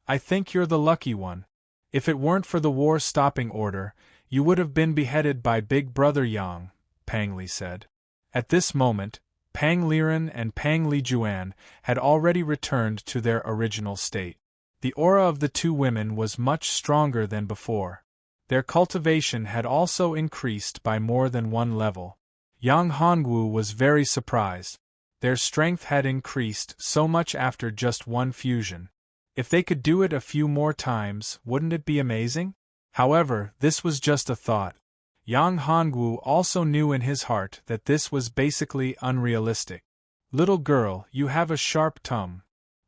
[SPEAKER 1] I think you're the lucky one. If it weren't for the war-stopping order, you would have been beheaded by Big Brother Yang, Pang Li said. At this moment, Pang Liren and Pang Li Juan had already returned to their original state. The aura of the 2 women was much stronger than before. Their cultivation had also increased by more than 1 level. Yang Hongwu was very surprised. Their strength had increased so much after just 1 fusion. If they could do it a few more times, wouldn't it be amazing? However, this was just a thought. Yang Hongwu also knew in his heart that this was basically unrealistic. Little girl, you have a sharp tongue.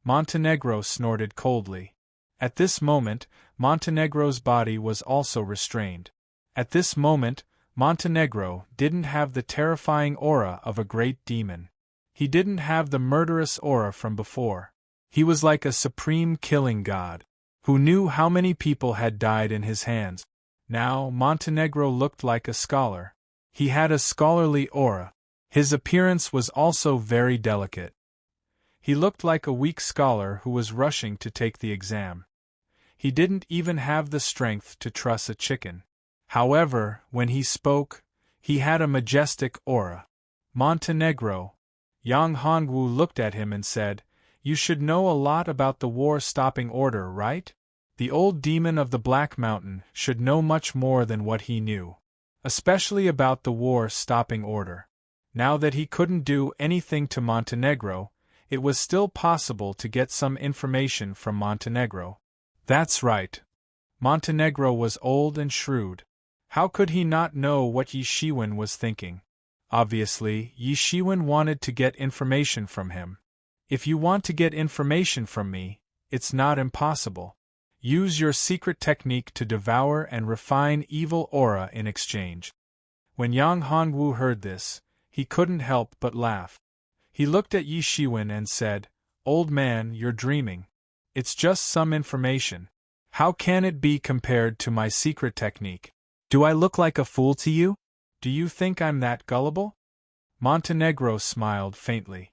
[SPEAKER 1] Montenegro snorted coldly. At this moment, Montenegro's body was also restrained. At this moment, Montenegro didn't have the terrifying aura of a great demon. He didn't have the murderous aura from before. He was like a supreme killing god, who knew how many people had died in his hands. Now, Montenegro looked like a scholar. He had a scholarly aura. His appearance was also very delicate. He looked like a weak scholar who was rushing to take the exam. He didn't even have the strength to truss a chicken. However, when he spoke, he had a majestic aura. Montenegro. Yang Hongwu looked at him and said, "You should know a lot about the war-stopping order, right? The old demon of the Black Mountain should know much more than what he knew. Especially about the war-stopping order." Now that he couldn't do anything to Montenegro, it was still possible to get some information from Montenegro. That's right. Montenegro was old and shrewd. How could he not know what Yi Shiwen was thinking? Obviously, Yi Shiwen wanted to get information from him. If you want to get information from me, it's not impossible. Use your secret technique to devour and refine evil aura in exchange. When Yang Hongwu heard this, he couldn't help but laugh. He looked at Yi Shiwen and said, "Old man, you're dreaming. It's just some information. How can it be compared to my secret technique? Do I look like a fool to you? Do you think I'm that gullible?" Montenegro smiled faintly.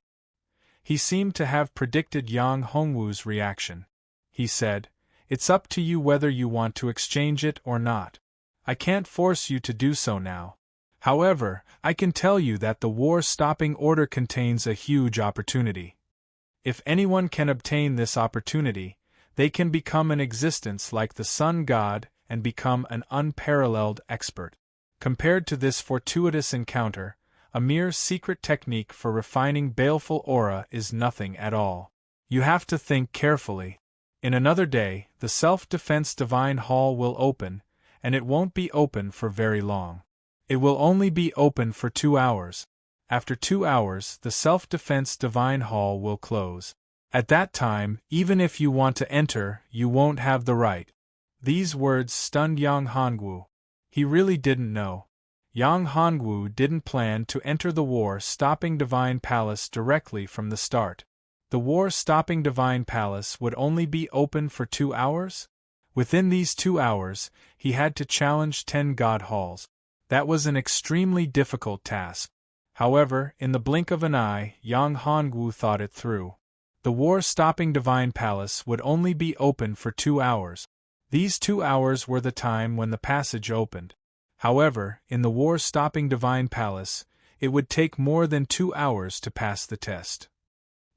[SPEAKER 1] He seemed to have predicted Yang Hongwu's reaction. He said, "It's up to you whether you want to exchange it or not. I can't force you to do so now. However, I can tell you that the war-stopping order contains a huge opportunity. If anyone can obtain this opportunity, they can become an existence like the sun god and become an unparalleled expert. Compared to this fortuitous encounter, a mere secret technique for refining baleful aura is nothing at all. You have to think carefully. In another day, the self-defense divine hall will open, and it won't be open for very long. It will only be open for 2 hours. After 2 hours, the self-defense divine hall will close. At that time, even if you want to enter, you won't have the right." These words stunned Yang Hongwu. He really didn't know. Yang Hongwu didn't plan to enter the war-stopping divine palace directly from the start. The war-stopping divine palace would only be open for 2 hours? Within these 2 hours, he had to challenge 10 god halls. That was an extremely difficult task. However, in the blink of an eye, Yang Hongwu thought it through. The war-stopping divine palace would only be open for 2 hours. These 2 hours were the time when the passage opened. However, in the war-stopping divine palace, it would take more than 2 hours to pass the test.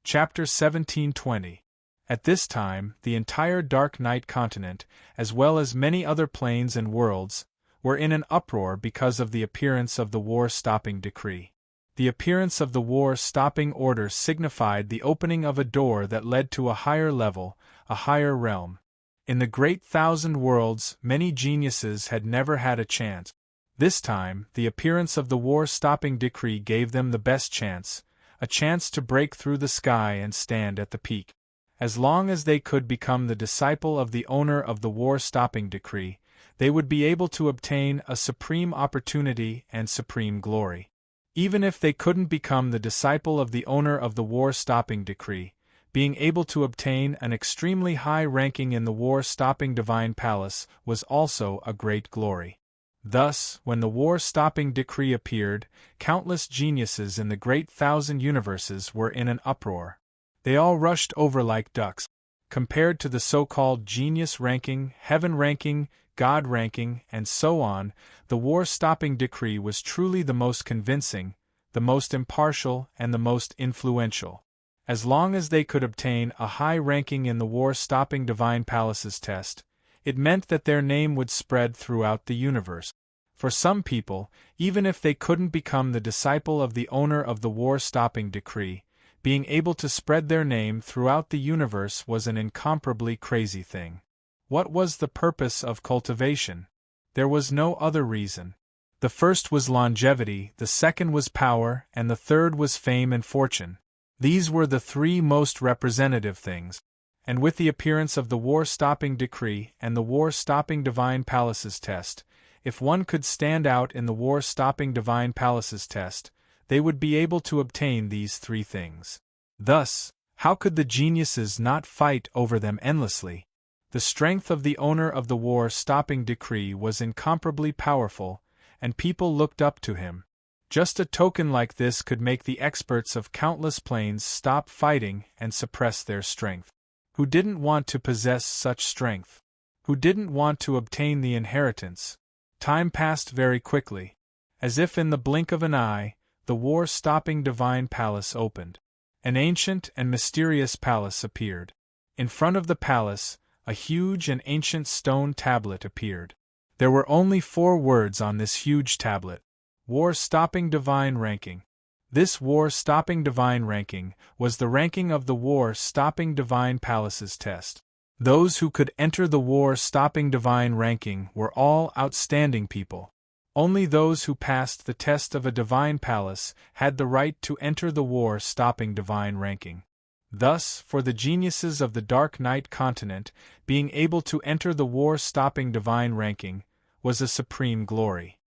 [SPEAKER 1] Chapter 1720. At this time, the entire Dark Night continent, as well as many other planes and worlds, were in an uproar because of the appearance of the war-stopping decree. The appearance of the war-stopping order signified the opening of a door that led to a higher level, a higher realm. In the great thousand worlds, many geniuses had never had a chance. This time, the appearance of the war-stopping decree gave them the best chance, a chance to break through the sky and stand at the peak. As long as they could become the disciple of the owner of the war-stopping decree, they would be able to obtain a supreme opportunity and supreme glory. Even if they couldn't become the disciple of the owner of the war-stopping decree, being able to obtain an extremely high ranking in the war-stopping divine palace was also a great glory. Thus, when the war-stopping decree appeared, countless geniuses in the great thousand universes were in an uproar. They all rushed over like ducks. Compared to the so-called genius ranking, heaven ranking, God ranking, and so on, the war-stopping decree was truly the most convincing, the most impartial, and the most influential. As long as they could obtain a high ranking in the war-stopping divine palace's test, it meant that their name would spread throughout the universe. For some people, even if they couldn't become the disciple of the owner of the war-stopping decree, being able to spread their name throughout the universe was an incomparably crazy thing. What was the purpose of cultivation? There was no other reason. The first was longevity, the second was power, and the third was fame and fortune. These were the 3 most representative things. And with the appearance of the war-stopping decree and the war-stopping divine palace's test, if one could stand out in the war-stopping divine palace's test, they would be able to obtain these 3 things. Thus, How could the geniuses not fight over them endlessly? The strength of the owner of the war-stopping decree was incomparably powerful, and people looked up to him. Just a token like this could make the experts of countless planes stop fighting and suppress their strength. Who didn't want to possess such strength? Who didn't want to obtain the inheritance? Time passed very quickly. As if in the blink of an eye, the war-stopping divine palace opened. An ancient and mysterious palace appeared. In front of the palace, a huge and ancient stone tablet appeared. There were only 4 words on this huge tablet: War-stopping divine ranking. This war-stopping divine ranking was the ranking of the war-stopping divine palace's test. Those who could enter the war-stopping divine ranking were all outstanding people. Only those who passed the test of a divine palace had the right to enter the war-stopping divine ranking. Thus, for the geniuses of the Dark Knight continent, being able to enter the war-stopping divine ranking was a supreme glory.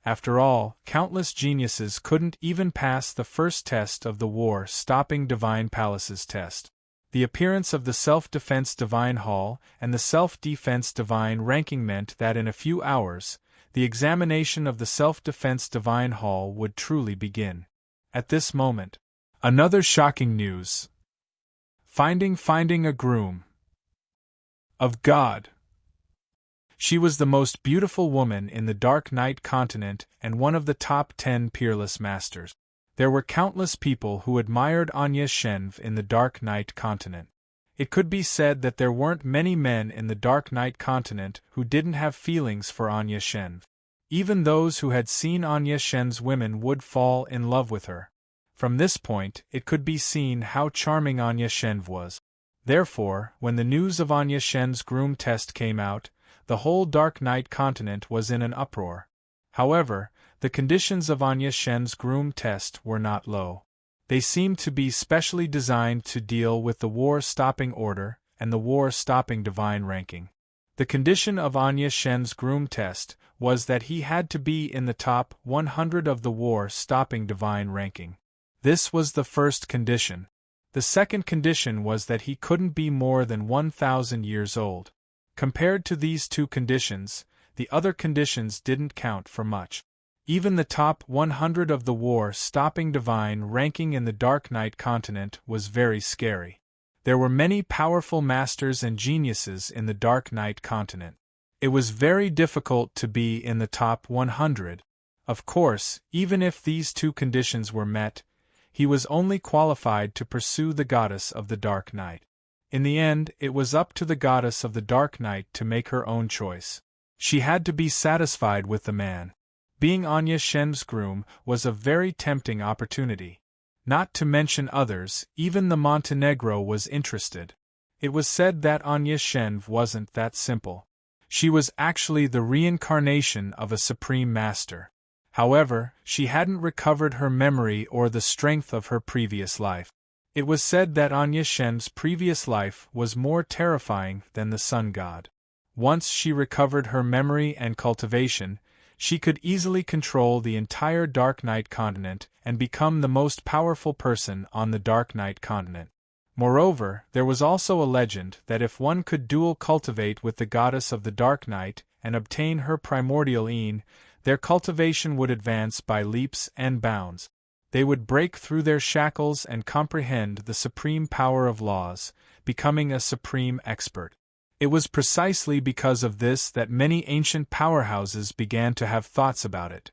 [SPEAKER 1] After all, countless geniuses couldn't even pass the first test of the war-stopping divine palace's test. The appearance of the self-defense divine hall and the self-defense divine ranking meant that in a few hours, the examination of the self-defense divine hall would truly begin. At this moment, another shocking news. Finding a groom. Of God. She was the most beautiful woman in the Dark Knight continent and one of the top 10 peerless masters. There were countless people who admired Anya Shenv in the Dark Knight continent. It could be said that there weren't many men in the Dark Knight continent who didn't have feelings for Anya Shenv. Even those who had seen Anya Shenv's women would fall in love with her. From this point, it could be seen how charming Anya Shenv was. Therefore, when the news of Anya Shenv's groom test came out, the whole Dark Knight continent was in an uproar. However, the conditions of Anya Shenv's groom test were not low. They seemed to be specially designed to deal with the war-stopping order and the war-stopping divine ranking. The condition of Anya Shenv's groom test was that he had to be in the top 100 of the war-stopping divine ranking. This was the first condition. The second condition was that he couldn't be more than 1,000 years old. Compared to these 2 conditions, the other conditions didn't count for much. Even the top 100 of the war-stopping divine ranking in the Dark Knight continent was very scary. There were many powerful masters and geniuses in the Dark Knight continent. It was very difficult to be in the top 100. Of course, even if these 2 conditions were met, he was only qualified to pursue the goddess of the Dark Knight. In the end, it was up to the goddess of the Dark Knight to make her own choice. She had to be satisfied with the man. Being Anya Shenv's groom was a very tempting opportunity. Not to mention others, even the Montenegro was interested. It was said that Anya Shenv wasn't that simple. She was actually the reincarnation of a supreme master. However, she hadn't recovered her memory or the strength of her previous life. It was said that Anya Shenv's previous life was more terrifying than the sun god. Once she recovered her memory and cultivation, she could easily control the entire Dark Knight continent and become the most powerful person on the Dark Knight continent. Moreover, there was also a legend that if one could dual cultivate with the goddess of the Dark Knight and obtain her primordial een, their cultivation would advance by leaps and bounds. They would break through their shackles and comprehend the supreme power of laws, becoming a supreme expert. It was precisely because of this that many ancient powerhouses began to have thoughts about it.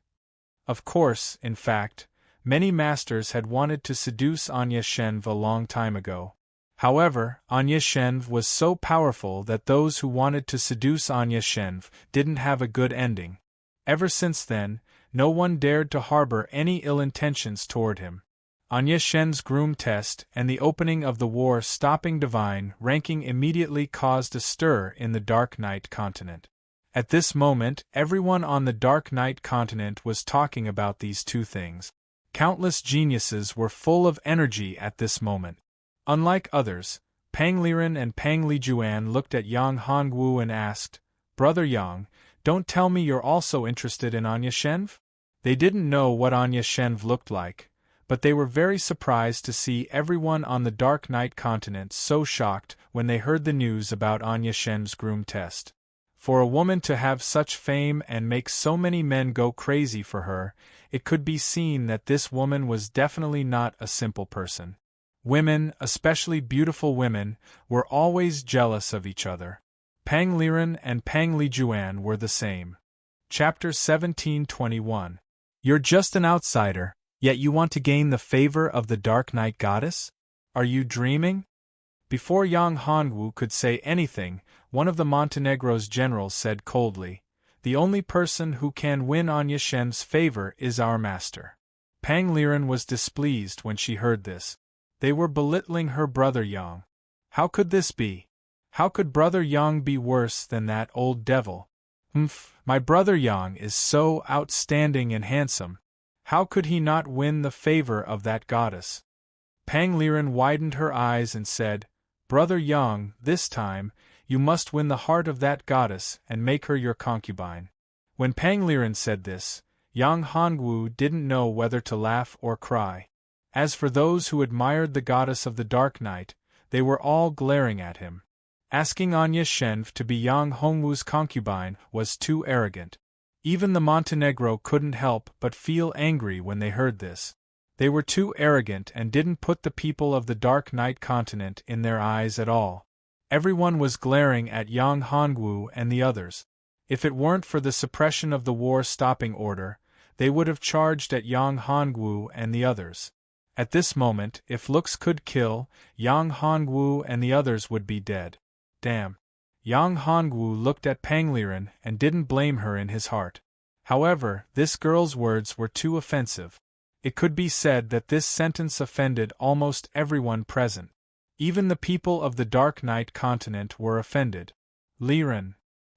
[SPEAKER 1] Of course, in fact, many masters had wanted to seduce Anya Shenv a long time ago. However, Anya Shenv was so powerful that those who wanted to seduce Anya Shenv didn't have a good ending. Ever since then, no one dared to harbor any ill intentions toward him. Anya Shenv's groom test and the opening of the war-stopping divine ranking immediately caused a stir in the Dark Knight continent. At this moment, everyone on the Dark Knight continent was talking about these 2 things. Countless geniuses were full of energy at this moment. Unlike others, Pang Liren and Pang Lijuan looked at Yang Hongwu and asked, "Brother Yang, don't tell me you're also interested in Anya Shenv?" They didn't know what Anya Shenv looked like, but they were very surprised to see everyone on the Dark Knight continent so shocked when they heard the news about Anya Shen's groom test. For a woman to have such fame and make so many men go crazy for her, it could be seen that this woman was definitely not a simple person. Women, especially beautiful women, were always jealous of each other. Pang Liren and Pang Lijuan were the same. Chapter 1721. You're just an outsider, yet you want to gain the favor of the Dark Knight goddess? Are you dreaming? Before Yang Hongwu could say anything, one of the Montenegro's generals said coldly, "The only person who can win Anya Shen's favor is our master." Pang Liren was displeased when she heard this. They were belittling her brother Yang. How could this be? How could brother Yang be worse than that old devil? My brother Yang is so outstanding and handsome. How could he not win the favor of that goddess? Pang Liren widened her eyes and said, "Brother Yang, this time, you must win the heart of that goddess and make her your concubine." When Pang Liren said this, Yang Hongwu didn't know whether to laugh or cry. As for those who admired the goddess of the Dark Knight, they were all glaring at him. Asking Anya Shen to be Yang Hongwu's concubine was too arrogant. Even the Montenegro couldn't help but feel angry when they heard this. They were too arrogant and didn't put the people of the Dark Knight continent in their eyes at all. Everyone was glaring at Yang Hongwu and the others. If it weren't for the suppression of the war stopping order, they would have charged at Yang Hongwu and the others. At this moment, if looks could kill, Yang Hongwu and the others would be dead. Damn. Yang Hongwu looked at Pang Liren and didn't blame her in his heart. However, this girl's words were too offensive. It could be said that this sentence offended almost everyone present. Even the people of the Dark Knight continent were offended. Liren.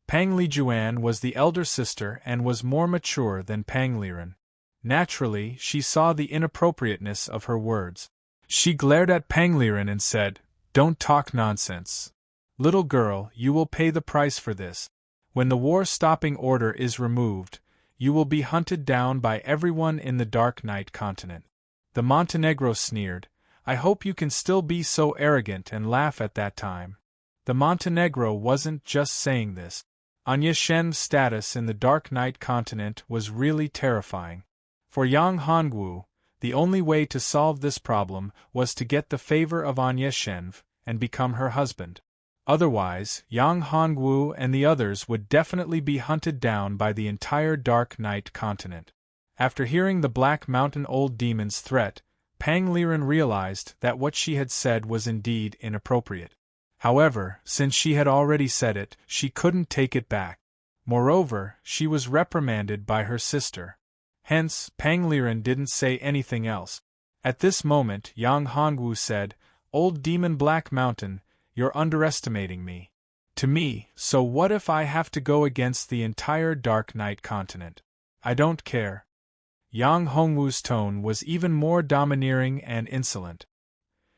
[SPEAKER 1] Pang Lijuan was the elder sister and was more mature than Pang Liren. Naturally, she saw the inappropriateness of her words. She glared at Pang Liren and said, "Don't talk nonsense. Little girl, you will pay the price for this. When the war-stopping order is removed, you will be hunted down by everyone in the Dark Knight continent." The Montenegro sneered, "I hope you can still be so arrogant and laugh at that time." The Montenegro wasn't just saying this. Anya Shen's status in the Dark Knight continent was really terrifying. For Yang Hongwu, the only way to solve this problem was to get the favor of Anya Shen and become her husband. Otherwise, Yang Hongwu and the others would definitely be hunted down by the entire Dark Knight continent. After hearing the Black Mountain Old Demon's threat, Pang Liren realized that what she had said was indeed inappropriate. However, since she had already said it, she couldn't take it back. Moreover, she was reprimanded by her sister. Hence, Pang Liren didn't say anything else. At this moment, Yang Hongwu said, "Old Demon Black Mountain, you're underestimating me. To me, so what if I have to go against the entire Dark Knight continent? I don't care." Yang Hongwu's tone was even more domineering and insolent.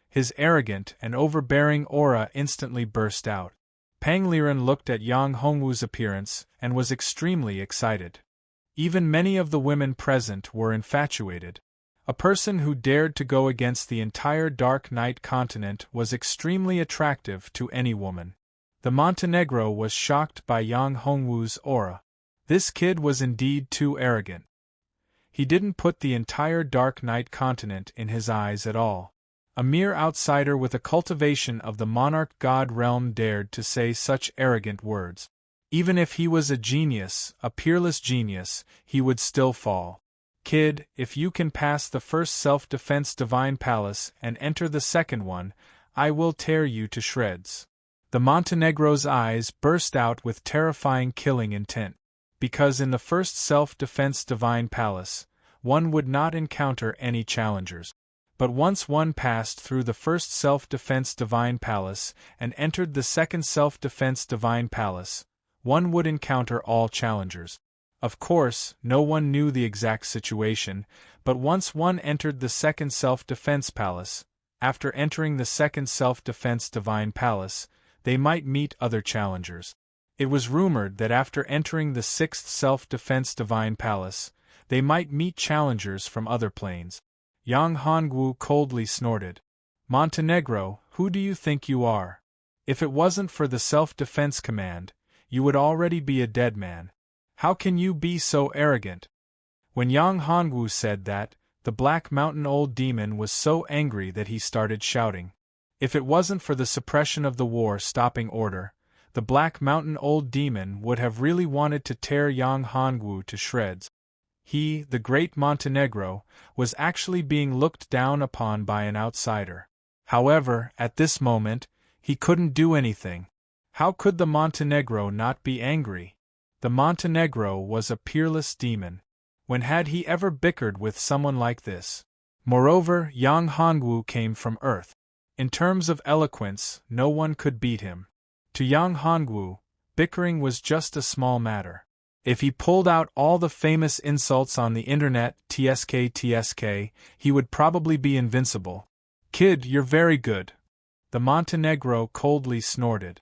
[SPEAKER 1] His arrogant and overbearing aura instantly burst out. Pang Liren looked at Yang Hongwu's appearance and was extremely excited. Even many of the women present were infatuated. A person who dared to go against the entire Dark Knight continent was extremely attractive to any woman. The Montenegro was shocked by Yang Hongwu's aura. This kid was indeed too arrogant. He didn't put the entire Dark Knight continent in his eyes at all. A mere outsider with a cultivation of the monarch god realm dared to say such arrogant words. Even if he was a genius, a peerless genius, he would still fall. "Kid, if you can pass the first self-defense divine palace and enter the second one, I will tear you to shreds." The Montenegro's eyes burst out with terrifying killing intent. Because in the first self-defense divine palace, one would not encounter any challengers. But once one passed through the first self-defense divine palace and entered the second self-defense divine palace, one would encounter all challengers. Of course, no one knew the exact situation, but once one entered the second self-defense palace, after entering the second self-defense divine palace, they might meet other challengers. It was rumored that after entering the sixth self-defense divine palace, they might meet challengers from other planes. Yang Hongwu coldly snorted. Montenegro, who do you think you are? If it wasn't for the self-defense command, you would already be a dead man. How can you be so arrogant? When Yang Hongwu said that, the Black Mountain Old Demon was so angry that he started shouting. If it wasn't for the suppression of the war stopping order, the Black Mountain Old Demon would have really wanted to tear Yang Hongwu to shreds. He, the great Montenegro, was actually being looked down upon by an outsider. However, at this moment, he couldn't do anything. How could the Montenegro not be angry? The Montenegro was a peerless demon. When had he ever bickered with someone like this? Moreover, Yang Hongwu came from Earth. In terms of eloquence, no one could beat him. To Yang Hongwu, bickering was just a small matter. If he pulled out all the famous insults on the internet, TSK, he would probably be invincible. Kid, you're very good. The Montenegro coldly snorted.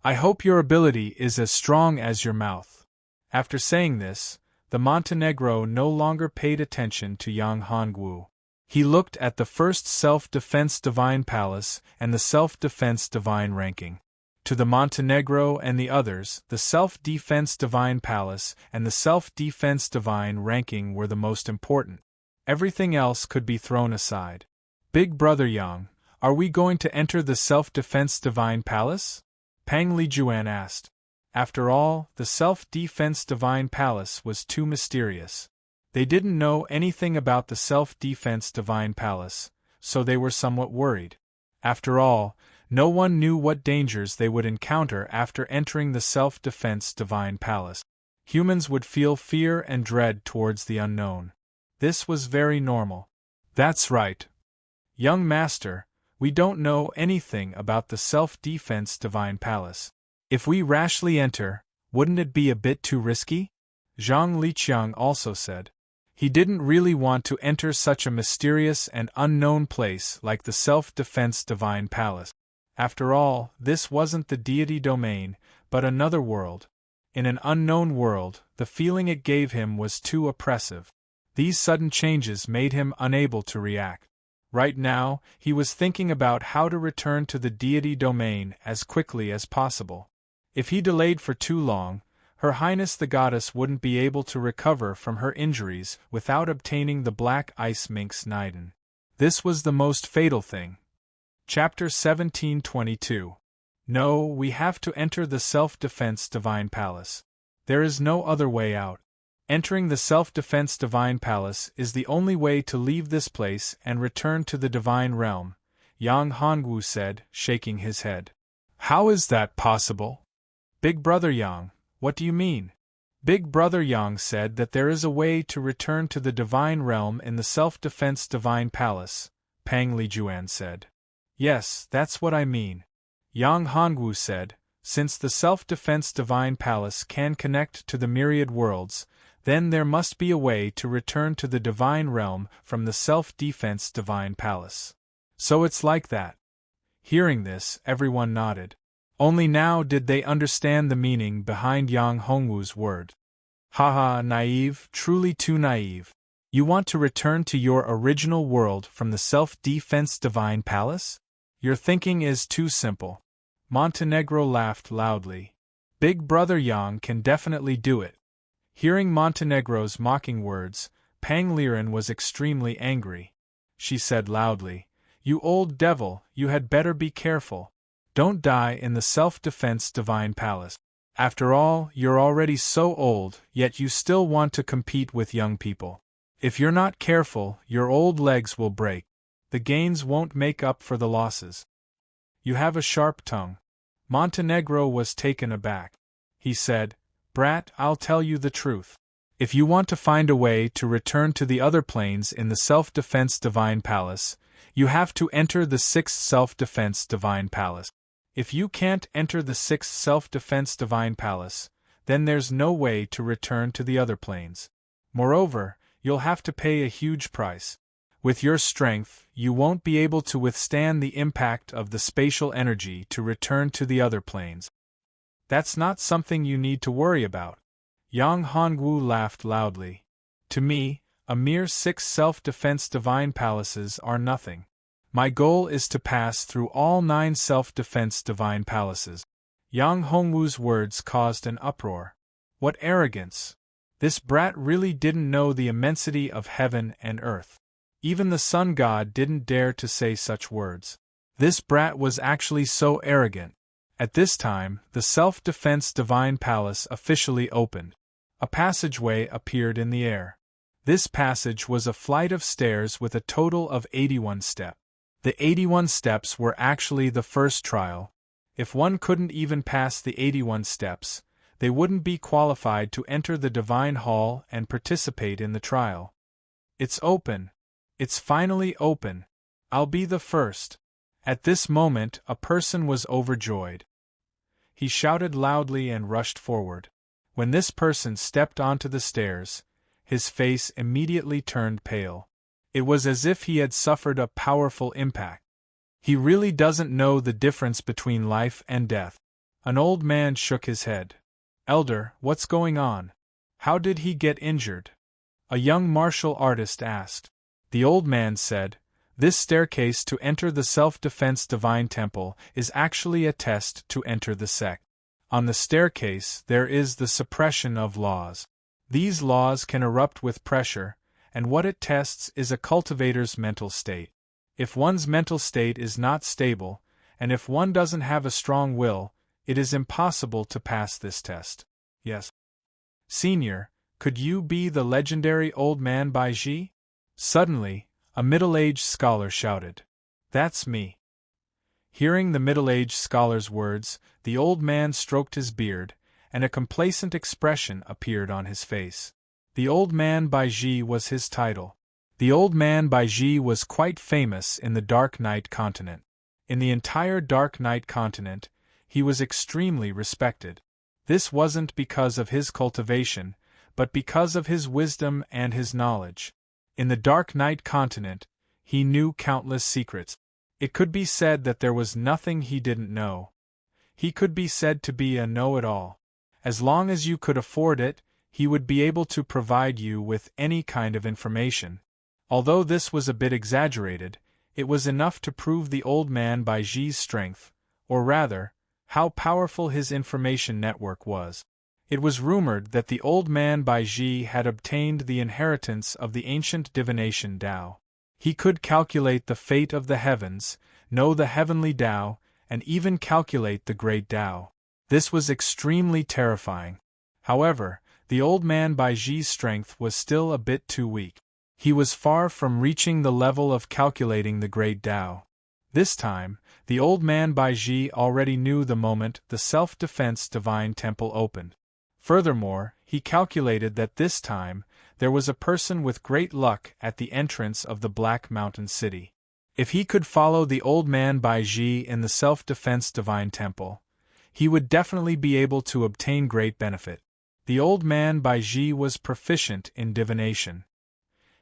[SPEAKER 1] I hope your ability is as strong as your mouth. After saying this, the Montenegro no longer paid attention to Yang Hongwu. He looked at the first self-defense divine palace and the self-defense divine ranking. To the Montenegro and the others, the self-defense divine palace and the self-defense divine ranking were the most important. Everything else could be thrown aside. Big Brother Yang, are we going to enter the self-defense divine palace? Pang Lijuan asked. After all, the self-defense divine palace was too mysterious. They didn't know anything about the self-defense divine palace, so they were somewhat worried. After all, no one knew what dangers they would encounter after entering the self-defense divine palace. Humans would feel fear and dread towards the unknown. This was very normal. That's right. Young master, we don't know anything about the self-defense divine palace. If we rashly enter, wouldn't it be a bit too risky? Zhang Liqiang also said. He didn't really want to enter such a mysterious and unknown place like the self-defense divine palace. After all, this wasn't the deity domain, but another world. In an unknown world, the feeling it gave him was too oppressive. These sudden changes made him unable to react. Right now, he was thinking about how to return to the deity domain as quickly as possible. If he delayed for too long, Her Highness the Goddess wouldn't be able to recover from her injuries without obtaining the Black Ice Minx Niden. This was the most fatal thing. Chapter 1722. No, we have to enter the Self-Defense Divine Palace. There is no other way out. Entering the Self-Defense Divine Palace is the only way to leave this place and return to the Divine Realm, Yang Hongwu said, shaking his head. How is that possible? Big Brother Yang, what do you mean? Big Brother Yang said that there is a way to return to the Divine Realm in the Self-Defense Divine Palace, Pang Lijuan said. Yes, that's what I mean. Yang Hongwu said, since the Self-Defense Divine Palace can connect to the myriad worlds, then there must be a way to return to the Divine Realm from the Self-Defense Divine Palace. So it's like that. Hearing this, everyone nodded. Only now did they understand the meaning behind Yang Hongwu's word. Haha, naive, truly too naive. You want to return to your original world from the Self-Defense Divine Palace? Your thinking is too simple. Montenegro laughed loudly. Big Brother Yang can definitely do it. Hearing Montenegro's mocking words, Pang Liren was extremely angry. She said loudly, You old devil, you had better be careful. Don't die in the Self-Defense Divine Palace. After all, you're already so old, yet you still want to compete with young people. If you're not careful, your old legs will break. The gains won't make up for the losses. You have a sharp tongue. Montenegro was taken aback. He said, Brat, I'll tell you the truth. If you want to find a way to return to the other planes in the Self-Defense Divine Palace, you have to enter the 6th Self-Defense Divine Palace. If you can't enter the 6th Self-Defense Divine Palace, then there's no way to return to the other planes. Moreover, you'll have to pay a huge price. With your strength, you won't be able to withstand the impact of the spatial energy to return to the other planes. That's not something you need to worry about. Yang Hongwu laughed loudly. To me, A mere 6 self-defense divine palaces are nothing. My goal is to pass through all 9 self-defense divine palaces. Yang Hongwu's words caused an uproar. What arrogance! This brat really didn't know the immensity of heaven and earth. Even the sun god didn't dare to say such words. This brat was actually so arrogant. At this time, the self-defense divine palace officially opened. A passageway appeared in the air. This passage was a flight of stairs with a total of 81 steps. The 81 steps were actually the first trial. If one couldn't even pass the 81 steps, they wouldn't be qualified to enter the divine hall and participate in the trial. It's open. It's finally open. I'll be the first. At this moment, a person was overjoyed. He shouted loudly and rushed forward. When this person stepped onto the stairs, his face immediately turned pale. It was as if he had suffered a powerful impact. He really doesn't know the difference between life and death. An old man shook his head. Elder, what's going on? How did he get injured? A young martial artist asked. The old man said, This staircase to enter the self-defense divine temple is actually a test to enter the sect. On the staircase there is the suppression of laws. These laws can erupt with pressure, and what it tests is a cultivator's mental state. If one's mental state is not stable, and if one doesn't have a strong will, it is impossible to pass this test. Yes. Senior, could you be the legendary old man Bai Ji? Suddenly, a middle-aged scholar shouted. That's me. Hearing the middle-aged scholar's words, the old man stroked his beard, and a complacent expression appeared on his face. The old man Bai Ji was his title. The old man Bai Ji was quite famous in the Dark Knight continent. In the entire Dark Knight continent, he was extremely respected. This wasn't because of his cultivation, but because of his wisdom and his knowledge. In the Dark Knight continent, he knew countless secrets. It could be said that there was nothing he didn't know. He could be said to be a know-it-all. As long as you could afford it, he would be able to provide you with any kind of information. Although this was a bit exaggerated, it was enough to prove the old man Bai Ji's strength, or rather, how powerful his information network was. It was rumored that the old man Bai Ji had obtained the inheritance of the ancient divination Tao. He could calculate the fate of the heavens, know the heavenly Tao, and even calculate the great Tao. This was extremely terrifying. However, the old man Bai Ji's strength was still a bit too weak. He was far from reaching the level of calculating the great Tao. This time, the old man Bai Ji already knew the moment the self-defense divine temple opened. Furthermore, he calculated that this time, there was a person with great luck at the entrance of the Black Mountain City. If he could follow the old man Bai Ji in the self-defense divine temple, he would definitely be able to obtain great benefit. The old man Bai Ji was proficient in divination.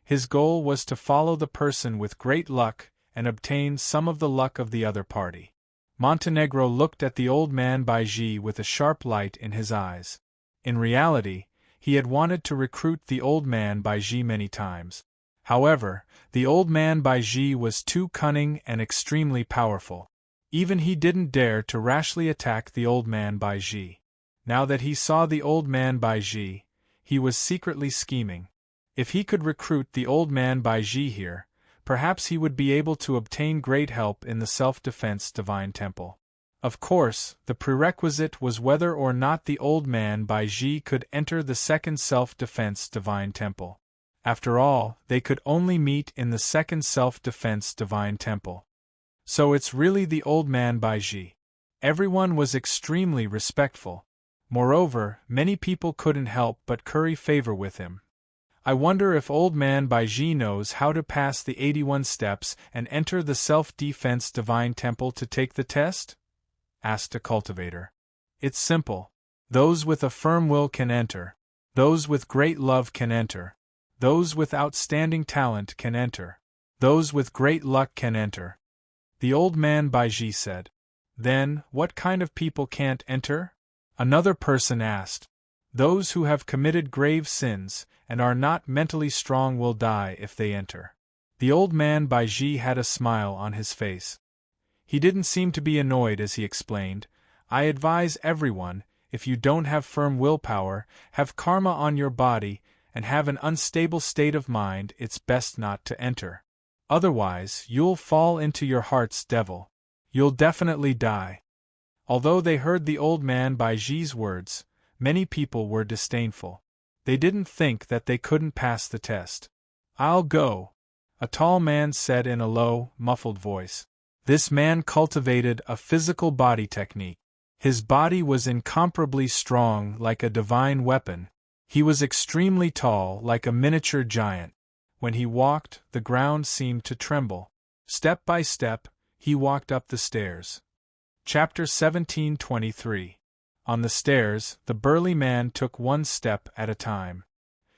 [SPEAKER 1] His goal was to follow the person with great luck and obtain some of the luck of the other party. Montenegro looked at the old man Bai Ji with a sharp light in his eyes. In reality, he had wanted to recruit the old man Bai Ji many times. However, the old man Bai Ji was too cunning and extremely powerful. Even he didn't dare to rashly attack the old man Bai Ji. Now that he saw the old man Bai Ji, he was secretly scheming. If he could recruit the old man Bai Ji here, perhaps he would be able to obtain great help in the self-defense divine temple. Of course, the prerequisite was whether or not the old man Bai Ji could enter the second self-defense divine temple. After all, they could only meet in the second self-defense divine temple. So it's really the old man Bai Ji. Everyone was extremely respectful. Moreover, many people couldn't help but curry favor with him. I wonder if old man Bai Ji knows how to pass the 81 steps and enter the self-defense divine temple to take the test? Asked a cultivator. It's simple. Those with a firm will can enter. Those with great love can enter. Those with outstanding talent can enter. Those with great luck can enter. The old man Bai Ji said. Then, what kind of people can't enter? Another person asked. Those who have committed grave sins and are not mentally strong will die if they enter. The old man Baiji had a smile on his face. He didn't seem to be annoyed as he explained, I advise everyone, if you don't have firm willpower, have karma on your body, and have an unstable state of mind, it's best not to enter. Otherwise, you'll fall into your heart's devil. You'll definitely die. Although they heard the old man Baiji's words, many people were disdainful. They didn't think that they couldn't pass the test. I'll go, a tall man said in a low, muffled voice. This man cultivated a physical body technique. His body was incomparably strong, like a divine weapon. He was extremely tall, like a miniature giant. When he walked, the ground seemed to tremble. Step by step, he walked up the stairs. Chapter 17:23. On the stairs, the burly man took one step at a time.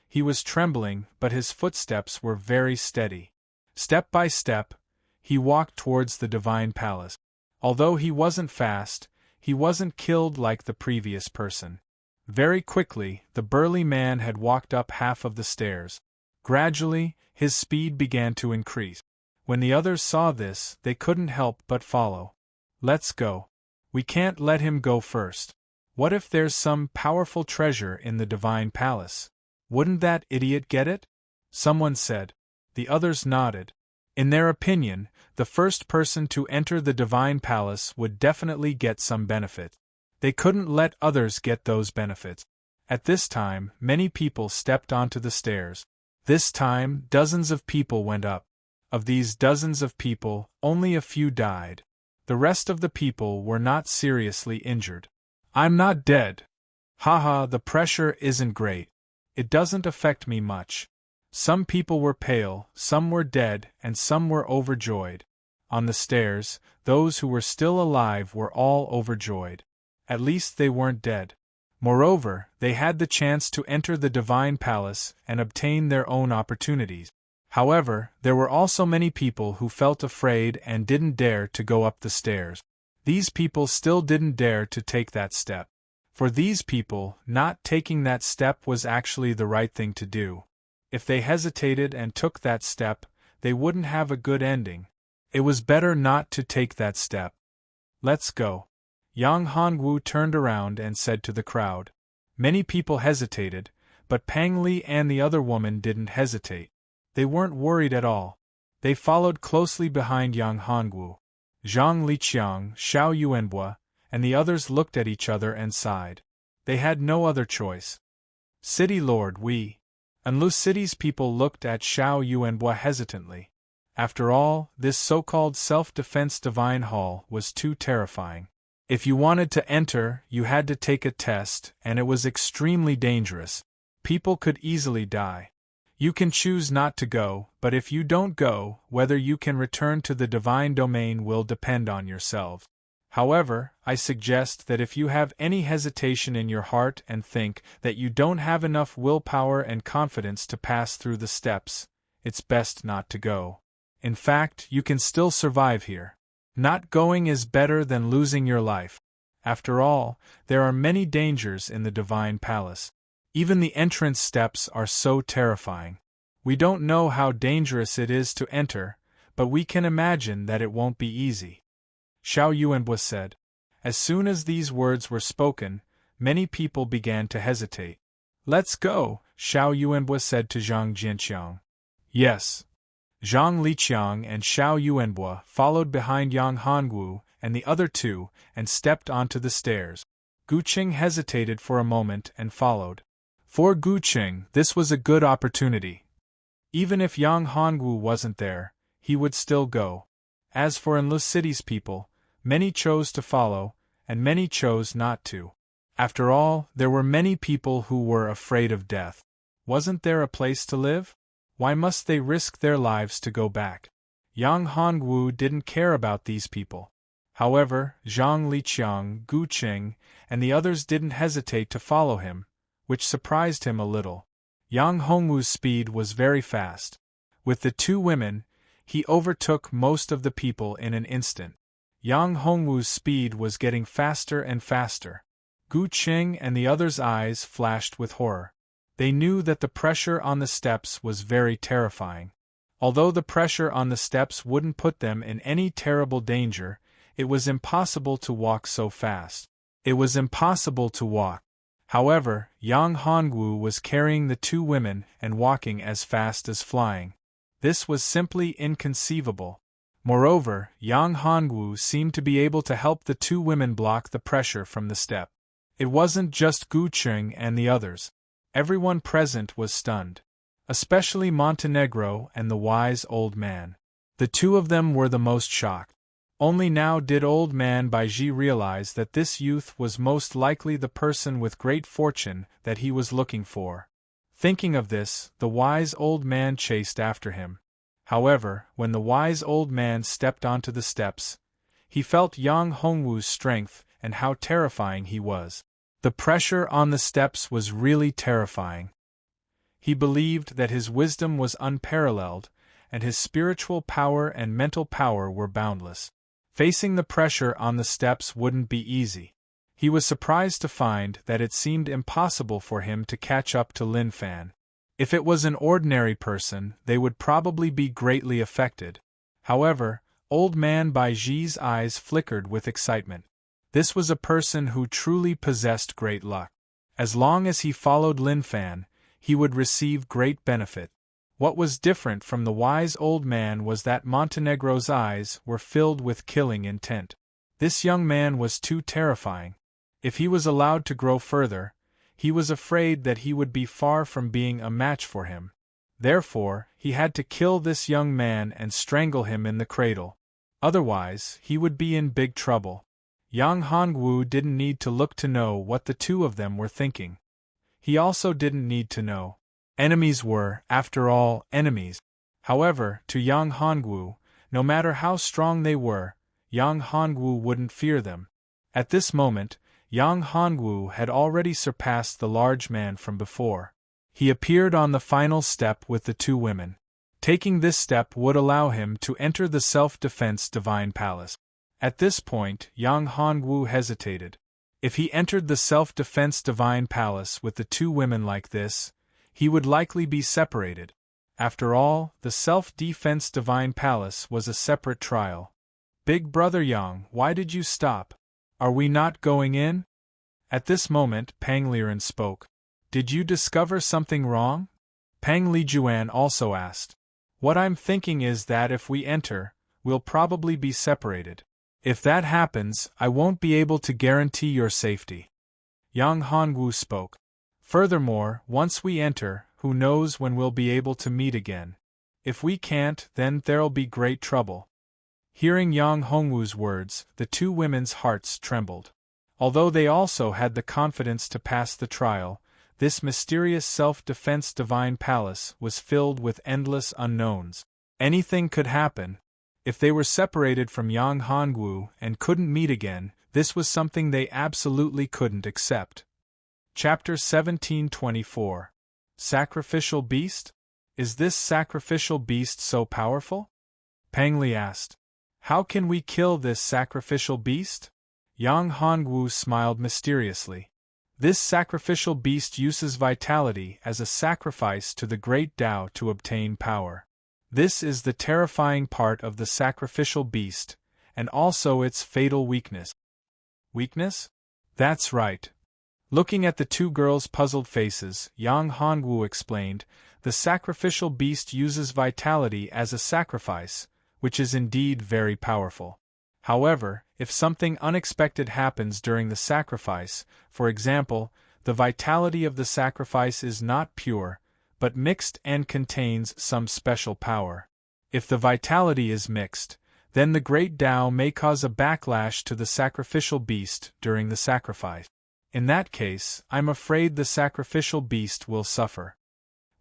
[SPEAKER 1] He was trembling, but his footsteps were very steady. Step by step, he walked towards the divine palace. Although he wasn't fast, he wasn't killed like the previous person. Very quickly, the burly man had walked up half of the stairs. Gradually, his speed began to increase. When the others saw this, they couldn't help but follow. Let's go. We can't let him go first. What if there's some powerful treasure in the divine palace? Wouldn't that idiot get it? Someone said. The others nodded. In their opinion, the first person to enter the divine palace would definitely get some benefit. They couldn't let others get those benefits. At this time, many people stepped onto the stairs. This time, dozens of people went up. Of these dozens of people, only a few died. The rest of the people were not seriously injured. I'm not dead. Haha, the pressure isn't great. It doesn't affect me much. Some people were pale, some were dead, and some were overjoyed. On the stairs, those who were still alive were all overjoyed. At least they weren't dead. Moreover, they had the chance to enter the divine palace and obtain their own opportunities. However, there were also many people who felt afraid and didn't dare to go up the stairs. These people still didn't dare to take that step. For these people, not taking that step was actually the right thing to do. If they hesitated and took that step, they wouldn't have a good ending. It was better not to take that step. Let's go. Yang Hongwu turned around and said to the crowd. Many people hesitated, but Pang Li and the other woman didn't hesitate. They weren't worried at all. They followed closely behind Yang Hongwu. Zhang Liqiang, Xiao Yuanbua, and the others looked at each other and sighed. They had no other choice. City Lord, we. Anlu City's people looked at Xiao Yuanbua hesitantly. After all, this so-called self-defense divine hall was too terrifying. If you wanted to enter, you had to take a test, and it was extremely dangerous. People could easily die. You can choose not to go, but if you don't go, whether you can return to the divine domain will depend on yourselves. However, I suggest that if you have any hesitation in your heart and think that you don't have enough willpower and confidence to pass through the steps, it's best not to go. In fact, you can still survive here. Not going is better than losing your life. After all, there are many dangers in the divine palace. Even the entrance steps are so terrifying. We don't know how dangerous it is to enter, but we can imagine that it won't be easy. Xiao Yuanbua said. As soon as these words were spoken, many people began to hesitate. Let's go, Xiao Yuanbua said to Zhang Jianqiang. Yes. Zhang Liqiang and Xiao Yuanbua followed behind Yang Hongwu and the other two and stepped onto the stairs. Gu Qing hesitated for a moment and followed. For Gu Qing, this was a good opportunity. Even if Yang Hongwu wasn't there, he would still go. As for Anlu City's people, many chose to follow, and many chose not to. After all, there were many people who were afraid of death. Wasn't there a place to live? Why must they risk their lives to go back? Yang Hongwu didn't care about these people. However, Zhang Liqiang, Gu Qing, and the others didn't hesitate to follow him, which surprised him a little. Yang Hongwu's speed was very fast. With the two women, he overtook most of the people in an instant. Yang Hongwu's speed was getting faster and faster. Gu Qing and the others' eyes flashed with horror. They knew that the pressure on the steps was very terrifying. Although the pressure on the steps wouldn't put them in any terrible danger, it was impossible to walk so fast. It was impossible to walk. However, Yang Hongwu was carrying the two women and walking as fast as flying. This was simply inconceivable. Moreover, Yang Hongwu seemed to be able to help the two women block the pressure from the step. It wasn't just Gu Qing and the others. Everyone present was stunned. Especially Montenegro and the wise old man. The two of them were the most shocked. Only now did old man Baiji realize that this youth was most likely the person with great fortune that he was looking for. Thinking of this, the wise old man chased after him. However, when the wise old man stepped onto the steps, he felt Yang Hongwu's strength and how terrifying he was. The pressure on the steps was really terrifying. He believed that his wisdom was unparalleled, and his spiritual power and mental power were boundless. Facing the pressure on the steps wouldn't be easy. He was surprised to find that it seemed impossible for him to catch up to Lin Fan. If it was an ordinary person, they would probably be greatly affected. However, old man Baiji's eyes flickered with excitement. This was a person who truly possessed great luck. As long as he followed Lin Fan, he would receive great benefit. What was different from the wise old man was that Montenegro's eyes were filled with killing intent. This young man was too terrifying. If he was allowed to grow further, he was afraid that he would be far from being a match for him. Therefore, he had to kill this young man and strangle him in the cradle. Otherwise, he would be in big trouble. Yang Hongwu didn't need to look to know what the two of them were thinking. He also didn't need to know. Enemies were, after all, enemies. However, to Yang Hongwu, no matter how strong they were, Yang Hongwu wouldn't fear them. At this moment, Yang Hongwu had already surpassed the large man from before. He appeared on the final step with the two women. Taking this step would allow him to enter the self-defense divine palace. At this point, Yang Hongwu hesitated. If he entered the self-defense divine palace with the two women like this, he would likely be separated. After all, the self-defense divine palace was a separate trial. Big brother Yang, why did you stop? Are we not going in? At this moment, Pang Liren spoke. Did you discover something wrong? Pang Lijuan also asked. What I'm thinking is that if we enter, we'll probably be separated. If that happens, I won't be able to guarantee your safety. Yang Hongwu spoke. Furthermore, once we enter, who knows when we'll be able to meet again. If we can't, then there'll be great trouble. Hearing Yang Hongwu's words, the two women's hearts trembled. Although they also had the confidence to pass the trial, this mysterious self-defense divine palace was filled with endless unknowns. Anything could happen. If they were separated from Yang Hongwu and couldn't meet again, this was something they absolutely couldn't accept. Chapter 1724. Sacrificial Beast? Is this sacrificial beast so powerful? Pang Li asked. How can we kill this sacrificial beast? Yang Hongwu smiled mysteriously. This sacrificial beast uses vitality as a sacrifice to the great Tao to obtain power. This is the terrifying part of the sacrificial beast, and also its fatal weakness. Weakness? That's right. Looking at the two girls' puzzled faces, Yang Hongwu explained, the sacrificial beast uses vitality as a sacrifice, which is indeed very powerful. However, if something unexpected happens during the sacrifice, for example, the vitality of the sacrifice is not pure, but mixed and contains some special power. If the vitality is mixed, then the great Tao may cause a backlash to the sacrificial beast during the sacrifice. In that case, I'm afraid the sacrificial beast will suffer.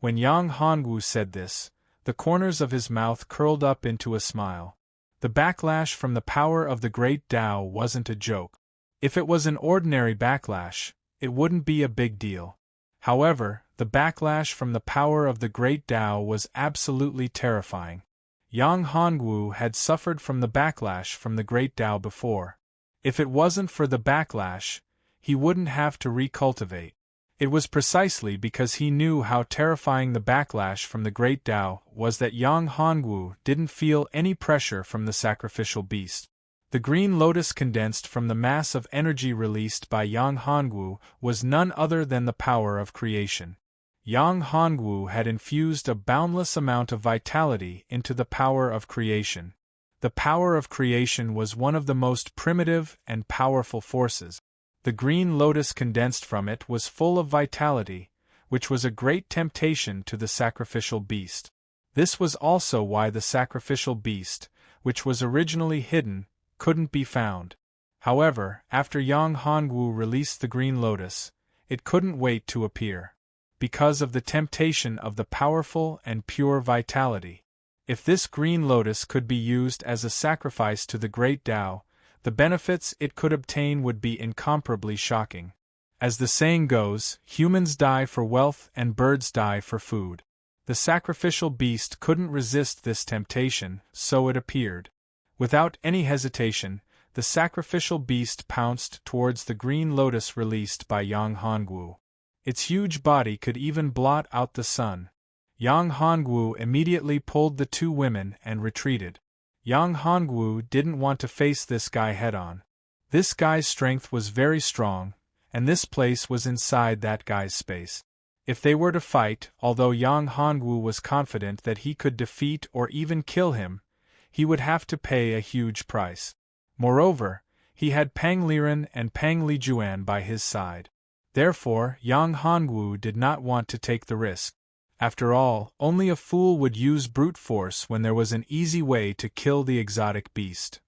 [SPEAKER 1] When Yang Hongwu said this, the corners of his mouth curled up into a smile. The backlash from the power of the great Tao wasn't a joke. If it was an ordinary backlash, it wouldn't be a big deal. However, the backlash from the power of the great Tao was absolutely terrifying. Yang Hongwu had suffered from the backlash from the great Tao before. If it wasn't for the backlash, he wouldn't have to recultivate. It was precisely because he knew how terrifying the backlash from the Great Tao was that Yang Hongwu didn't feel any pressure from the sacrificial beast. The green lotus condensed from the mass of energy released by Yang Hongwu was none other than the power of creation. Yang Hongwu had infused a boundless amount of vitality into the power of creation. The power of creation was one of the most primitive and powerful forces. The green lotus condensed from it was full of vitality, which was a great temptation to the sacrificial beast. This was also why the sacrificial beast, which was originally hidden, couldn't be found. However, after Yang Hongwu released the green lotus, it couldn't wait to appear. Because of the temptation of the powerful and pure vitality. If this green lotus could be used as a sacrifice to the Great Tao, the benefits it could obtain would be incomparably shocking. As the saying goes, humans die for wealth and birds die for food. The sacrificial beast couldn't resist this temptation, so it appeared. Without any hesitation, the sacrificial beast pounced towards the green lotus released by Yang Hongwu. Its huge body could even blot out the sun. Yang Hongwu immediately pulled the two women and retreated. Yang Hongwu didn't want to face this guy head-on. This guy's strength was very strong, and this place was inside that guy's space. If they were to fight, although Yang Hongwu was confident that he could defeat or even kill him, he would have to pay a huge price. Moreover, he had Pang Liren and Pang Lijuan by his side. Therefore, Yang Hongwu did not want to take the risk. After all, only a fool would use brute force when there was an easy way to kill the exotic beast.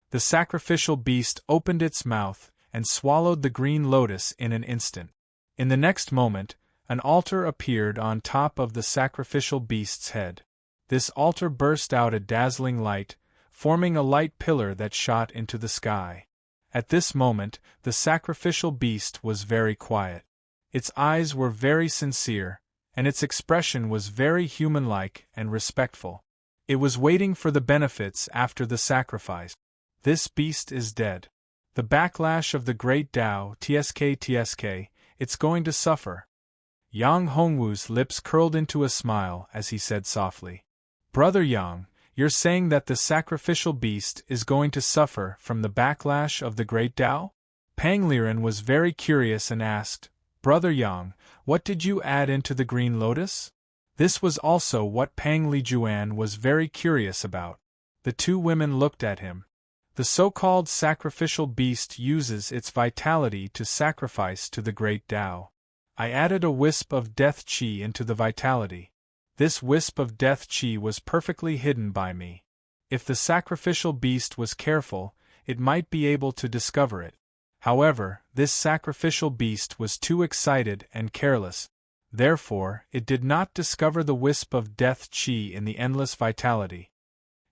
[SPEAKER 1] The sacrificial beast opened its mouth and swallowed the green lotus in an instant. In the next moment, an altar appeared on top of the sacrificial beast's head. This altar burst out a dazzling light, forming a light pillar that shot into the sky. At this moment, the sacrificial beast was very quiet. Its eyes were very sincere, and its expression was very human-like and respectful. It was waiting for the benefits after the sacrifice. This beast is dead. The backlash of the Great Tao, TSK, it's going to suffer. Yang Hongwu's lips curled into a smile as he said softly, "Brother Yang, you're saying that the sacrificial beast is going to suffer from the backlash of the Great Tao?" Pang Liren was very curious and asked, "Brother Yang, what did you add into the green lotus?" This was also what Pang Lijuan was very curious about. The two women looked at him. The so-called sacrificial beast uses its vitality to sacrifice to the Great Tao. I added a wisp of death qi into the vitality. This wisp of death qi was perfectly hidden by me. If the sacrificial beast was careful, it might be able to discover it. However, this sacrificial beast was too excited and careless. Therefore, it did not discover the wisp of death qi in the endless vitality.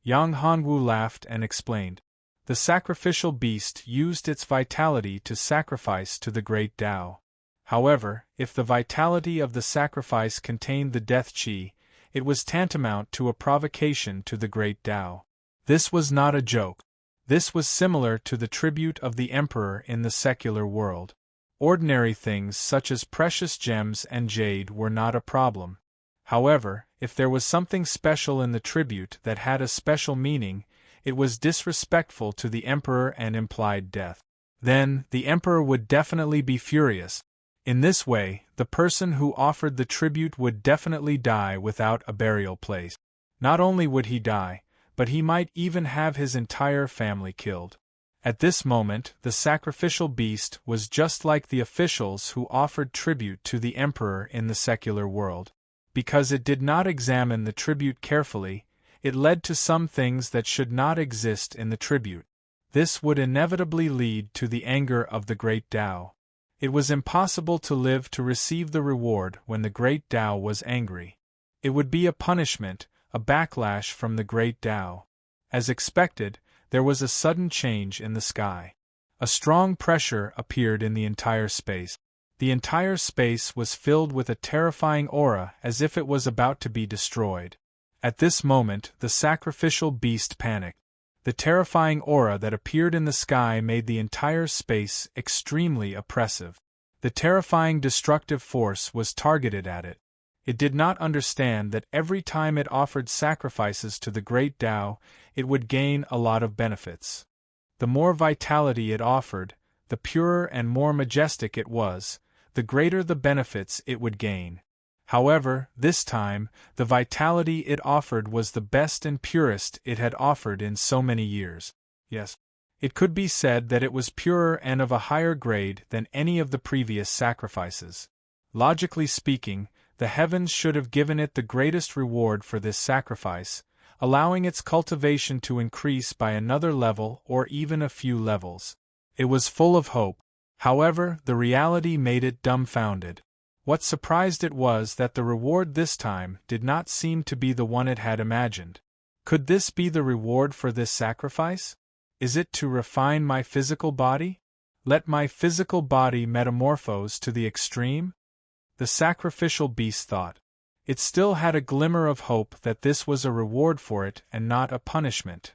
[SPEAKER 1] Yang Hongwu laughed and explained. The sacrificial beast used its vitality to sacrifice to the Great Tao. However, if the vitality of the sacrifice contained the death qi, it was tantamount to a provocation to the Great Tao. This was not a joke. This was similar to the tribute of the emperor in the secular world. Ordinary things such as precious gems and jade were not a problem. However, if there was something special in the tribute that had a special meaning, it was disrespectful to the emperor and implied death. Then, the emperor would definitely be furious. In this way, the person who offered the tribute would definitely die without a burial place. Not only would he die, but he might even have his entire family killed. At this moment, the sacrificial beast was just like the officials who offered tribute to the emperor in the secular world. Because it did not examine the tribute carefully, it led to some things that should not exist in the tribute. This would inevitably lead to the anger of the Great Tao. It was impossible to live to receive the reward when the Great Tao was angry. It would be a punishment, a backlash from the Great Tao. As expected, there was a sudden change in the sky. A strong pressure appeared in the entire space. The entire space was filled with a terrifying aura as if it was about to be destroyed. At this moment, the sacrificial beast panicked. The terrifying aura that appeared in the sky made the entire space extremely oppressive. The terrifying destructive force was targeted at it. It did not understand that every time it offered sacrifices to the great Tao, it would gain a lot of benefits. The more vitality it offered, the purer and more majestic it was, the greater the benefits it would gain. However, this time, the vitality it offered was the best and purest it had offered in so many years. Yes, it could be said that it was purer and of a higher grade than any of the previous sacrifices. Logically speaking, the heavens should have given it the greatest reward for this sacrifice, allowing its cultivation to increase by another level or even a few levels. It was full of hope. However, the reality made it dumbfounded. What surprised it was that the reward this time did not seem to be the one it had imagined. Could this be the reward for this sacrifice? Is it to refine my physical body? Let my physical body metamorphose to the extreme? The sacrificial beast thought. It still had a glimmer of hope that this was a reward for it and not a punishment.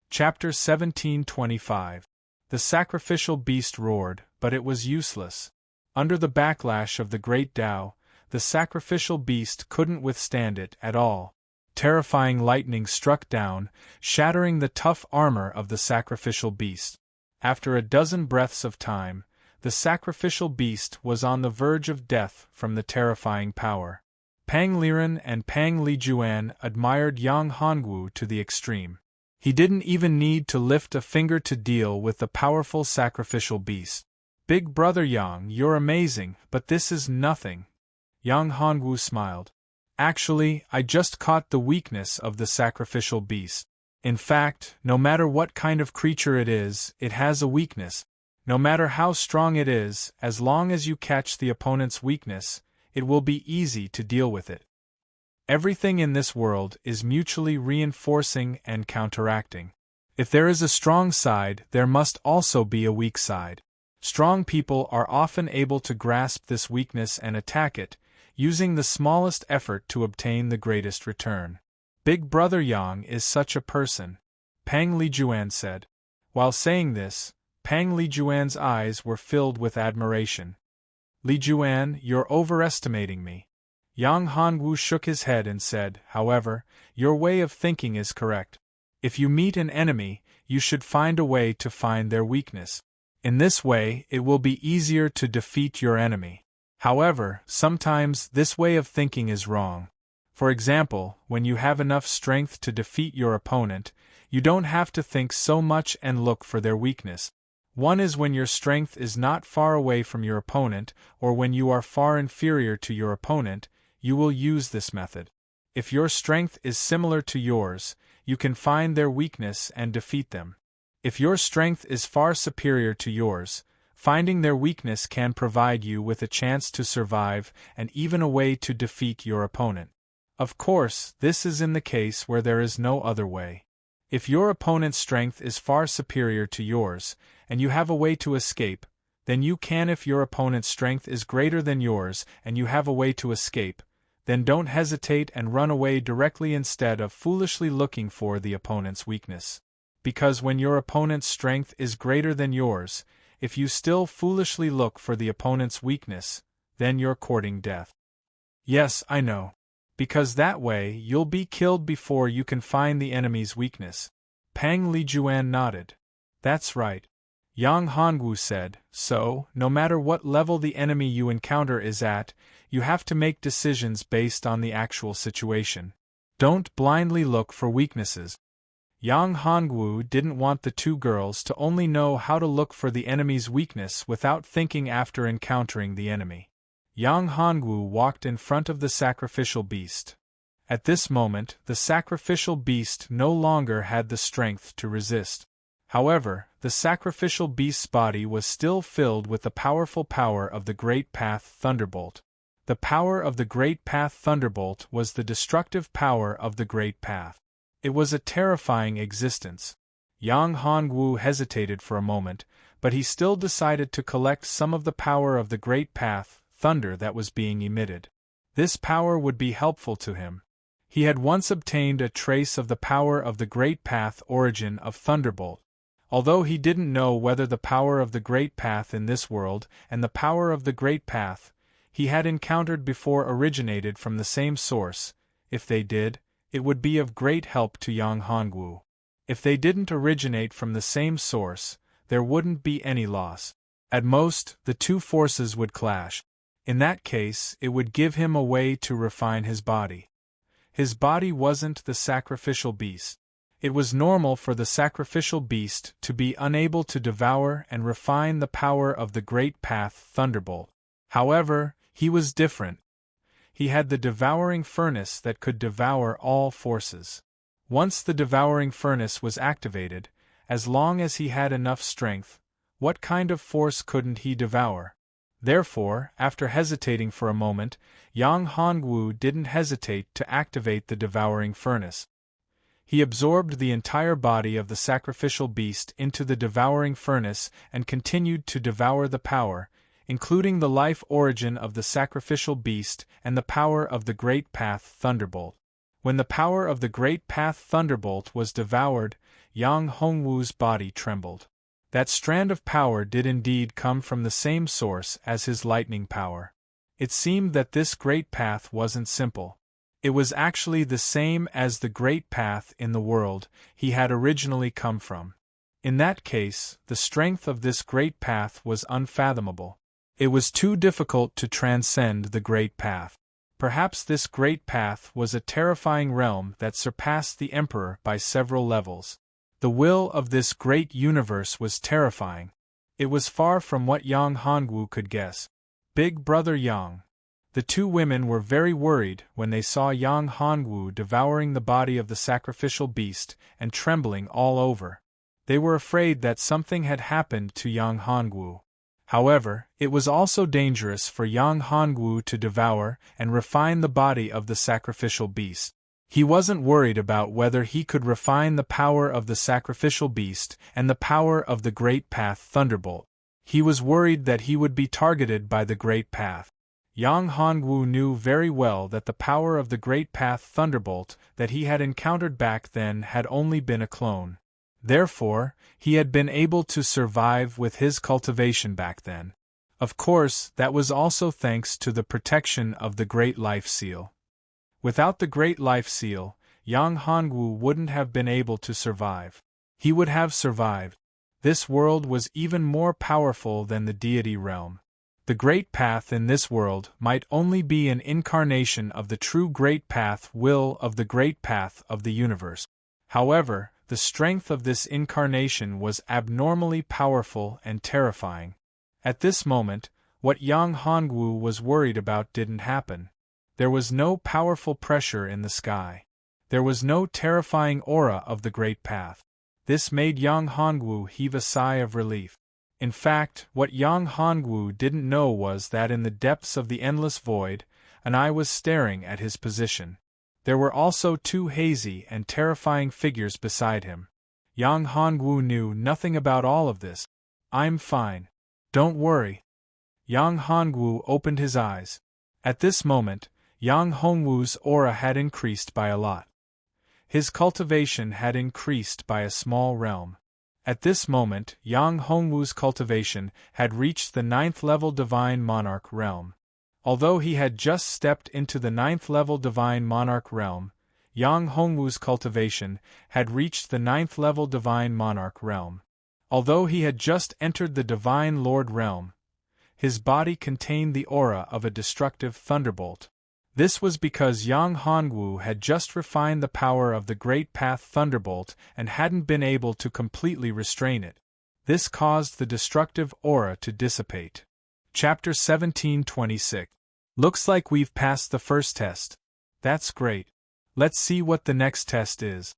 [SPEAKER 1] Chapter 17:25. The sacrificial beast roared, but it was useless. Under the backlash of the great Tao, the sacrificial beast couldn't withstand it at all. Terrifying lightning struck down, shattering the tough armor of the sacrificial beast. After a dozen breaths of time, the sacrificial beast was on the verge of death from the terrifying power. Pang Liren and Pang Lijuan admired Yang Hongwu to the extreme. He didn't even need to lift a finger to deal with the powerful sacrificial beast. Big brother Yang, you're amazing, but this is nothing. Yang Hongwu smiled. Actually, I just caught the weakness of the sacrificial beast. In fact, no matter what kind of creature it is, it has a weakness. No matter how strong it is, as long as you catch the opponent's weakness, it will be easy to deal with it. Everything in this world is mutually reinforcing and counteracting. If there is a strong side, there must also be a weak side. Strong people are often able to grasp this weakness and attack it, using the smallest effort to obtain the greatest return. Big brother Yang is such a person, Pang Lijuan said. While saying this, Pang Lijuan's eyes were filled with admiration. Lijuan, you're overestimating me. Yang Hongwu shook his head and said, however, your way of thinking is correct. If you meet an enemy, you should find a way to find their weakness. In this way, it will be easier to defeat your enemy. However, sometimes this way of thinking is wrong. For example, when you have enough strength to defeat your opponent, you don't have to think so much and look for their weakness. One is when your strength is not far away from your opponent, or when you are far inferior to your opponent, you will use this method. If your strength is similar to yours, you can find their weakness and defeat them. If your strength is far superior to yours, finding their weakness can provide you with a chance to survive and even a way to defeat your opponent. Of course, this is in the case where there is no other way. If your opponent's strength is far superior to yours, and you have a way to escape, then you can. If your opponent's strength is greater than yours and you have a way to escape, then don't hesitate and run away directly instead of foolishly looking for the opponent's weakness. Because when your opponent's strength is greater than yours, if you still foolishly look for the opponent's weakness, then you're courting death. Yes, I know. Because that way you'll be killed before you can find the enemy's weakness. Pang Lijuan nodded. That's right. Yang Hongwu said, so, no matter what level the enemy you encounter is at, you have to make decisions based on the actual situation. Don't blindly look for weaknesses. Yang Hongwu didn't want the two girls to only know how to look for the enemy's weakness without thinking after encountering the enemy. Yang Hongwu walked in front of the sacrificial beast. At this moment, the sacrificial beast no longer had the strength to resist. However, the sacrificial beast's body was still filled with the powerful power of the Great Path Thunderbolt. The power of the Great Path Thunderbolt was the destructive power of the Great Path. It was a terrifying existence. Yang Hongwu hesitated for a moment, but he still decided to collect some of the power of the Great Path Thunder that was being emitted. This power would be helpful to him. He had once obtained a trace of the power of the Great Path origin of Thunderbolt. Although he didn't know whether the power of the Great Path in this world and the power of the Great Path he had encountered before originated from the same source, if they did, it would be of great help to Yang Hongwu. If they didn't originate from the same source, there wouldn't be any loss. At most, the two forces would clash. In that case, it would give him a way to refine his body. His body wasn't the sacrificial beast. It was normal for the sacrificial beast to be unable to devour and refine the power of the Great Path Thunderbolt. However, he was different. He had the devouring furnace that could devour all forces. Once the devouring furnace was activated, as long as he had enough strength, what kind of force couldn't he devour? Therefore, after hesitating for a moment, Yang Hongwu didn't hesitate to activate the devouring furnace. He absorbed the entire body of the sacrificial beast into the devouring furnace and continued to devour the power, including the life origin of the sacrificial beast and the power of the Great Path Thunderbolt. When the power of the Great Path Thunderbolt was devoured, Yang Hongwu's body trembled. That strand of power did indeed come from the same source as his lightning power. It seemed that this Great Path wasn't simple. It was actually the same as the Great Path in the world he had originally come from. In that case, the strength of this Great Path was unfathomable. It was too difficult to transcend the Great Path. Perhaps this Great Path was a terrifying realm that surpassed the Emperor by several levels. The will of this great universe was terrifying. It was far from what Yang Hongwu could guess. Big Brother Yang. The two women were very worried when they saw Yang Hongwu devouring the body of the sacrificial beast and trembling all over. They were afraid that something had happened to Yang Hongwu. However, it was also dangerous for Yang Hongwu to devour and refine the body of the sacrificial beast. He wasn't worried about whether he could refine the power of the sacrificial beast and the power of the Great Path Thunderbolt. He was worried that he would be targeted by the Great Path. Yang Hongwu knew very well that the power of the Great Path Thunderbolt that he had encountered back then had only been a clone. Therefore, he had been able to survive with his cultivation back then. Of course, that was also thanks to the protection of the Great Life Seal. Without the Great Life Seal, Yang Hongwu wouldn't have been able to survive. He would have survived. This world was even more powerful than the deity realm. The Great Path in this world might only be an incarnation of the true Great Path will of the Great Path of the universe. However, the strength of this incarnation was abnormally powerful and terrifying. At this moment, what Yang Hongwu was worried about didn't happen. There was no powerful pressure in the sky. There was no terrifying aura of the Great Path. This made Yang Hongwu heave a sigh of relief. In fact, what Yang Hongwu didn't know was that in the depths of the endless void, an eye was staring at his position. There were also two hazy and terrifying figures beside him. Yang Hongwu knew nothing about all of this. "I'm fine. Don't worry." Yang Hongwu opened his eyes. At this moment, Yang Hongwu's aura had increased by a lot. His cultivation had increased by a small realm. At this moment, Yang Hongwu's cultivation had reached the 9th level Divine Monarch realm. Although he had just stepped into the 9th level Divine Monarch realm, Yang Hongwu's cultivation had reached the 9th level Divine Monarch realm. Although he had just entered the Divine Lord realm, his body contained the aura of a destructive thunderbolt. This was because Yang Hongwu had just refined the power of the Great Path Thunderbolt and hadn't been able to completely restrain it. This caused the destructive aura to dissipate. Chapter 17:26. Looks like we've passed the first test. That's great. Let's see what the next test is.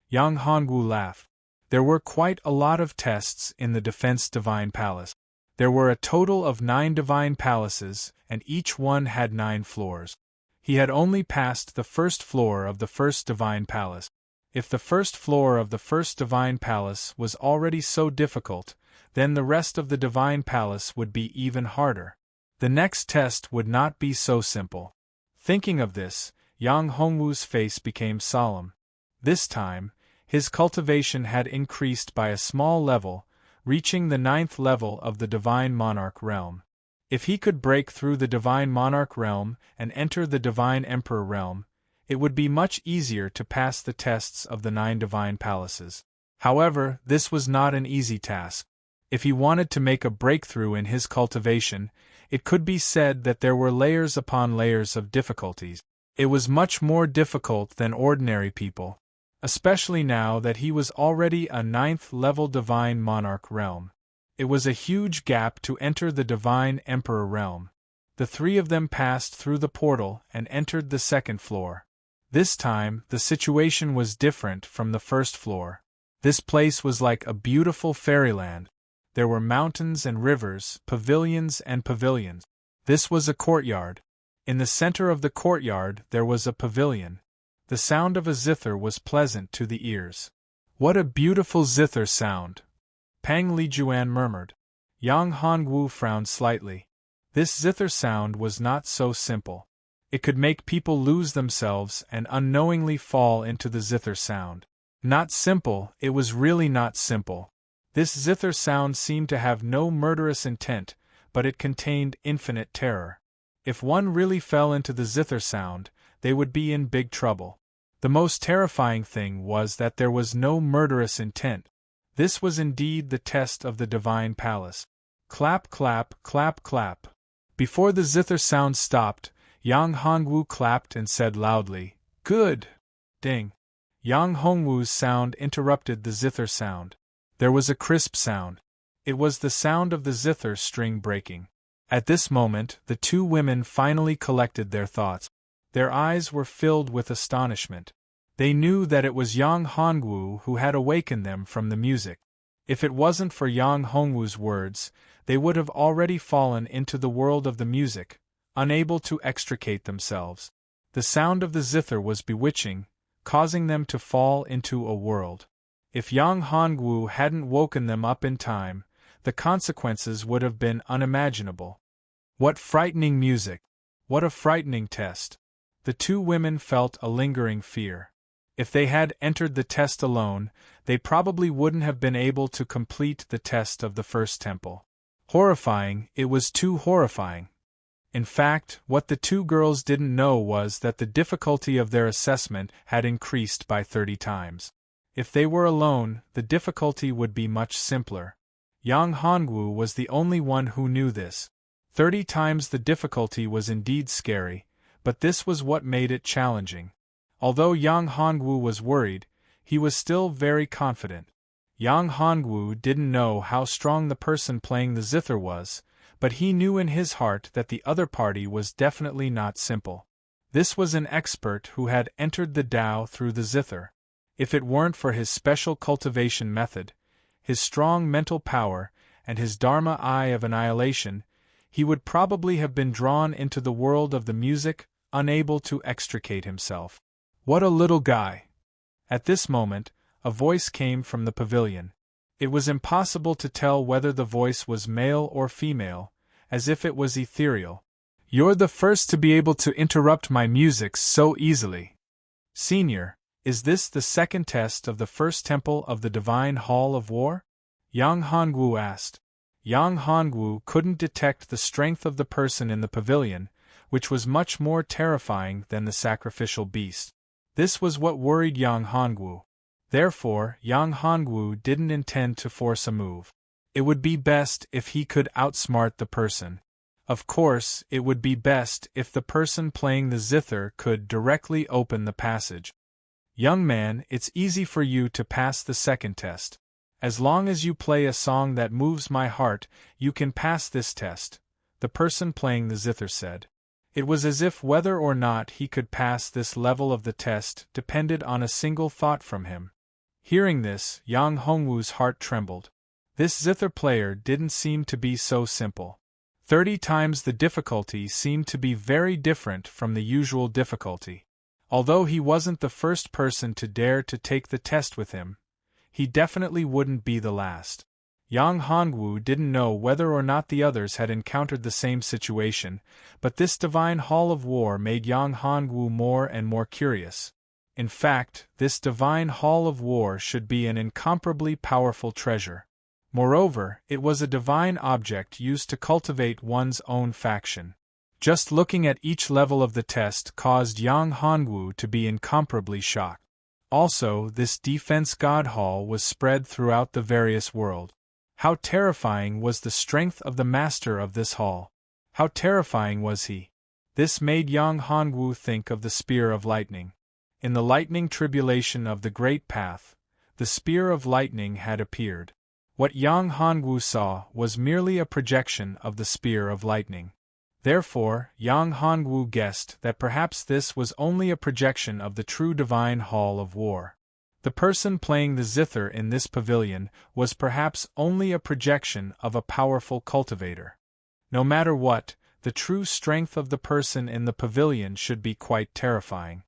[SPEAKER 1] Yang Hongwu laughed. There were quite a lot of tests in the Defense Divine Palace. There were a total of 9 divine palaces, and each one had 9 floors. He had only passed the first floor of the first divine palace. If the first floor of the first divine palace was already so difficult, then the rest of the divine palace would be even harder. The next test would not be so simple. Thinking of this, Yang Hongwoo's face became solemn. This time, his cultivation had increased by a small level, reaching the 9th level of the Divine Monarch realm. If he could break through the Divine Monarch realm and enter the Divine Emperor realm, it would be much easier to pass the tests of the 9 Divine Palaces. However, this was not an easy task. If he wanted to make a breakthrough in his cultivation, it could be said that there were layers upon layers of difficulties. It was much more difficult than ordinary people, especially now that he was already a 9th level Divine Monarch realm. It was a huge gap to enter the Divine Emperor realm. The 3 of them passed through the portal and entered the 2nd floor. This time, the situation was different from the 1st floor. This place was like a beautiful fairyland. There were mountains and rivers, pavilions and pavilions. This was a courtyard. In the center of the courtyard there was a pavilion. The sound of a zither was pleasant to the ears. "What a beautiful zither sound!" Pang Lijuan murmured. Yang Hongwu frowned slightly. This zither sound was not so simple. It could make people lose themselves and unknowingly fall into the zither sound. Not simple, it was really not simple. This zither sound seemed to have no murderous intent, but it contained infinite terror. If one really fell into the zither sound, they would be in big trouble. The most terrifying thing was that there was no murderous intent. This was indeed the test of the Divine Palace. Clap, clap, clap, clap. Before the zither sound stopped, Yang Hongwu clapped and said loudly, "Good!" Ding! Yang Hongwu's sound interrupted the zither sound. There was a crisp sound. It was the sound of the zither string breaking. At this moment, the 2 women finally collected their thoughts. Their eyes were filled with astonishment. They knew that it was Yang Hongwu who had awakened them from the music. If it wasn't for Yang Hongwu's words, they would have already fallen into the world of the music, unable to extricate themselves. The sound of the zither was bewitching, causing them to fall into a world. If Yang Hongwu hadn't woken them up in time, the consequences would have been unimaginable. What frightening music! What a frightening test! The 2 women felt a lingering fear. If they had entered the test alone, they probably wouldn't have been able to complete the test of the 1st temple. Horrifying, it was too horrifying. In fact, what the 2 girls didn't know was that the difficulty of their assessment had increased by 30 times. If they were alone, the difficulty would be much simpler. Yang Hongwu was the only one who knew this. 30 times the difficulty was indeed scary, but this was what made it challenging. Although Yang Hongwu was worried, he was still very confident. Yang Hongwu didn't know how strong the person playing the zither was, but he knew in his heart that the other party was definitely not simple. This was an expert who had entered the Tao through the zither. If it weren't for his special cultivation method, his strong mental power, and his Dharma eye of annihilation, he would probably have been drawn into the world of the music, unable to extricate himself. What a little guy! At this moment, a voice came from the pavilion. It was impossible to tell whether the voice was male or female, as if it was ethereal. "You're the first to be able to interrupt my music so easily. Senior, is this the 2nd test of the 1st temple of the Divine Hall of War?" Yang Hongwu asked. Yang Hongwu couldn't detect the strength of the person in the pavilion, which was much more terrifying than the sacrificial beast. This was what worried Yang Hongwu. Therefore, Yang Hongwu didn't intend to force a move. It would be best if he could outsmart the person. Of course, it would be best if the person playing the zither could directly open the passage. "Young man, it's easy for you to pass the 2nd test. As long as you play a song that moves my heart, you can pass this test," the person playing the zither said. It was as if whether or not he could pass this level of the test depended on a single thought from him. Hearing this, Yang Hongwu's heart trembled. This zither player didn't seem to be so simple. 30 times the difficulty seemed to be very different from the usual difficulty. Although he wasn't the first person to dare to take the test with him, he definitely wouldn't be the last. Yang Hongwu didn't know whether or not the others had encountered the same situation, but this divine hall of war made Yang Hongwu more and more curious. In fact, this divine hall of war should be an incomparably powerful treasure. Moreover, it was a divine object used to cultivate one's own faction. Just looking at each level of the test caused Yang Hongwu to be incomparably shocked. Also, this defense god hall was spread throughout the various world. How terrifying was the strength of the master of this hall! How terrifying was he! This made Yang Hongwu think of the spear of lightning. In the lightning tribulation of the Great Path, the spear of lightning had appeared. What Yang Hongwu saw was merely a projection of the spear of lightning. Therefore, Yang Hongwu guessed that perhaps this was only a projection of the true divine hall of war. The person playing the zither in this pavilion was perhaps only a projection of a powerful cultivator. No matter what, the true strength of the person in the pavilion should be quite terrifying.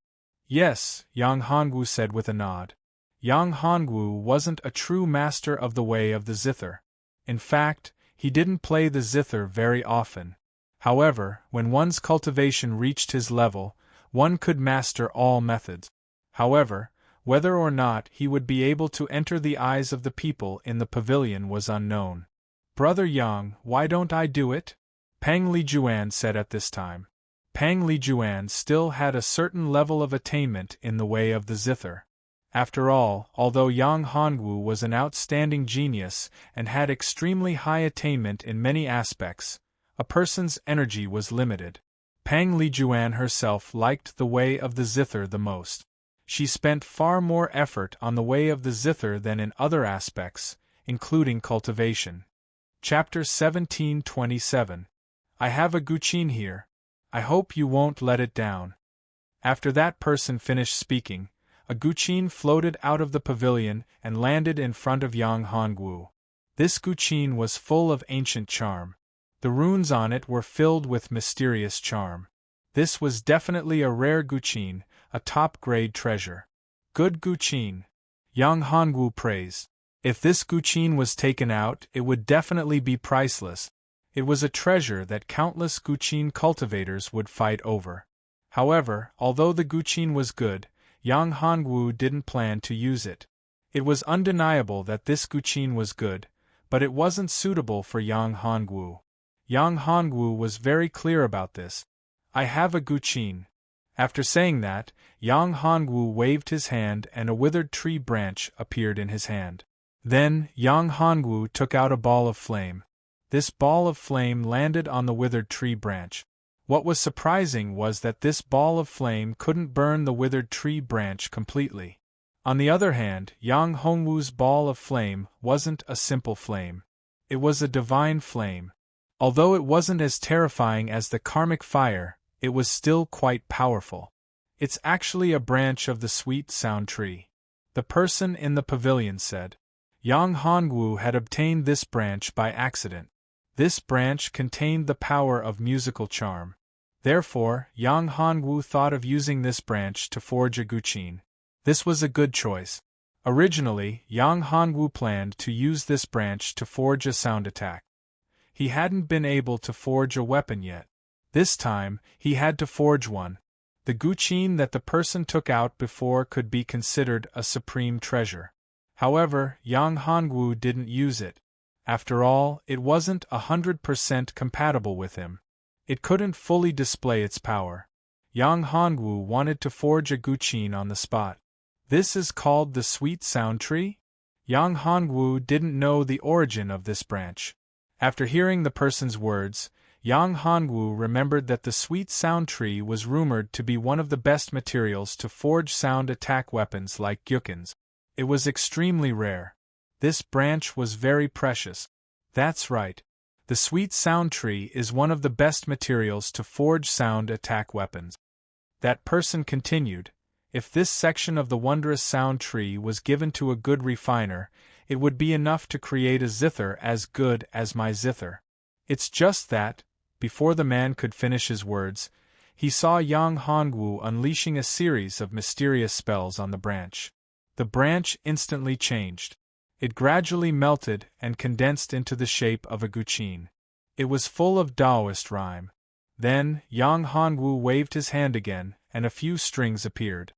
[SPEAKER 1] Yes, Yang Hongwu said with a nod. Yang Hongwu wasn't a true master of the way of the zither. In fact, he didn't play the zither very often. However, when one's cultivation reached his level, one could master all methods. However, whether or not he would be able to enter the eyes of the people in the pavilion was unknown. "Brother Yang, why don't I do it?" Pang Lijuan said at this time. Pang Lijuan still had a certain level of attainment in the way of the zither. After all, although Yang Hongwu was an outstanding genius and had extremely high attainment in many aspects, a person's energy was limited. Pang Lijuan herself liked the way of the zither the most. She spent far more effort on the way of the zither than in other aspects, including cultivation. Chapter 1727. I have a guqin here. I hope you won't let it down. After that person finished speaking, a guqin floated out of the pavilion and landed in front of Yang Hongwu. This guqin was full of ancient charm. The runes on it were filled with mysterious charm. This was definitely a rare guqin, a top-grade treasure. Good guqin, Yang Hongwu praised. If this guqin was taken out, it would definitely be priceless. It was a treasure that countless guqin cultivators would fight over. However, although the guqin was good, Yang Hongwu didn't plan to use it. It was undeniable that this guqin was good, but it wasn't suitable for Yang Hongwu. Yang Hongwu was very clear about this. I have a guqin. After saying that, Yang Hongwu waved his hand and a withered tree branch appeared in his hand. Then, Yang Hongwu took out a ball of flame. This ball of flame landed on the withered tree branch. What was surprising was that this ball of flame couldn't burn the withered tree branch completely. On the other hand, Yang Hongwu's ball of flame wasn't a simple flame. It was a divine flame. Although it wasn't as terrifying as the karmic fire, it was still quite powerful. It's actually a branch of the sweet sound tree. The person in the pavilion said. Yang Hongwu had obtained this branch by accident. This branch contained the power of musical charm. Therefore, Yang Hongwu thought of using this branch to forge a guqin. This was a good choice. Originally, Yang Hongwu planned to use this branch to forge a sound attack. He hadn't been able to forge a weapon yet. This time, he had to forge one. The guqin that the person took out before could be considered a supreme treasure. However, Yang Hongwu didn't use it. After all, it wasn't 100% compatible with him. It couldn't fully display its power. Yang Hongwu wanted to forge a guqin on the spot. This is called the sweet sound tree? Yang Hongwu didn't know the origin of this branch. After hearing the person's words, Yang Hongwu remembered that the sweet sound tree was rumored to be one of the best materials to forge sound attack weapons like gyukins. It was extremely rare. This branch was very precious. That's right. The sweet sound tree is one of the best materials to forge sound attack weapons. That person continued, if this section of the wondrous sound tree was given to a good refiner, it would be enough to create a zither as good as my zither. It's just that, before the man could finish his words, he saw Yang Hongwu unleashing a series of mysterious spells on the branch. The branch instantly changed. It gradually melted and condensed into the shape of a guqin. It was full of Taoist rhyme. Then, Yang Hongwu waved his hand again, and a few strings appeared.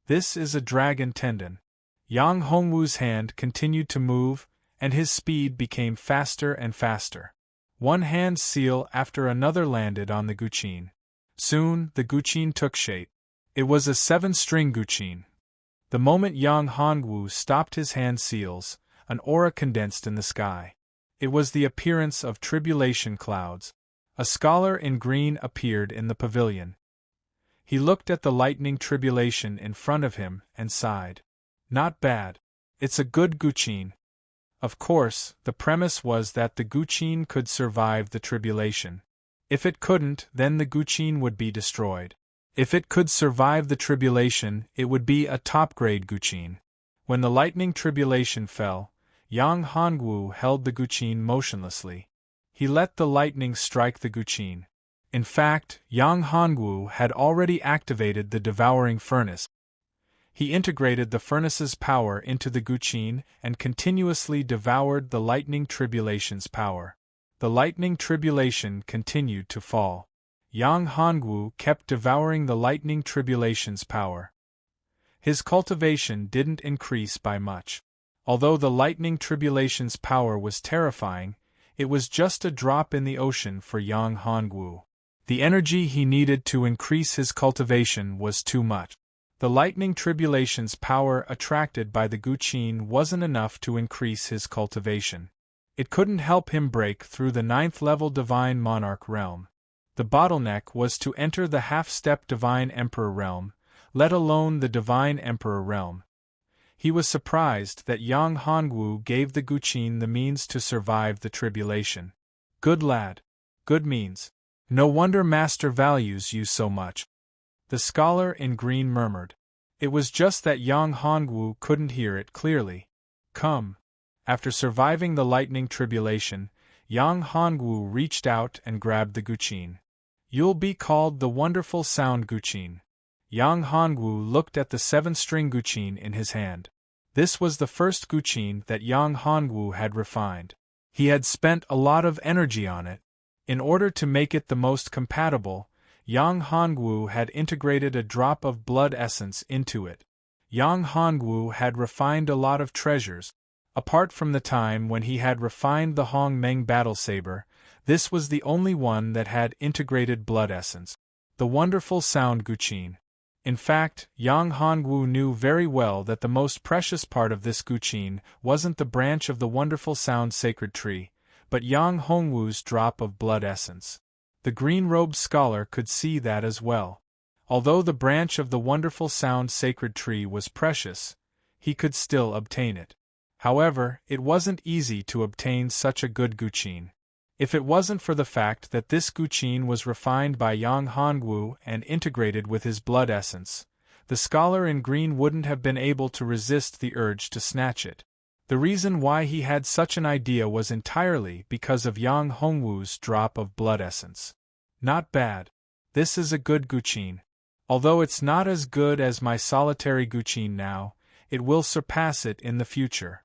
[SPEAKER 1] This is a dragon tendon. Yang Hongwu's hand continued to move, and his speed became faster and faster. One hand seal after another landed on the guqin. Soon, the guqin took shape. It was a 7-string guqin. The moment Yang Hongwu stopped his hand seals, an aura condensed in the sky. It was the appearance of tribulation clouds. A scholar in green appeared in the pavilion. He looked at the lightning tribulation in front of him and sighed. Not bad. It's a good guqin. Of course, the premise was that the guqin could survive the tribulation. If it couldn't, then the guqin would be destroyed. If it could survive the tribulation, it would be a top-grade guqin. When the lightning tribulation fell, Yang Hongwu held the guqin motionlessly. He let the lightning strike the guqin. In fact, Yang Hongwu had already activated the devouring furnace. He integrated the furnace's power into the guqin and continuously devoured the lightning tribulation's power. The lightning tribulation continued to fall. Yang Hongwu kept devouring the lightning tribulation's power. His cultivation didn't increase by much. Although the lightning tribulation's power was terrifying, it was just a drop in the ocean for Yang Hongwu. The energy he needed to increase his cultivation was too much. The lightning tribulation's power attracted by the guqin wasn't enough to increase his cultivation. It couldn't help him break through the 9th-level Divine Monarch realm. The bottleneck was to enter the half-step Divine Emperor realm, let alone the Divine Emperor realm. He was surprised that Yang Hongwu gave the guqin the means to survive the tribulation. Good lad. Good means. No wonder Master values you so much. The scholar in green murmured. It was just that Yang Hongwu couldn't hear it clearly. Come. After surviving the lightning tribulation, Yang Hongwu reached out and grabbed the guqin. You'll be called the Wonderful Sound Guqin. Yang Hongwu looked at the 7-string guqin in his hand. This was the first guqin that Yang Hongwu had refined. He had spent a lot of energy on it. In order to make it the most compatible, Yang Hongwu had integrated a drop of blood essence into it. Yang Hongwu had refined a lot of treasures. Apart from the time when he had refined the Hong Meng battle saber, this was the only one that had integrated blood essence. The Wonderful Sound Guqin. In fact, Yang Hongwu knew very well that the most precious part of this guqin wasn't the branch of the Wonderful Sound sacred tree, but Yang Hongwu's drop of blood essence. The green-robed scholar could see that as well. Although the branch of the Wonderful Sound sacred tree was precious, he could still obtain it. However, it wasn't easy to obtain such a good guqin. If it wasn't for the fact that this guqin was refined by Yang Hongwu and integrated with his blood essence, the scholar in green wouldn't have been able to resist the urge to snatch it. The reason why he had such an idea was entirely because of Yang Hongwu's drop of blood essence. Not bad. This is a good guqin. Although it's not as good as my solitary guqin now, it will surpass it in the future.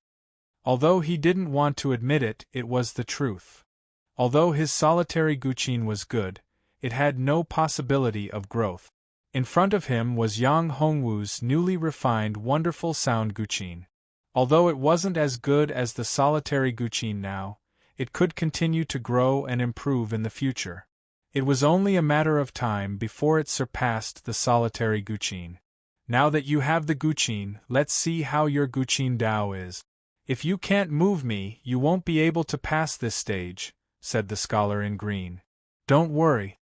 [SPEAKER 1] Although he didn't want to admit it, it was the truth. Although his solitary guqin was good, it had no possibility of growth. In front of him was Yang Hongwu's newly refined Wonderful Sound guqin. Although it wasn't as good as the solitary guqin now, it could continue to grow and improve in the future. It was only a matter of time before it surpassed the solitary guqin. Now that you have the guqin, let's see how your guqin Dao is. If you can't move me, you won't be able to pass this stage, said the scholar in green. Don't worry.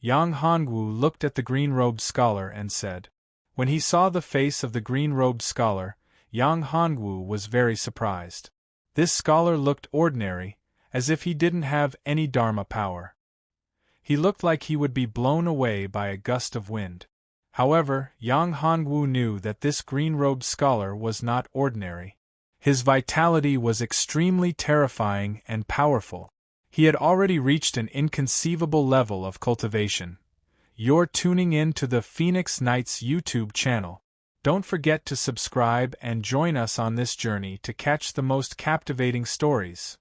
[SPEAKER 1] Yang Hongwu looked at the green-robed scholar and said. When he saw the face of the green-robed scholar, Yang Hongwu was very surprised. This scholar looked ordinary, as if he didn't have any Dharma power. He looked like he would be blown away by a gust of wind. However, Yang Hongwu knew that this green-robed scholar was not ordinary. His vitality was extremely terrifying and powerful. He had already reached an inconceivable level of cultivation. You're tuning in to the Phoenix Knights YouTube channel. Don't forget to subscribe and join us on this journey to catch the most captivating stories.